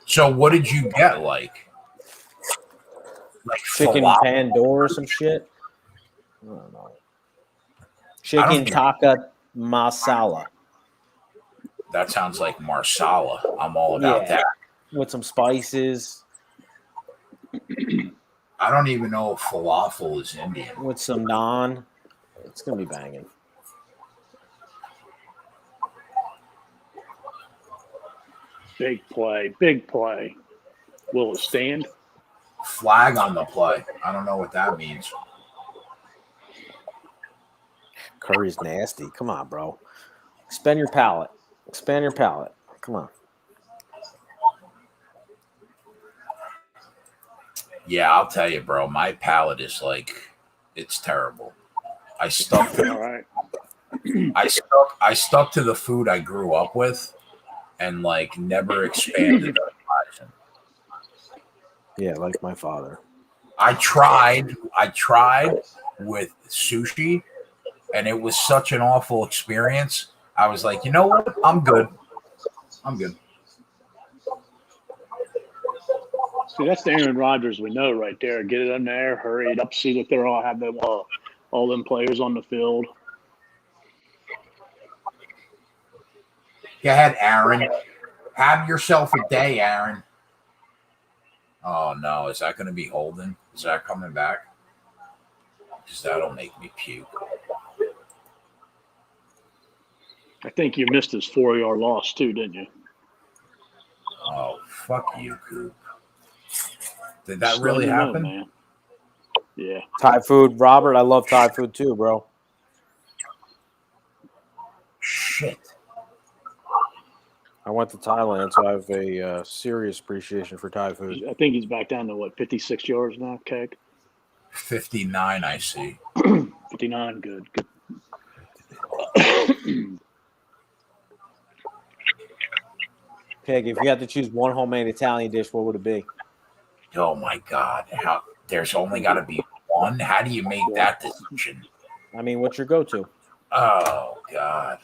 So what did you get? Like Chicken falafel? tandoor or some shit. I don't know. Chicken tikka masala. That sounds like marsala. I'm all about that. With some spices. I don't even know if falafel is Indian. With some naan. It's going to be banging. Big play. Big play. Will it stand? Flag on the play. I don't know what that means. Curry's nasty. Come on, bro. Expand your palate. Expand your palate. Come on. Yeah, I'll tell you, bro. My palate is like, it's terrible. I stuck to All right. I stuck to the food I grew up with, and like never expanded the horizon. Yeah, like my father. I tried with sushi, and it was such an awful experience. I was like, you know what? I'm good. See, that's the Aaron Rodgers we know right there. Get it in there, hurry it up, see what they're all have them all them players on the field. Go ahead, Aaron. Have yourself a day, Aaron. Oh no, is that going to be Holden? Is that coming back? Because that'll make me puke. I think you missed his 4-yard loss too, didn't you? Oh, fuck you, Coop. Did that really happen? Man. Yeah. Thai food. Robert, I love Thai food too, bro. Shit. I went to Thailand, so I have a serious appreciation for Thai food. I think he's back down to 56 yards now, Keg? 59, I see. 59, good. Peg, if you had to choose one homemade Italian dish, what would it be? Oh my God! There's only got to be one. How do you make that decision? I mean, what's your go-to? Oh God!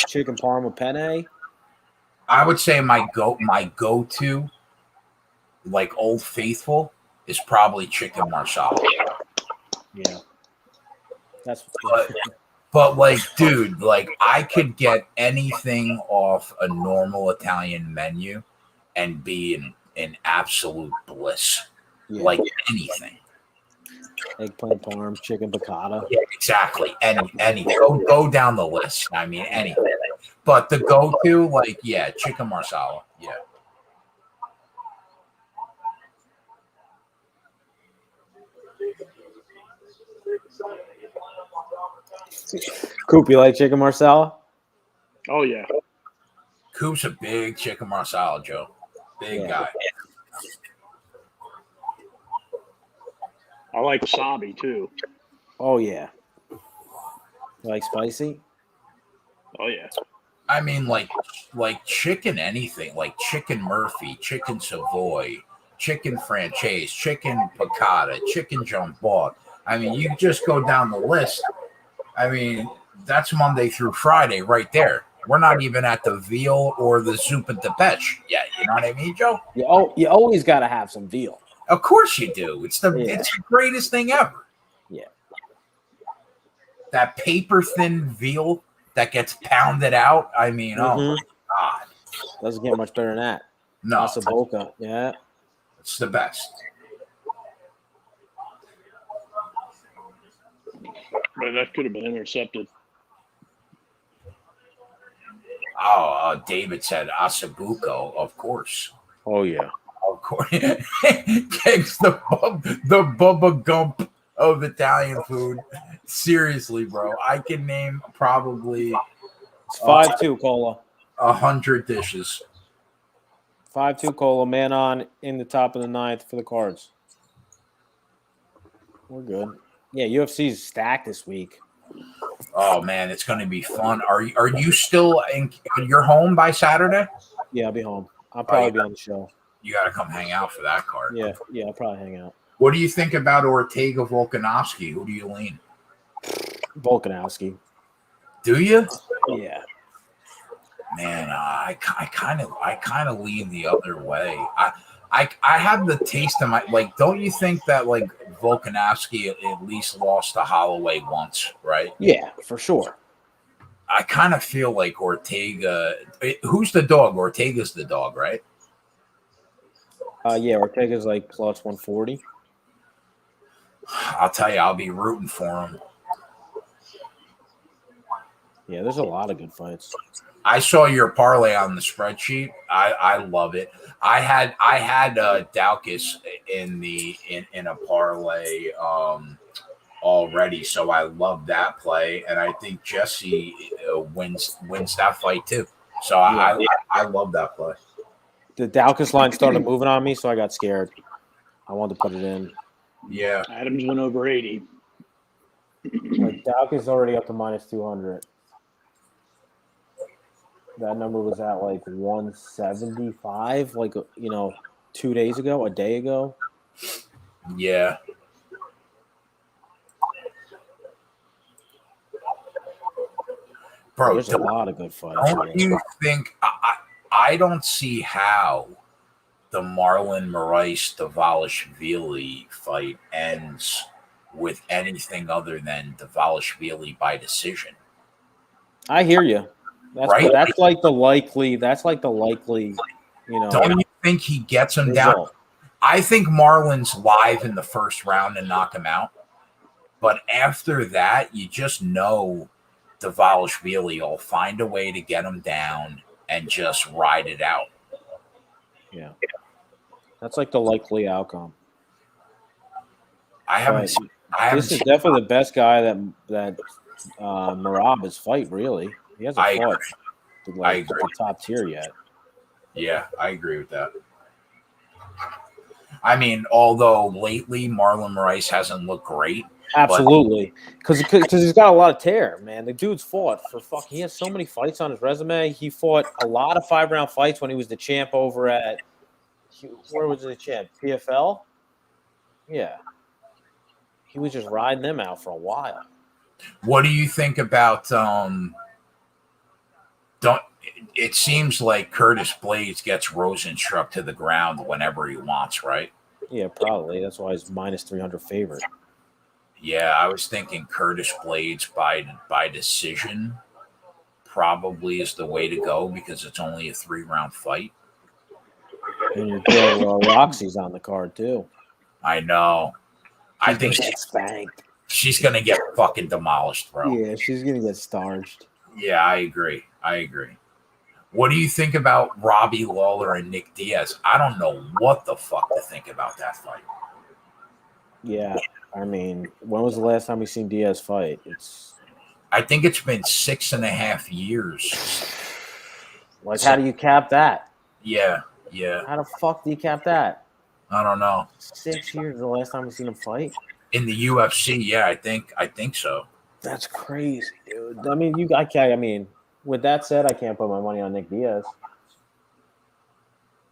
Chicken parma penne. I would say my go-to, like Old Faithful, is probably chicken marsala. Yeah, that's. But like, dude, like I could get anything off a normal Italian menu and be in absolute bliss. Yeah. Like anything. Eggplant parm, chicken piccata. Yeah, exactly. Any go down the list. I mean, anything. But the go-to, like, yeah, chicken marsala. Yeah. Coop, you like chicken marsala? Oh, yeah. Coop's a big chicken marsala, Joe. Big guy. I like wasabi, too. Oh, yeah. You like spicy? Oh, yeah. I mean, like chicken anything, like chicken Murphy, chicken Savoy, chicken franchise, chicken piccata, chicken jambon. I mean, you just go down the list. I mean, that's Monday through Friday right there. We're not even at the veal or the soup and depeche yet. You know what I mean, Joe? You always got to have some veal. Of course you do. It's the greatest thing ever. Yeah. That paper thin veal that gets pounded out. I mean, oh my God. Doesn't get much better than that. No. Boca. Yeah. It's the best. But that could have been intercepted. Oh, David said asabuco, of course. Oh, yeah. Of course. Keg's the Bubba Gump of Italian food. Seriously, bro. I can name probably It's 5-2, Cola. 100 dishes. 5-2, Cola. Man on in the top of the ninth for the Cards. We're good. Yeah, UFC's stacked this week. Oh man, it's going to be fun. Are you still in your home by Saturday? Yeah, I'll be home. I'll probably be on the show. You got to come hang out for that card. Yeah, I'll probably hang out. What do you think about Ortega Volkanovski? Who do you lean? Volkanovski. Do you? Yeah. Man, I kind of lean the other way. I have the taste of my like. Don't you think that like Volkanovski at least lost to Holloway once, right? Yeah, for sure. I kind of feel like Ortega. Who's the dog? Ortega's the dog, right? Yeah, Ortega's like plus 140. I'll tell you, I'll be rooting for him. Yeah, there's a lot of good fights. I saw your parlay on the spreadsheet. I love it. I had Daukus in a parlay already, so I love that play, and I think Jesse wins that fight too. So Yeah. I love that play. The Daukus line started moving on me, so I got scared. I wanted to put it in. Yeah, Adams went over 80. Like Daukus already up to minus 200. That number was at like 175, like 2 days ago, a day ago. yeah. Bro, There's a lot of good fights. Don't you think I don't see how the Marlon Moraes Dvalishvili fight ends with anything other than Dvalishvili by decision. I hear you. That's like the likely. Don't you think he gets him down? result. I think Marlon's live in the first round and knock him out. But after that, you just know Dvalishvili will find a way to get him down and just ride it out. Yeah, that's like the likely outcome. This is definitely the best guy that Merab has fight. Really, he hasn't fought the top tier yet. Yeah, I agree with that. I mean, although lately Marlon Moraes hasn't looked great. Absolutely, because he's got a lot of tear, man. The dude's fought for fucking. He has so many fights on his resume. He fought a lot of 5-round fights when he was the champ over at where was the champ? PFL. Yeah, he was just riding them out for a while. What do you think about it seems like Curtis Blades gets Rosenstruck to the ground whenever he wants, right? Yeah, probably. That's why he's minus 300 favorite. Yeah, I was thinking Curtis Blades by decision probably is the way to go because it's only a 3-round fight. And your girl Roxy's on the card too. I know. I think she's gonna get fucking demolished, bro. Yeah, she's gonna get starched. Yeah, I agree. What do you think about Robbie Lawler and Nick Diaz? I don't know what the fuck to think about that fight. Yeah, I mean, when was the last time we seen Diaz fight? I think it's been 6.5 years. Like, how do you cap that? Yeah. How the fuck do you cap that? I don't know. 6 years is the last time we seen him fight? In the UFC, yeah, I think so. That's crazy, dude. I mean, with that said, I can't put my money on Nick Diaz.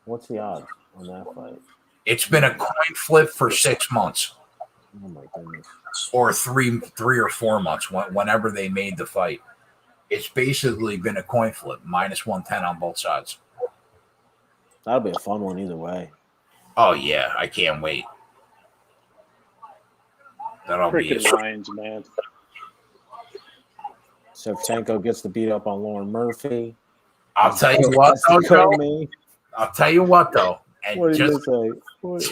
What's the odds on that fight? It's been a coin flip for 6 months. Oh my goodness. Or three or 4 months, whenever they made the fight. It's basically been a coin flip, minus 110 on both sides. That'll be a fun one either way. Oh, yeah, I can't wait. That'll be Freaking Lions, man. Shevchenko gets the beat up on Lauren Murphy. I'll tell you what, though. And what did you say?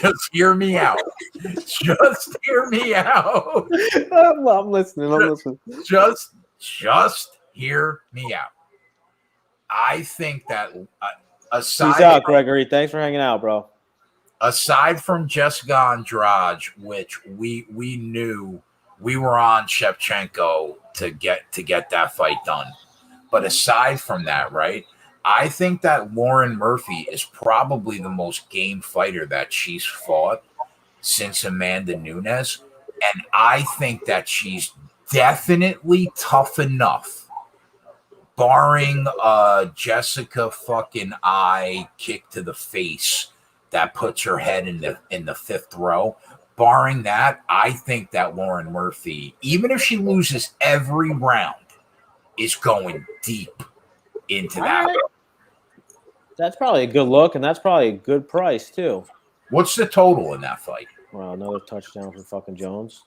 Just hear me out. Just hear me out. I'm listening. Just hear me out. I think that Peace out, Gregory. Thanks for hanging out, bro. Aside from Jessica Andrade, which we knew we were on Shevchenko to get that fight done. But aside from that, right? I think that Lauren Murphy is probably the most game fighter that she's fought since Amanda Nunes. And I think that she's definitely tough enough, barring Jessica fucking eye kick to the face that puts her head in the 5th row. barring that, I think that Lauren Murphy, even if she loses every round, is going deep into that. Right. That's probably a good look, and that's probably a good price too. What's the total in that fight? Well, another touchdown for fucking Jones.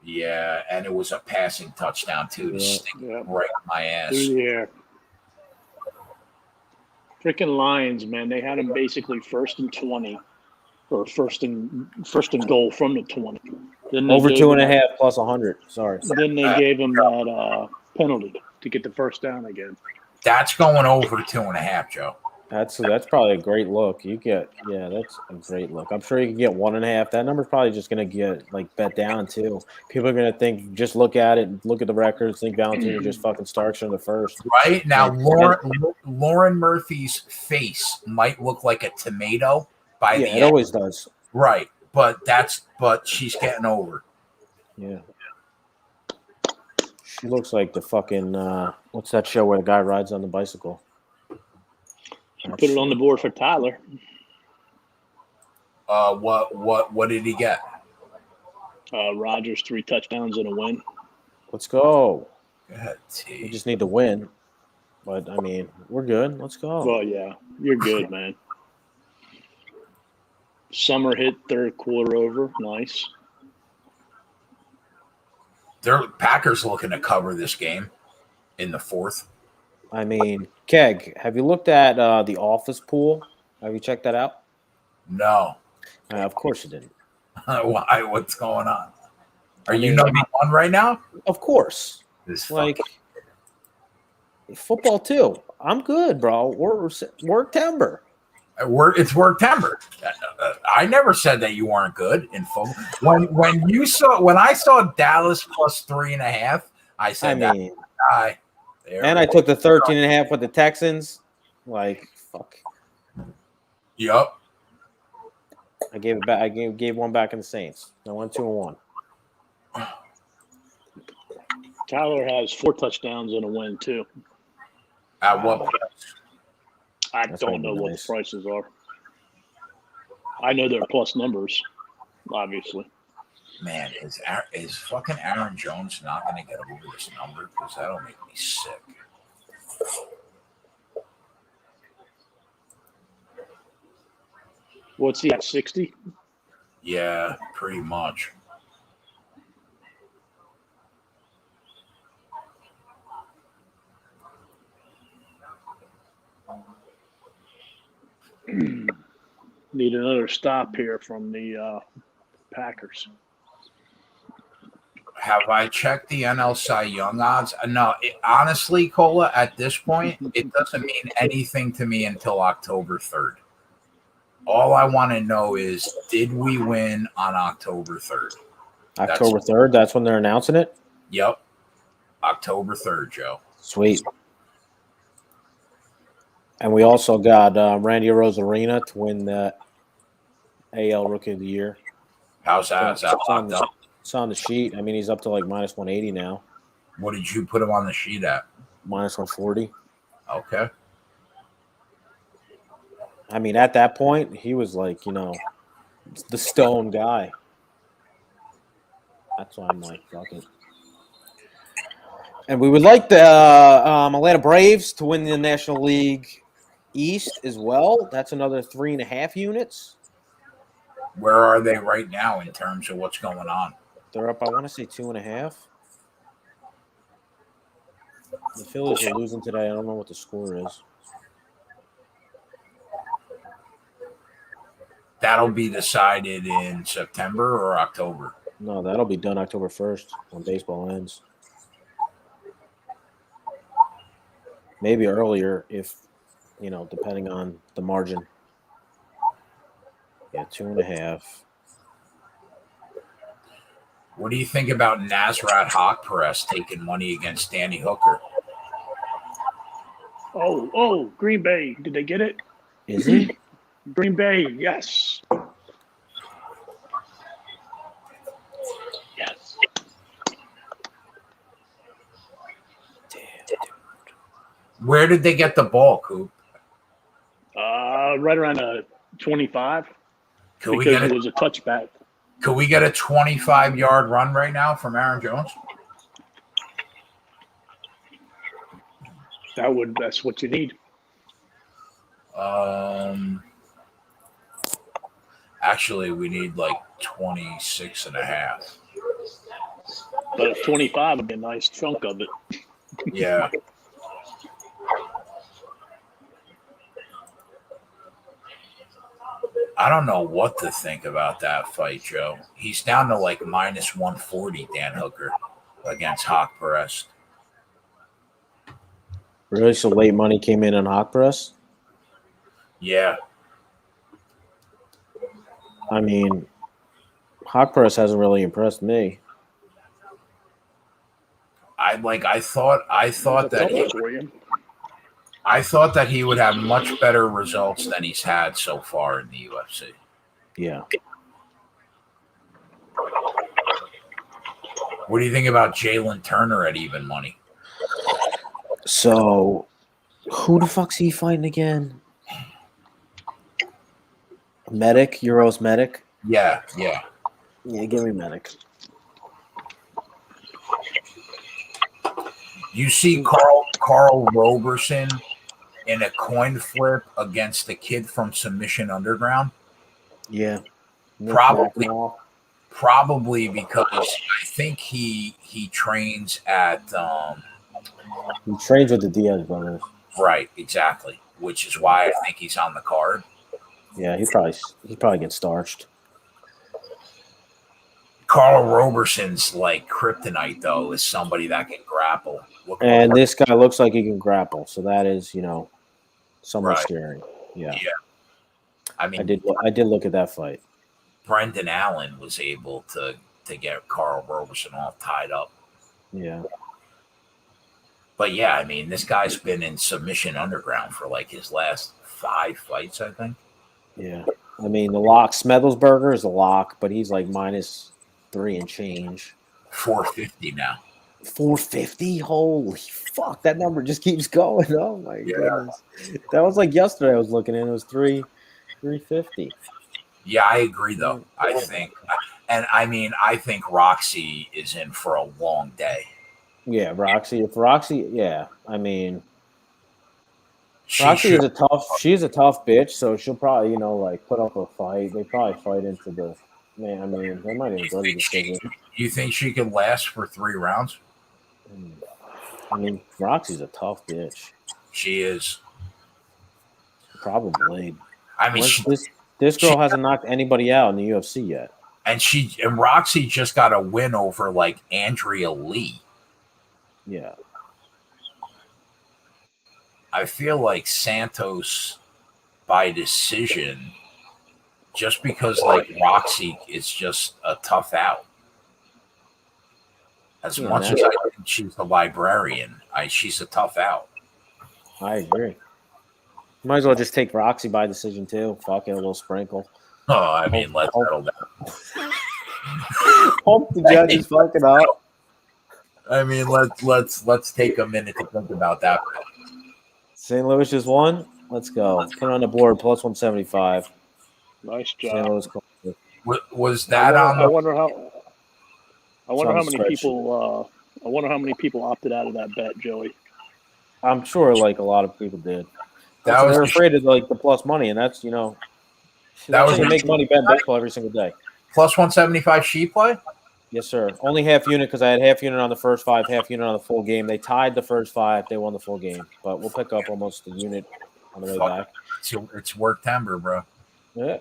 Yeah, and it was a passing touchdown too to stick right in my ass. Through the air. Freaking Lions, man! They had them basically 1st and 20, or first and goal from the 20. Then Over 2.5 plus 100. Sorry. Then they gave them that penalty to get the first down again. That's going over 2.5, Joe. That's probably a great look. That's a great look. I'm sure you can get 1.5. That number's probably just gonna get like bet down too. People are gonna think, just look at it, look at the records, think Valentina just fucking starts in the first. Right now, Lauren Murphy's face might look like a tomato by the end. It always does. Right, but she's getting over. Yeah. She looks like the fucking what's that show where the guy rides on the bicycle? Put it on the board for Tyler. What did he get? Rodgers 3 touchdowns and a win. Let's go. Go ahead, We just need to win. But I mean, we're good. Let's go. Well, yeah, you're good, man. Summer hit 3rd quarter over. Nice. Their Packers looking to cover this game in the 4th. I mean, Keg, have you looked at the Office pool? Have you checked that out? No. Of course you didn't. Why? What's going on? Are you number 1 right now? Of course. Like football too. I'm good, bro. We're timber. It's Worktember. I never said that you weren't good in football. When I saw Dallas plus 3.5, I said guy. And I took the 13.5 with the Texans. Like fuck. Yup. I gave it back. I gave one back in the Saints. I went 2-1. Tyler has 4 touchdowns and a win too. At what price? I don't know what the prices are. I know they're plus numbers, obviously. Man, is fucking Aaron Jones not going to get over this number? Because that'll make me sick. What's he at, 60? Yeah, pretty much. Need another stop here from the Packers. Have I checked the NL Cy Young odds? No, honestly, Cola, at this point, it doesn't mean anything to me until October 3rd. All I want to know is, did we win on October 3rd? October 3rd? That's when they're announcing it? Yep. October 3rd, Joe. Sweet. And we also got Randy Rosarina to win the AL Rookie of the Year. How's that? Is that locked up? It's on the sheet. I mean, he's up to like minus 180 now. What did you put him on the sheet at? Minus 140. Okay. I mean, at that point, he was like, the stone guy. That's why I'm like, fuck it. And we would like the Atlanta Braves to win the National League East as well. That's another 3.5 units. Where are they right now in terms of what's going on? They're up, I want to say 2.5. The Phillies are losing today. I don't know what the score is. That'll be decided in September or October? No, that'll be done October 1st when baseball ends. Maybe earlier if, depending on the margin. Yeah, 2.5. What do you think about Nasrat Haqparast taking money against Danny Hooker? Oh, Green Bay. Did they get it? Is he? Green Bay, yes. Yes. Damn, dude. Where did they get the ball, Coop? Right around 25. Could because it was a touchback. Could we get a 25-yard run right now from Aaron Jones? That's what you need. Actually, we need like 26 and a half. But a 25 would be a nice chunk of it. Yeah. I don't know what to think about that fight, Joe. He's down to like minus 140, Dan Hooker, against Hawk Perez. Really? So late money came in on Hawk Press? Yeah. I mean, Hawk Press hasn't really impressed me. I thought that he would have much better results than he's had so far in the UFC. Yeah. What do you think about Jalen Turner at even money? So, who the fuck's he fighting again? Medic? Euros Medic? Yeah. Yeah, give me Medic. You see Carl Roberson in a coin flip against the kid from Submission Underground? Yeah. Probably because I think he trains at he trains with the Diaz brothers. Right, exactly. Which is why I think he's on the card. Yeah, he probably gets starched. Carl Roberson's like kryptonite, though, is somebody that can grapple. And this guy looks like he can grapple, so that is, somewhat Right. scary. Yeah. I mean, I did look at that fight. Brendan Allen was able to get Carl Roberson all tied up. Yeah. But yeah, I mean, this guy's been in Submission Underground for like his last 5 fights, I think. Yeah. I mean, the lock, Smethelsberger is a lock, but he's like minus 3 and change. 450 now. 450? Holy fuck. That number just keeps going. Oh my goodness. That was like yesterday I was looking at it. It was 350. Yeah, I agree, though. I think Roxy is in for a long day. Yeah, Roxy. Yeah. I mean, Roxy she's a tough bitch, so she'll probably, put up a fight. They probably fight into the man. I mean, they might even go to the decision. You think she could last for 3 rounds? I mean, Roxy's a tough bitch. She is. Probably. I mean, this girl hasn't knocked anybody out in the UFC yet. And Roxy just got a win over like Andrea Lee. Yeah. I feel like Santos by decision, just because like Roxy is just a tough out. As much as I think she's a librarian, she's a tough out. I agree. Might as well just take Roxy by decision too. Fuck it, a little sprinkle. Oh, I mean, let's settle down. Hope the judges fucking up. I mean, let's take a minute to think about that. St. Louis just won. Let's go. Put it on the board. Plus 175. Nice job. St. Louis. Was that on? I wonder how many people. I wonder how many people opted out of that bet, Joey. I'm sure, like a lot of people did. They're afraid of like the plus money, and that's that was make money betting baseball every single day. Plus 175 sheet play. Yes, sir. Only half unit because I had half unit on the first 5, half unit on the full game. They tied the first 5. They won the full game, but we'll pick up almost the unit on the way back. It's work timber, bro. Yeah.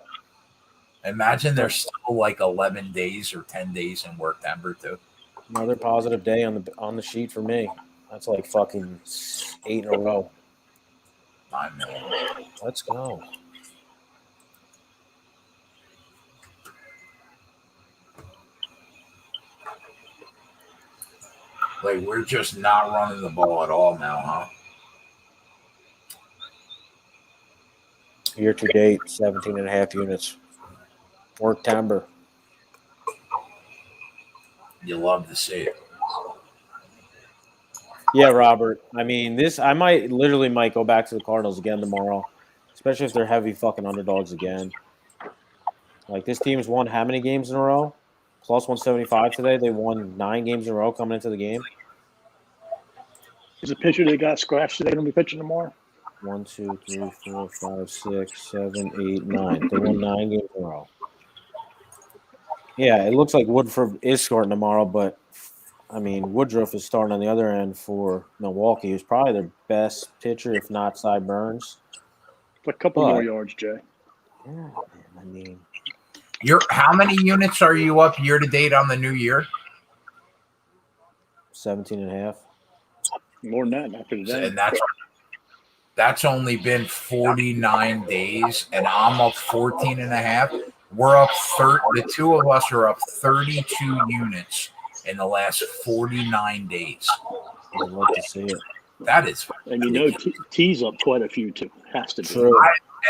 Imagine there's still like 11 days or 10 days in work timber too. Another positive day on the sheet for me. That's like fucking 8 in a row. 9 million. Let's go. Like, we're just not running the ball at all now, huh? Year to date, 17 and a half units. Work timber. You love to see it. Yeah, Robert. I mean, I might go back to the Cardinals again tomorrow, especially if they're heavy fucking underdogs again. Like this team's won how many games in a row? Plus 175 today. They won 9 games in a row coming into the game. Is a pitcher that got scratched today going to be pitching tomorrow? 1, 2, 3, 4, 5, 6, 7, 8, 9. They won 9 games in a row. Yeah, it looks like Woodford is starting tomorrow, but I mean Woodruff is starting on the other end for Milwaukee, who's probably their best pitcher, if not Cy Burns. A couple more yards, Jay. Yeah, man, I mean, How many units are you up year to date on the new year? 17 and a half. More than that after today. And that's only been 49 days, and I'm up 14 and a half. We're up the two of us are up 32 units in the last 49 days. I'd love to see it. That is, and you know, T's up quite a few too. Has to be. True.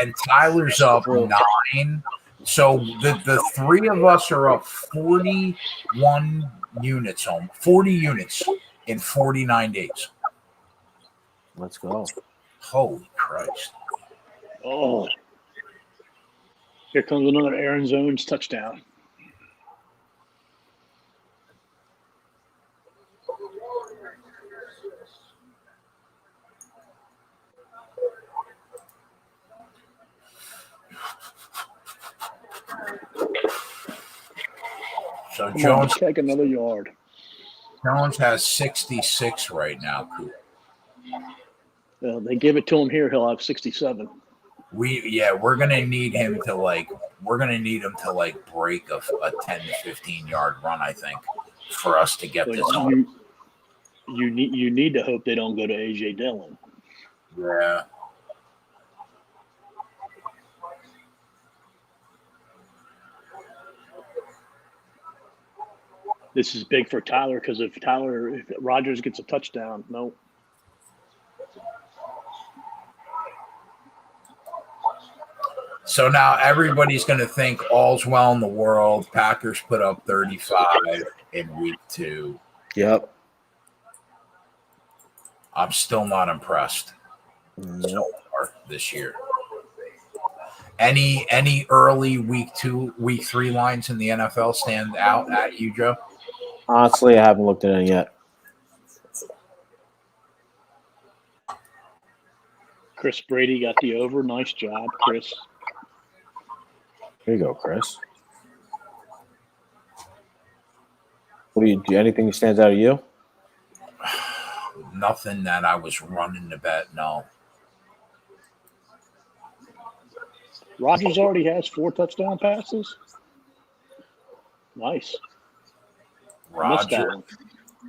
And Tyler's up 9. So the three of us are up 41 units 40 units in 49 days. Let's go. Holy Christ. Oh. Here comes another Aaron Zones touchdown. So Jones take another yard. Jones has 66 right now, Coop. They give it to him here, he'll have 67. We're gonna need him to break a 10 to 15 yard run, I think, for us to get this on. You need to hope they don't go to AJ Dillon. Yeah. This is big for Tyler because if Rodgers gets a touchdown, no. So now everybody's going to think all's well in the world. Packers put up 35 in week 2. Yep. I'm still not impressed so far this year. Any early week 3 lines in the NFL stand out at you, Joe? Honestly, I haven't looked at it yet. Chris Brady got the over. Nice job, Chris. Here you go, Chris. What do you do? Anything that stands out of you? Nothing that I was running to bet. No. Rodgers already has 4 touchdown passes. Nice. Roger.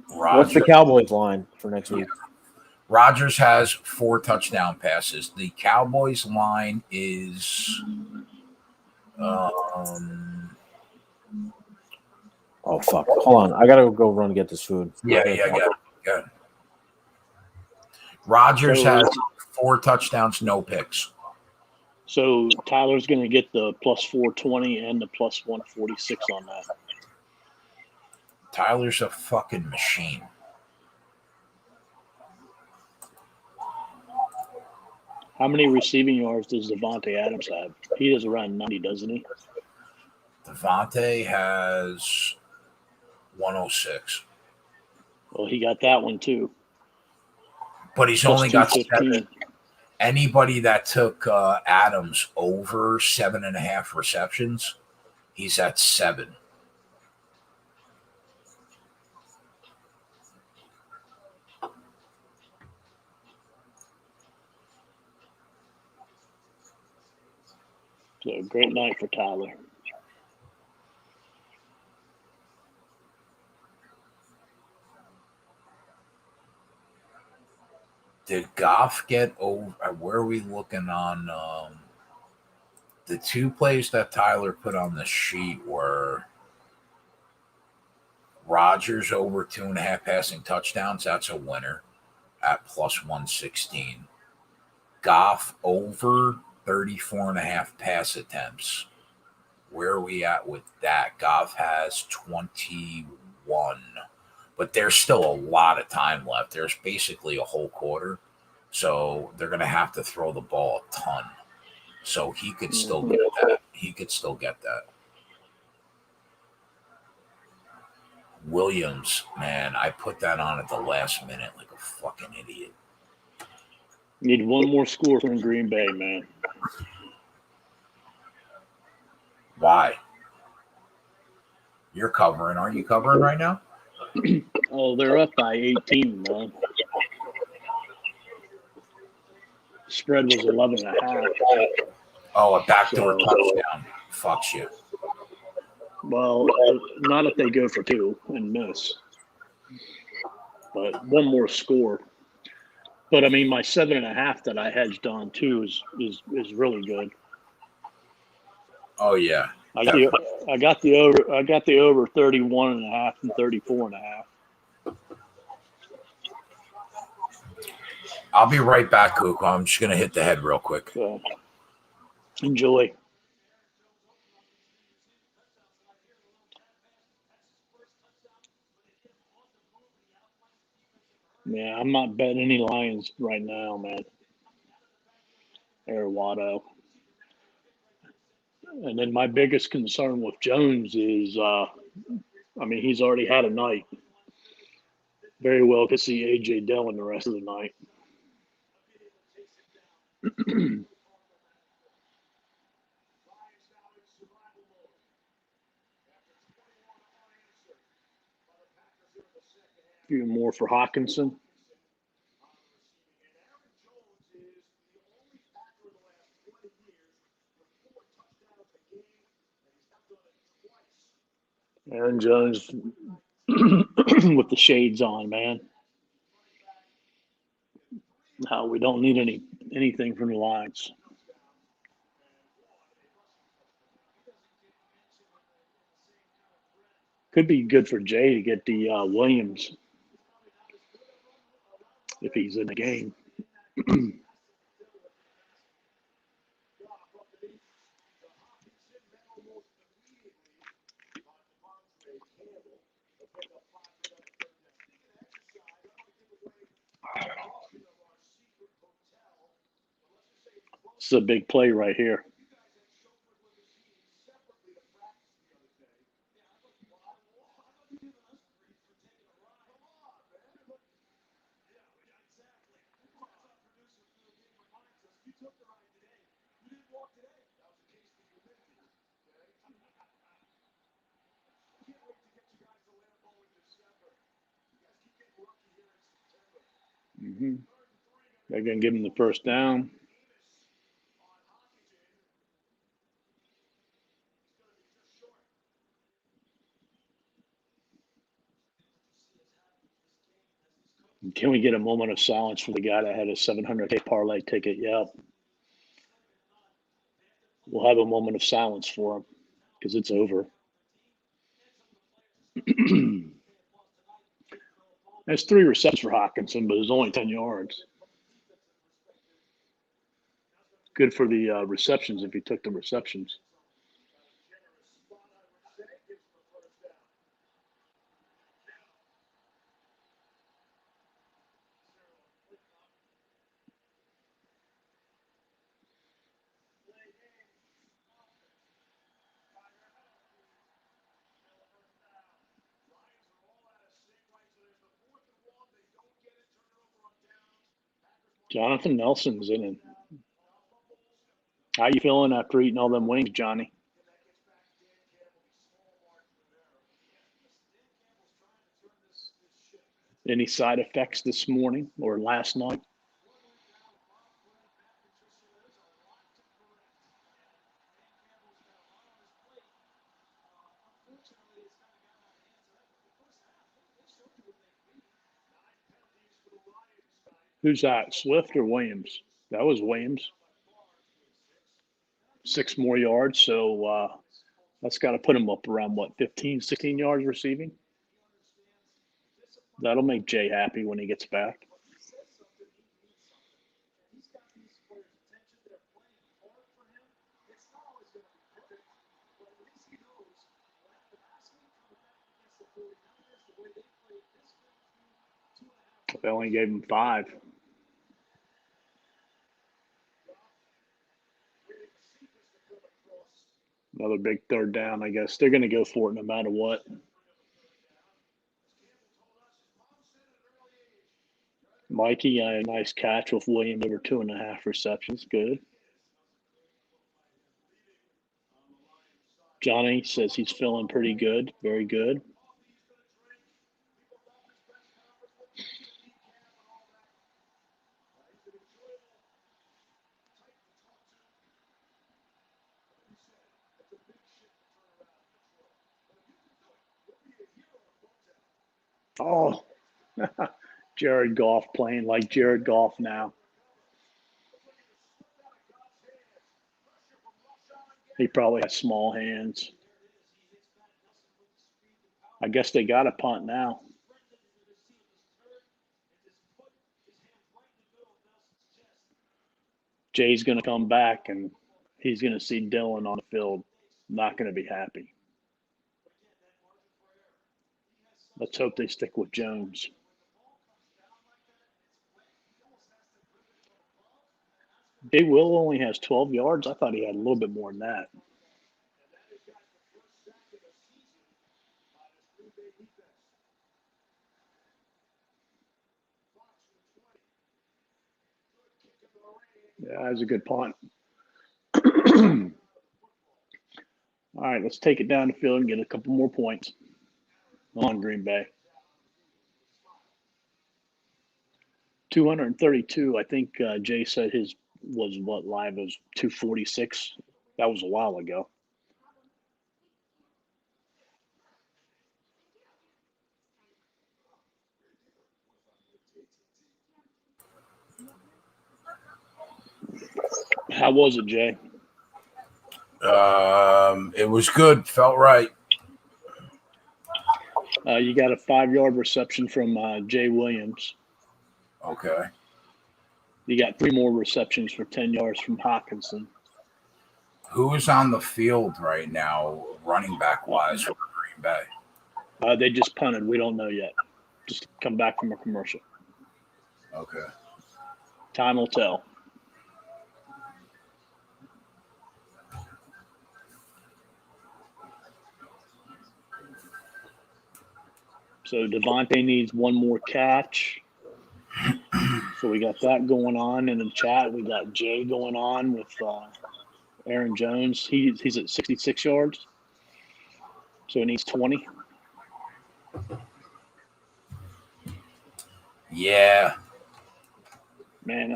What's the Cowboys line for next week? Rodgers has 4 touchdown passes. The Cowboys line is oh fuck. Hold on. I gotta go run and get this food. Yeah. Rodgers has 4 touchdowns, no picks. So Tyler's going to get the plus 420 and the plus 146 on that. Tyler's a fucking machine. How many receiving yards does Devontae Adams have? He has around 90, doesn't he? Devontae has 106. Well, he got that one too. But he's Plus only got 215. 7. Anybody that took Adams over 7.5 receptions, he's at 7. So great night for Tyler. Did Goff get over? Where are we looking on? The 2 plays that Tyler put on the sheet were Rodgers over 2.5 passing touchdowns. That's a winner at plus 116. Goff over 34.5 pass attempts. Where are we at with that? Goff has 21. But there's still a lot of time left. There's basically a whole quarter. So they're going to have to throw the ball a ton. So he could still get that. Williams, man, I put that on at the last minute like a fucking idiot. Need one more score from Green Bay, man. Why? You're covering. Aren't you covering right now? Oh, they're up by 18, man. Spread was 11.5. Oh, a backdoor touchdown. Fucks you. Well, not if they go for 2 and miss. But one more score. But I mean, my 7.5 that I hedged on too is really good. Oh yeah. I got the over 31.5 and 34.5. I'll be right back, Cook. I'm just gonna hit the head real quick. So, enjoy. Yeah, I'm not betting any Lions right now, man. Or Watto. And then my biggest concern with Jones is, he's already had a night. Very well could see A.J. Dillon the rest of the night. A few more for Hawkinson. Aaron Jones with the shades on, man. No, we don't need anything from the Lions. Could be good for Jay to get the Williams if he's in the game. This is a big play right here. Mm-hmm. They're going to give him the first down. Can we get a moment of silence for the guy that had a $700K parlay ticket? Yep. We'll have a moment of silence for him because it's over. That's 3 receptions for Hawkinson, but it's only 10 yards. Good for the receptions if he took the receptions. Jonathan Nelson's in it. How you feeling after eating all them wings, Johnny? Any side effects this morning or last night? Who's that, Swift or Williams? That was Williams. 6 more yards, so that's got to put him up around, 15, 16 yards receiving? That'll make Jay happy when he gets back. They only gave him 5. Another big third down, I guess. They're going to go for it no matter what. Mikey got a nice catch with Williams over 2.5 receptions. Good. Johnny says he's feeling pretty good. Very good. Oh, Jared Goff playing like Jared Goff now. He probably has small hands. I guess they got a punt now. Jay's going to come back, and he's going to see Dylan on the field. Not going to be happy. Let's hope they stick with Jones. Jay Will only has 12 yards. I thought he had a little bit more than that. Yeah, that was a good punt. All right, let's take it down the field and get a couple more points. Come on, Green Bay. 232. I think Jay said his was what live was 246. That was a while ago. How was it, Jay? It was good. Felt right. You got a 5-yard reception from Jay Williams. Okay. You got 3 more receptions for 10 yards from Hawkinson. Who is on the field right now, running back wise, for Green Bay? They just punted. We don't know yet. Just come back from a commercial. Okay. Time will tell. So Devontae needs one more catch. So we got that going on in the chat. We got Jay going on with Aaron Jones. He's at 66 yards. So he needs 20. Yeah. Man,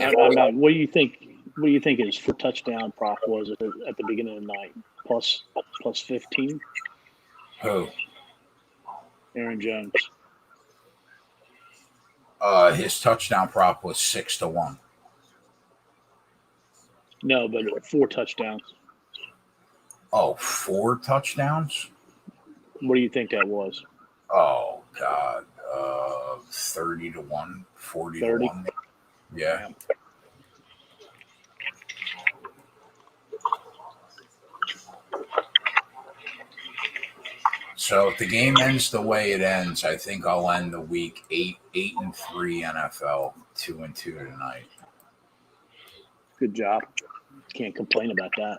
what do you think? What do you think his for touchdown prop was at the beginning of the night? Plus 15. Who? Aaron Jones. His touchdown prop was 6-1. No, but 4 touchdowns. Oh, 4 touchdowns? What do you think that was? Oh God. 30-1, 40-1. Yeah. So if the game ends the way it ends, I think I'll end the week 8-3 NFL, 2-2 tonight. Good job. Can't complain about that.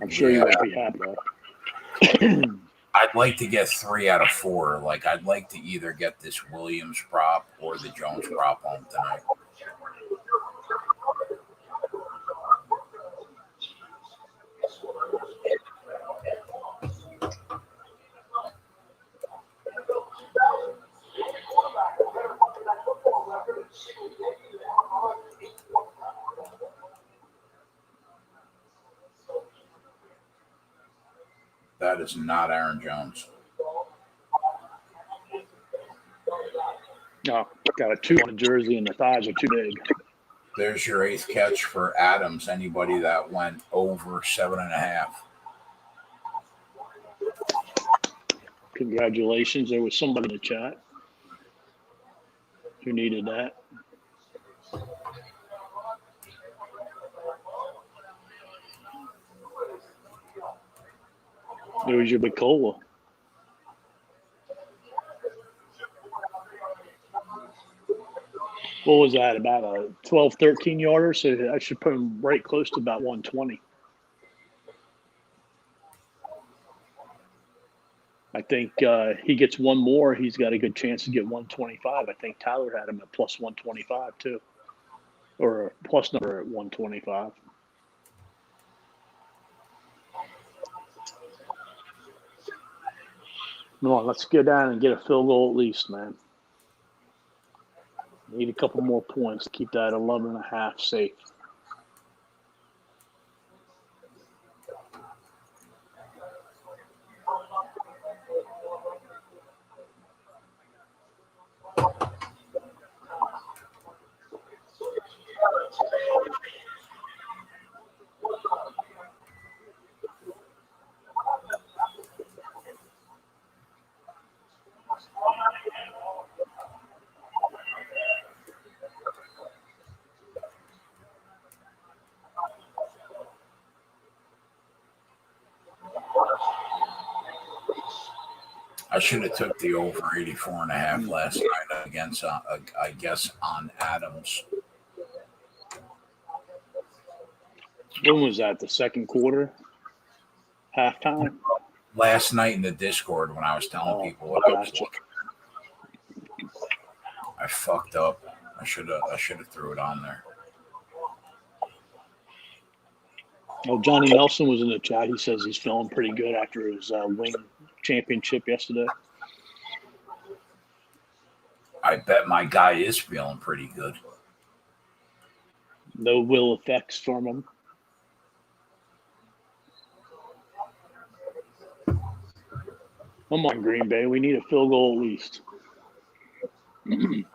I'm sure you won't be happy though. I'd like to get 3 out of 4. Like I'd like to either get this Williams prop or the Jones prop home tonight. That is not Aaron Jones. No, got a 2 on the jersey and the thighs are too big. There's your 8th catch for Adams. Anybody that went over 7.5. Congratulations. There was somebody in the chat who needed that. There was your big cola. What was that? About a 12, 13 yarder? So I should put him right close to about 120. I think he gets one more. He's got a good chance to get 125. I think Tyler had him at plus 125 too, or a plus number at 125. Come on, let's go down and get a field goal at least, man. Need a couple more points to keep that 11.5 safe. I should have took the over 84.5 last night against, I guess, on Adams. When was that? The second quarter? Halftime? Last night in the Discord when I was telling people what I was looking at. I fucked up. I should have threw it on there. Oh, Johnny Nelson was in the chat. He says he's feeling pretty good after his wing championship yesterday. I bet my guy is feeling pretty good. No will effects from him. Come on, Green Bay. We need a field goal at least. That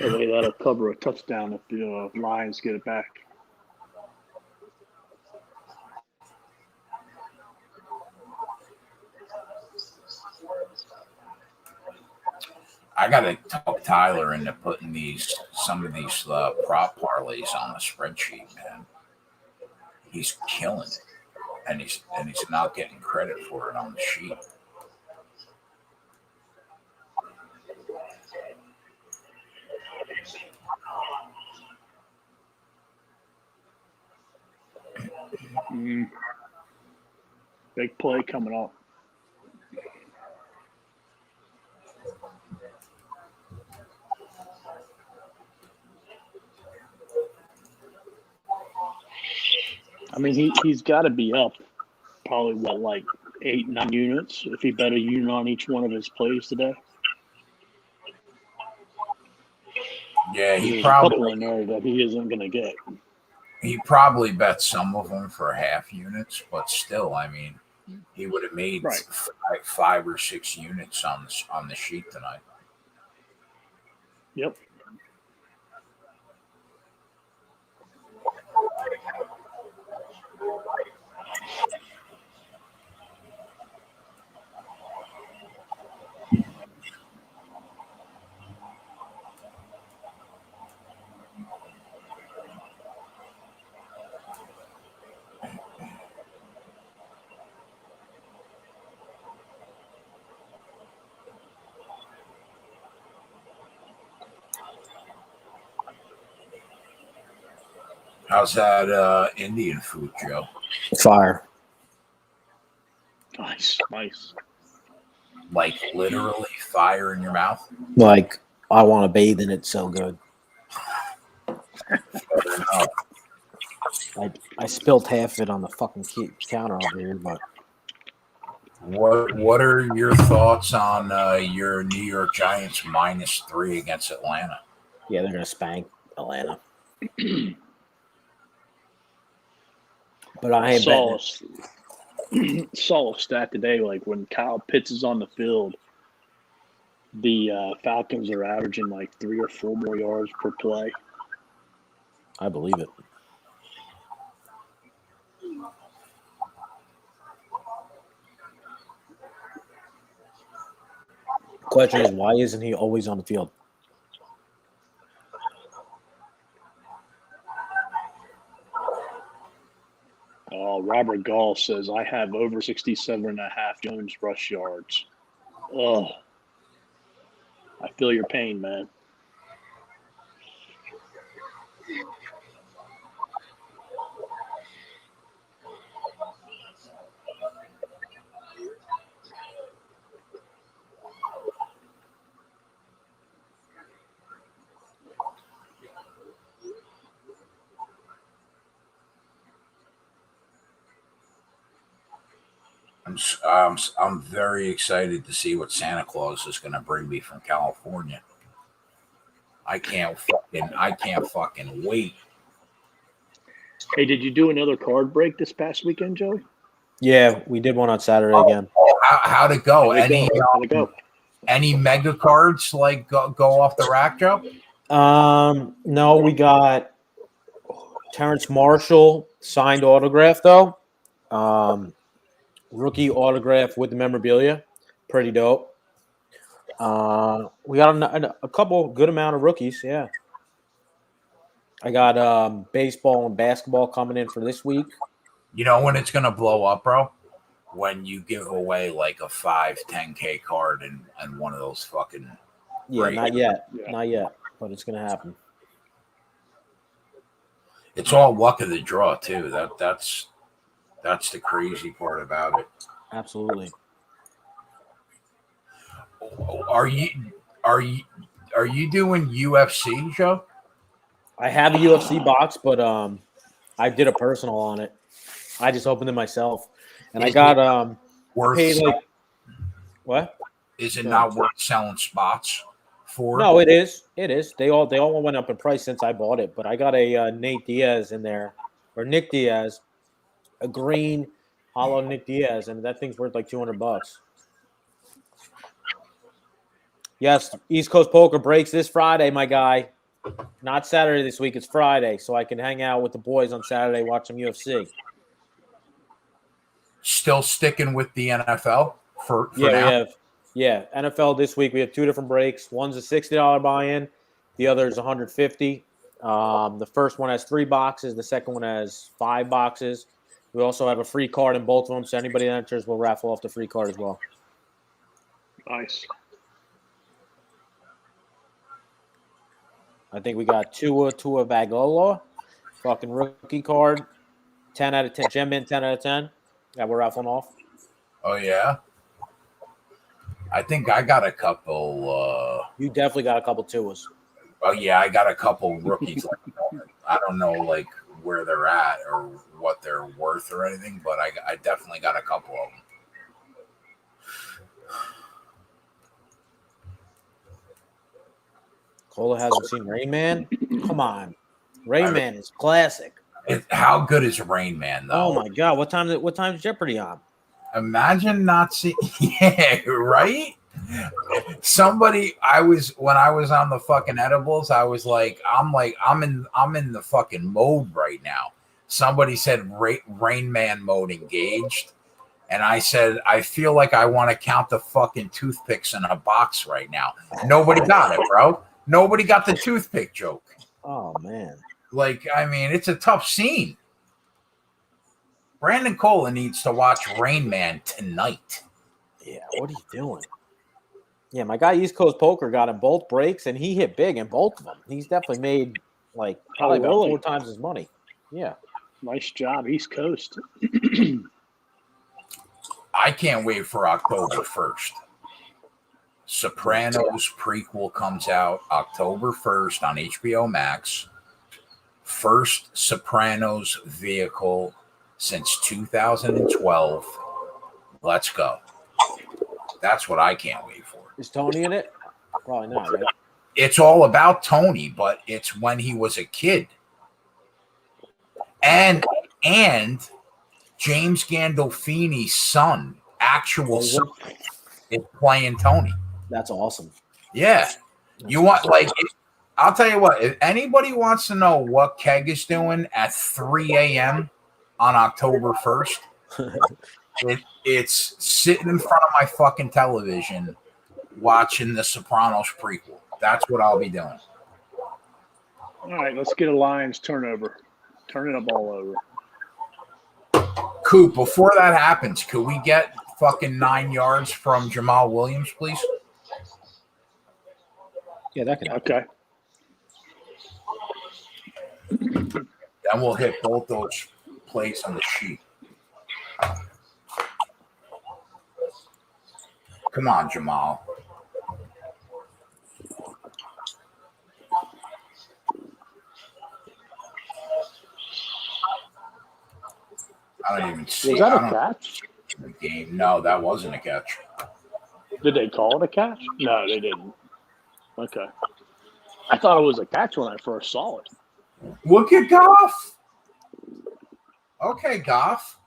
way that'll cover a touchdown if the Lions get it back. I gotta talk Tyler into putting some of these prop parlays on the spreadsheet, man. He's killing it, and he's not getting credit for it on the sheet. Big play coming up. I mean, he's got to be up probably, like 8-9 units if he bet a unit on each one of his plays today. Yeah, There's a couple in there that he isn't going to get. He probably bet some of them for half units, but still, I mean, he would have made 5 or 6 units on the sheet tonight. Yep. How's that Indian food, Joe? Fire. Nice. Like literally fire in your mouth? Like, I want to bathe in it so good. I spilled half of it on the fucking counter over here, but What are your thoughts on your New York Giants -3 against Atlanta? yeah, they're gonna spank Atlanta. But I ain't betting. Saw a stat today, like when Kyle Pitts is on the field, the Falcons are averaging like 3 or 4 more yards per play. I believe it. Question is, why isn't he always on the field? Robert Gall says, I have over 67.5 Jones rush yards. Oh, I feel your pain, man. I'm very excited to see what Santa Claus is going to bring me from California. I can't fucking wait. Hey, did you do another card break this past weekend, Joey? Yeah, we did one on Saturday again. How'd it go? How'd it go? Any mega cards like go off the rack, Joe? No, we got Terrence Marshall signed autograph though. Rookie autograph with the memorabilia, pretty dope. We got a couple good amount of rookies. Yeah, I got baseball and basketball coming in for this week. You know when it's gonna blow up, bro? When you give away like a 5-10K card and one of those fucking not yet, but it's gonna happen. It's all luck of the draw too. That's the crazy part about it. Absolutely. Are you doing UFC, Joe? I have a UFC box, but I did a personal on it. I just opened it myself, and I got worth paid like what? Is it not worth selling spots for? No, it is. It is. They all went up in price since I bought it, but I got a Nate Diaz in there, or Nick Diaz, a green hollow Nick Diaz, and that thing's worth like $200. Yes, East Coast Poker breaks this Friday, my guy. Not Saturday this week. It's Friday, so I can hang out with the boys on Saturday, watch some UFC. Still sticking with the NFL for yeah, now? We have. Yeah, NFL this week. We have two different breaks. One's a $60 buy-in. The other is $150. The first one has 3 boxes. The second one has 5 boxes. We also have a free card in both of them, so anybody that enters will raffle off the free card as well. Nice. I think we got Tua Vagoloa, fucking rookie card, 10 out of 10. Gem in 10 out of 10. That we're raffling off. Oh yeah. I think I got a couple. You definitely got a couple Tuas. Oh yeah, I got a couple rookies. I don't know like where they're at or what they're worth or anything, but I definitely got a couple of them. Cola hasn't seen Rain Man. Come on, Rain Man is classic. How good is Rain Man though? Oh my god, what time is Jeopardy on? Imagine not seeing. Yeah, right. Somebody, when I was on the fucking edibles, I was like, I'm in the fucking mode right now. Somebody said Rain Man mode engaged, and I said I feel like I want to count the fucking toothpicks in a box right now. Nobody got it, bro. Nobody got the toothpick joke. Oh man, like I mean, it's a tough scene. Brandon Cola needs to watch Rain Man tonight. Yeah, what are you doing? Yeah, my guy East Coast Poker got in both breaks, and he hit big in both of them. He's definitely made like probably about 4 times his money. Yeah. Nice job, East Coast. I can't wait for October 1st. Sopranos prequel comes out October 1st on HBO Max. First Sopranos vehicle since 2012. Let's go. That's what I can't wait for. Is Tony in it? Probably not, right? It's all about Tony, but it's when he was a kid. And James Gandolfini's son, actual son, is playing Tony. That's awesome. Yeah. You want I'll tell you what, if anybody wants to know what Keg is doing at 3 a.m. on October 1st, it's sitting in front of my fucking television watching the Sopranos prequel. That's what I'll be doing. All right, let's get a Lions turnover. Turning the ball over. Coop, before that happens, could we get fucking 9 yards from Jamal Williams, please? Yeah, that can happen. Okay. Then we'll hit both those plays on the sheet. Come on, Jamal. I don't even see. Was that a catch? game. No, that wasn't a catch. Did they call it a catch? No, they didn't. Okay. I thought it was a catch when I first saw it. Look at Goff. Okay, Goff.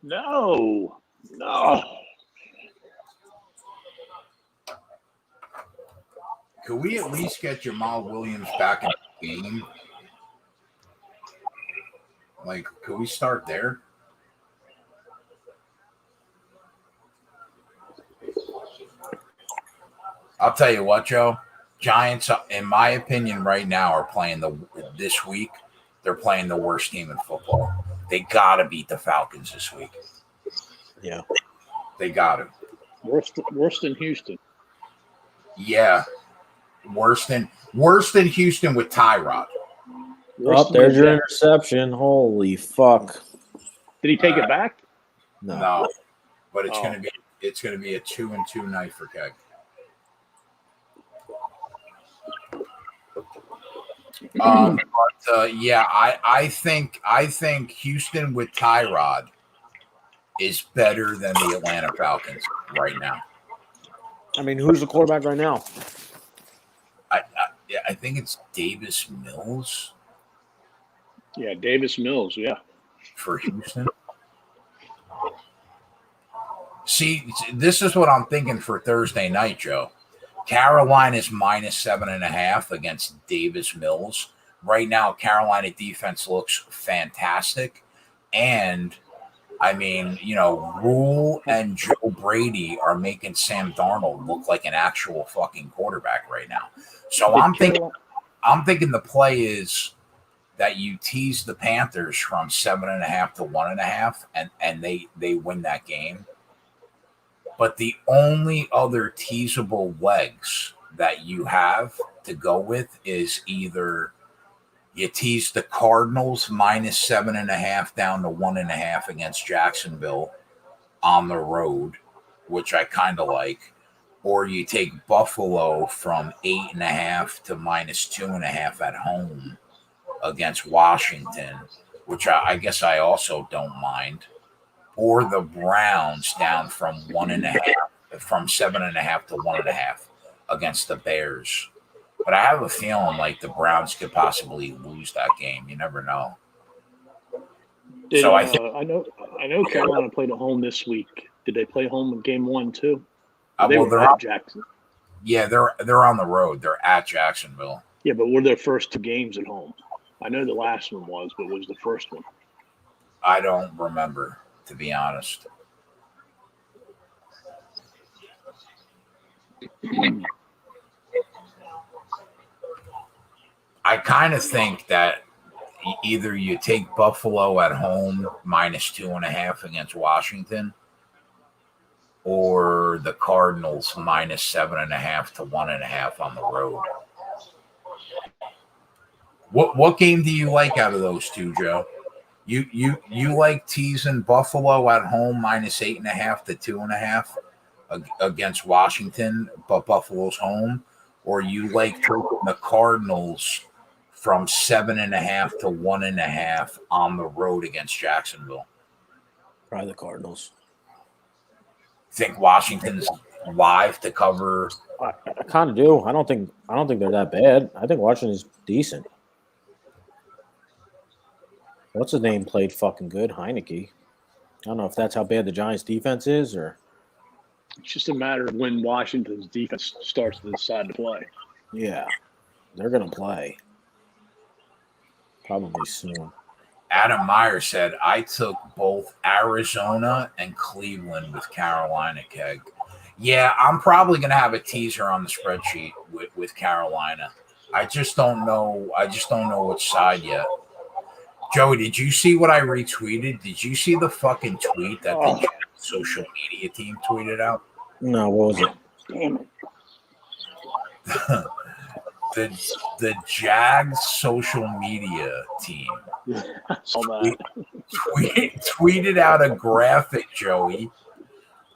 No. Could we at least get Jamal Williams back in the game? Like, could we start there? I'll tell you what, Joe. Giants, in my opinion, right now are playing this week. They're playing the worst team in football. They got to beat the Falcons this week. Yeah, they got to. Worse than Houston. Yeah, worse than Houston with Tyrod. Oh, there's your interception. Holy fuck! Did he take it back? No, but it's gonna be a 2-2 night for Keg. I think Houston with Tyrod is better than the Atlanta Falcons right now. I mean, who's the quarterback right now? I think it's Davis Mills. Yeah, Davis Mills. Yeah, for Houston. See, this is what I'm thinking for Thursday night, Joe. Carolina's -7.5 against Davis Mills. Right now, Carolina defense looks fantastic. And, I mean, Rule and Joe Brady are making Sam Darnold look like an actual fucking quarterback right now. So I'm thinking the play is that you tease the Panthers from 7.5 to 1.5, and they win that game. But the only other teasable legs that you have to go with is either you tease the Cardinals -7.5 down to 1.5 against Jacksonville on the road, which I kind of like, or you take Buffalo from 8.5 to -2.5 at home against Washington, which I guess I also don't mind. Or the Browns down from 7.5 to 1.5 against the Bears. But I have a feeling like the Browns could possibly lose that game. You never know. I know Carolina played at home this week. Did they play home in game 1 too? They're at Jackson. Yeah, they're on the road. They're at Jacksonville. Yeah, but were their first 2 games at home? I know the last one was, but was the first one? I don't remember, to be honest. I kind of think that either you take Buffalo at home -2.5 against Washington, or the Cardinals -7.5 to 1.5 on the road. What game do you like out of those two, Joe? You like teasing Buffalo at home -8.5 to 2.5 against Washington, but Buffalo's home, or you like taking the Cardinals from 7.5 to 1.5 on the road against Jacksonville? Probably the Cardinals. Think Washington's live to cover? I kind of do. I don't think they're that bad. I think Washington's decent. What's his name played fucking good? Heineke. I don't know if that's how bad the Giants' defense is, or it's just a matter of when Washington's defense starts to decide to play. Yeah, they're gonna play probably soon. Adam Meyer said, I took both Arizona and Cleveland with Carolina, Keg. Yeah, I'm probably going to have a teaser on the spreadsheet with Carolina. I just don't know which side yet. Joey, did you see what I retweeted? Did you see the fucking tweet that the social media team tweeted out? No, what was it? Damn it. The Jags social media team tweeted out a graphic, Joey,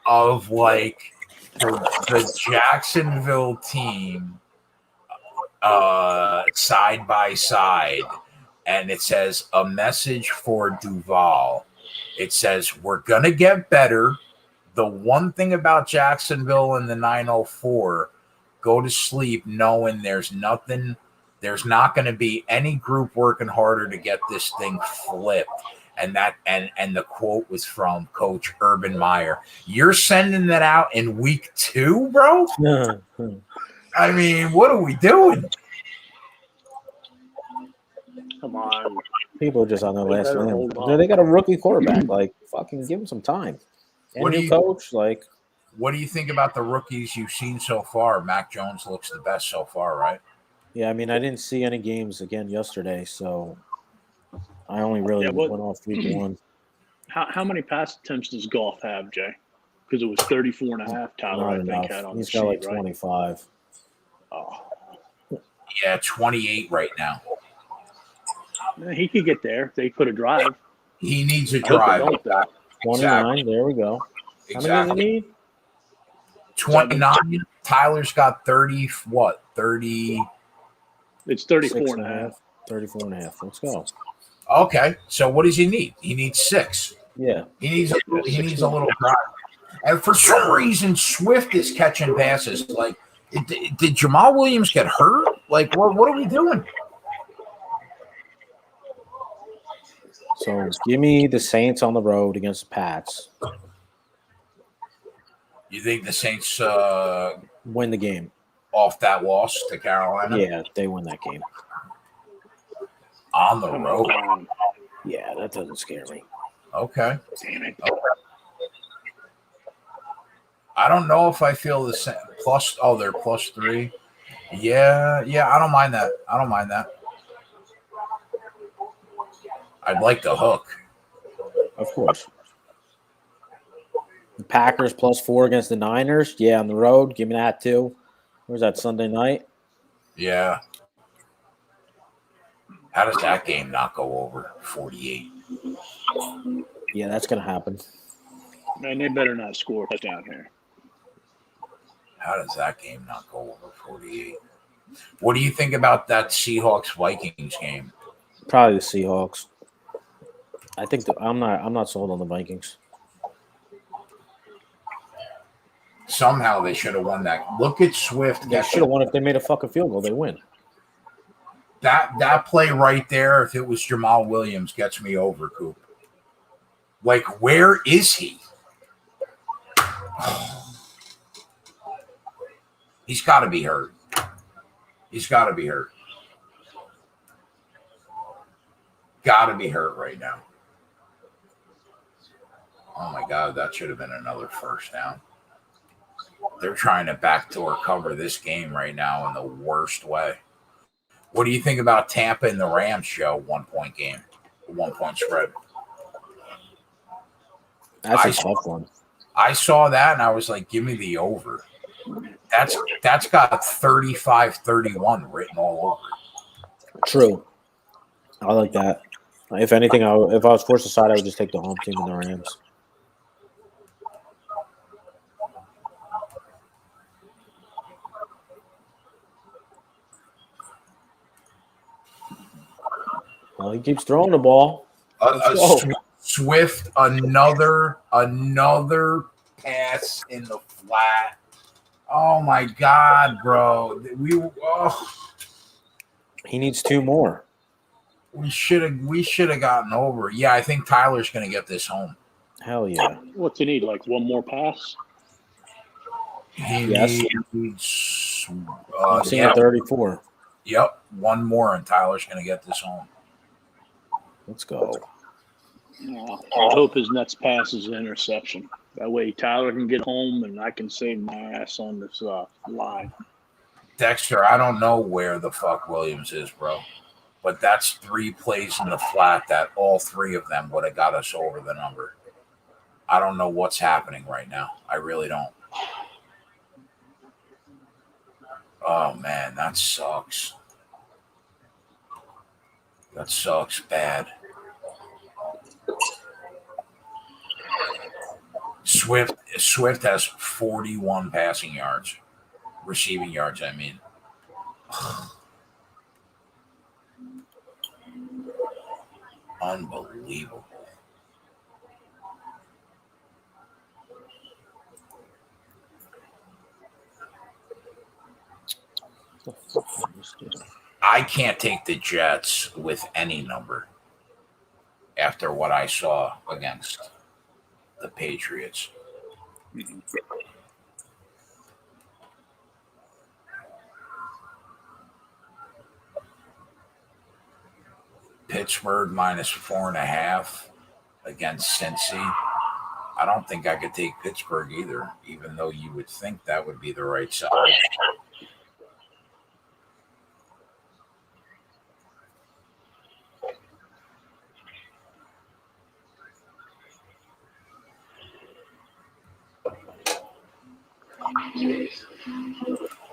of like the Jacksonville team side by side and it says a message for Duval. It says, we're going to get better. The one thing about Jacksonville and the 904, go to sleep knowing there's not going to be any group working harder to get this thing flipped. And the quote was from Coach Urban Meyer. You're sending that out in week 2, bro? I mean, what are we doing? Come on. People are just on their They last better limb. hold on. They got a rookie quarterback. Like, fucking give him some time. And What do new you- coach, like, What do you think about the rookies you've seen so far? Mac Jones looks the best so far, right? yeah, I mean, I didn't see any games again yesterday, so I only really went off week 1. How many pass attempts does Goff have, Jay? Because it was 34.5, Tyler, Not I think, enough. had on He's the got sheet, like right? 25. Oh. Yeah, 28 right now. He could get there if they put a drive. He needs a I hope they drive. don't, though. 29, there we go. How many does he need? 29. Tyler's got 30. What? 30. It's 34.5. 34.5. Let's go. Okay. So what does he need? He needs 6. Yeah. He needs a little drive. And for some reason, Swift is catching passes. Like, did Jamal Williams get hurt? Like, what are we doing? So give me the Saints on the road against the Pats. You think the Saints Win the game. off that loss to Carolina? Yeah, they win that game. On the Come road. on. Yeah, that doesn't scare me. Okay. Damn it. I don't know if I feel the same. They're +3. Yeah, I don't mind that. I'd like the hook. Of course. The Packers +4 against the Niners. Yeah, on the road. Give me that too. Where's that, Sunday night? Yeah. How does that game not go over 48? Yeah, that's going to happen. Man, they better not score a touchdown here. How does that game not go over 48? What do you think about that Seahawks-Vikings game? Probably the Seahawks. I think I'm not sold on the Vikings. Somehow they should have won that. Look at Swift. They should have won if they made a fucking field goal. They win. That play right there, if it was Jamal Williams, gets me over, Coop. Like, where is he? He's got to be hurt. Got to be hurt right now. Oh, my God, that should have been another first down. They're trying to backdoor cover this game right now in the worst way. What do you think about Tampa and the Rams show 1-point game, 1-point spread? That's a tough one. I saw that and I was like, give me the over. That's got 35-31 written all over it. True. I like that. If anything, if I was forced to decide, I would just take the home team and the Rams. Well, he keeps throwing the ball. Swift, another pass in the flat. Oh my God, bro! He needs 2 more. We should have gotten over. Yeah, I think Tyler's going to get this home. Hell yeah! What's he need? Like one more pass? He Yes. needs. I'm seeing 34. Yep, one more, and Tyler's going to get this home. Let's go. I hope his next pass is an interception. That way Tyler can get home and I can save my ass on this line. Dexter, I don't know where the fuck Williams is, bro. But that's 3 plays in the flat that all 3 of them would have got us over the number. I don't know what's happening right now. I really don't. Oh, man, that sucks. That sucks bad. Swift has 41 passing yards. Receiving yards, I mean. Unbelievable. I can't take the Jets with any number after what I saw against the Patriots. Pittsburgh -4.5 against Cincy. I don't think I could take Pittsburgh either, even though you would think that would be the right side. Oh,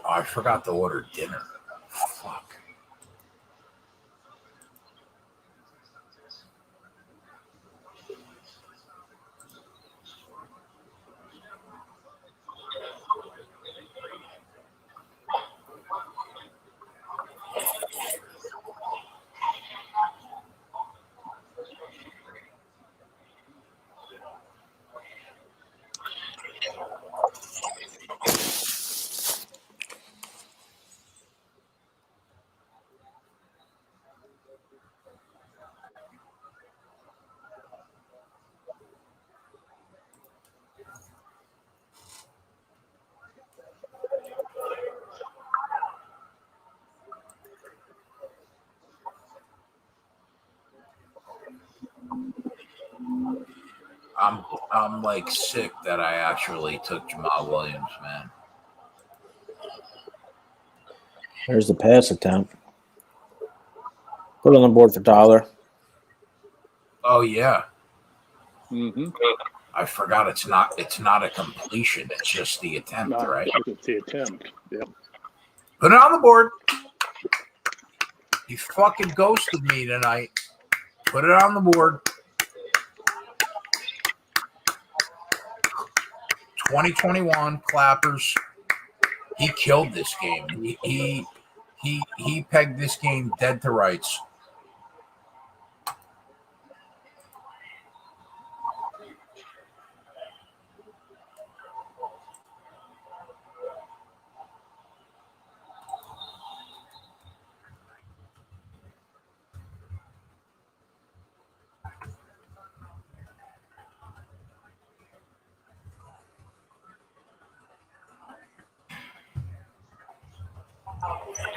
I forgot to order dinner. Fuck. I'm like sick that I actually took Jamal Williams, man. There's the pass attempt. Put it on the board for Tyler. Oh yeah. Mm-hmm. I forgot it's not a completion. It's just the attempt, right? It's the attempt. Yep. Put it on the board. You fucking ghosted me tonight. Put it on the board. 2021 Clappers. He killed this game. He pegged this game dead to rights.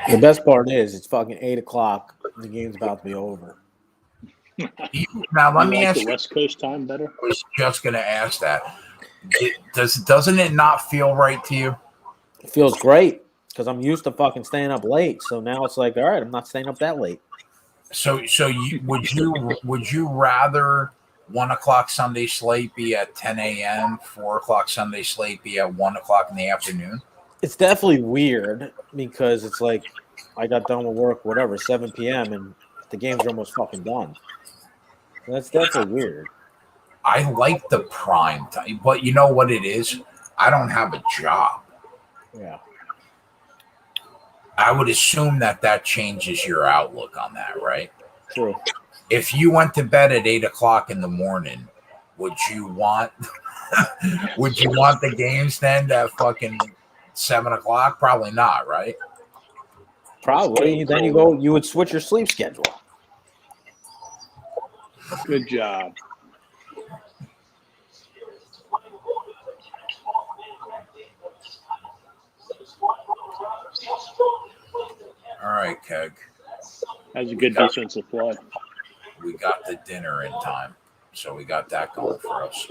The best part is it's fucking 8:00. The game's about to be over. Now let me like ask the you. West Coast time better. I was just going to ask that. Doesn't it not feel right to you? It feels great because I'm used to fucking staying up late. So now it's like, all right, I'm not staying up that late. So would you rather 1 o'clock Sunday slate be at 10 a.m., 4 o'clock Sunday slate be at 1 o'clock in the afternoon? It's definitely weird because it's like I got done with work, whatever, 7 p.m. and the games are almost fucking done. That's definitely weird. I like the prime time, but you know what it is? I don't have a job. Yeah. I would assume that changes your outlook on that, right? True. If you went to bed at 8 o'clock in the morning, would you want the games then at fucking 7 o'clock? Probably not, right? Probably. Then you would switch your sleep schedule. Good job. All right, Keg. That's a good defensive play. We got the dinner in time, so we got that going for us.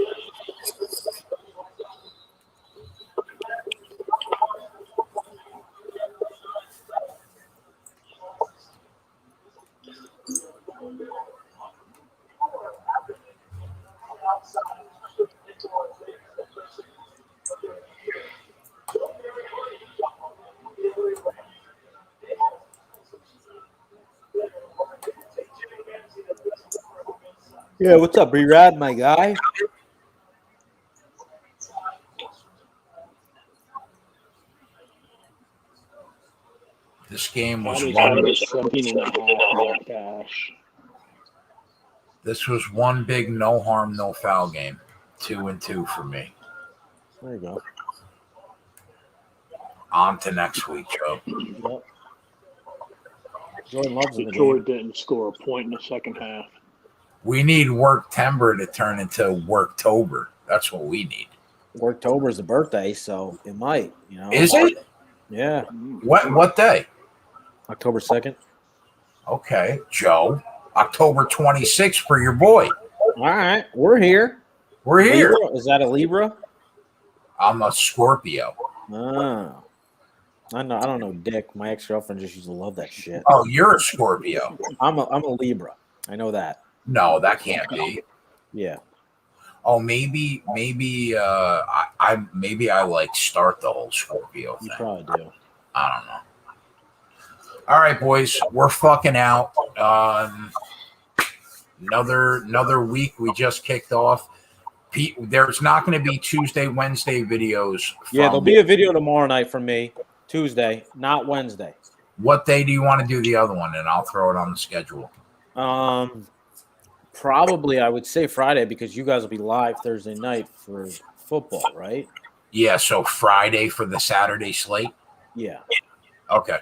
Yeah, what's up, B-Rad, my guy? This game was long. 17.5 yard pass. This was one big no harm, no foul game. 2-2 for me. There you go. On to next week, Joe. Yep. Jordan loves the game. Detroit didn't score a point in the second half. We need Worktember to turn into Worktober. That's what we need. Worktober is a birthday, so it might. You know. Is it? Yeah. What day? October 2nd. Okay, Joe. October 26th for your boy. All right, we're here. We're here. Libra? Is that a Libra? I'm a Scorpio. Oh. I don't know, Dick. My ex-girlfriend just used to love that shit. Oh, you're a Scorpio. I'm a Libra. I know that. No, that can't be. Yeah. Oh, maybe I like start the whole Scorpio thing. You probably do. I don't know. All right, boys, we're fucking out. Another week we just kicked off. Pete, there's not going to be Tuesday, Wednesday videos. Yeah, there'll be a video tomorrow night from me. Tuesday, not Wednesday. What day do you want to do the other one? And I'll throw it on the schedule. Probably I would say Friday because you guys will be live Thursday night for football, right? Yeah, so Friday for the Saturday slate. Yeah. Okay.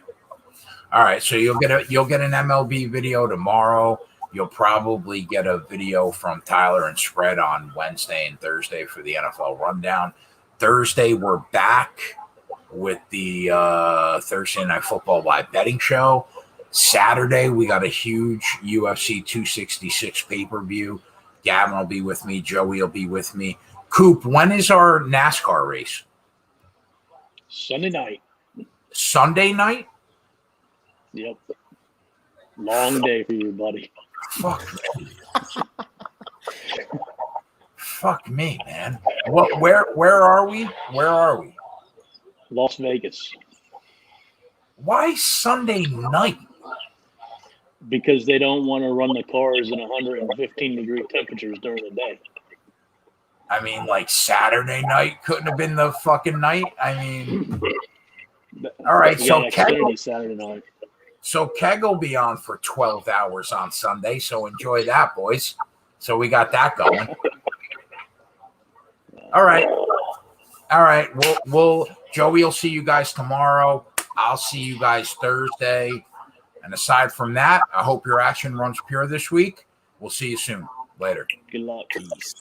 All right, so you'll get an MLB video tomorrow. You'll probably get a video from Tyler and Spread on Wednesday and Thursday for the NFL rundown. Thursday we're back with the Thursday Night Football live betting show. Saturday, we got a huge UFC 266 pay-per-view. Gavin will be with me. Joey will be with me. Coop, when is our NASCAR race? Sunday night. Sunday night? Yep. Long day for you, buddy. Fuck me. Fuck me, man. What? Where are we? Where are we? Las Vegas. Why Sunday night? Because they don't want to run the cars in 115-degree temperatures during the day. I mean, like Saturday night couldn't have been the fucking night. I mean, all right. So Saturday night. So Keg will be on for 12 hours on Sunday. So enjoy that, boys. So we got that going. All right. All right. We'll Joey will see you guys tomorrow. I'll see you guys Thursday. And aside from that, I hope your action runs pure this week. We'll see you soon. Later. Good luck. Peace.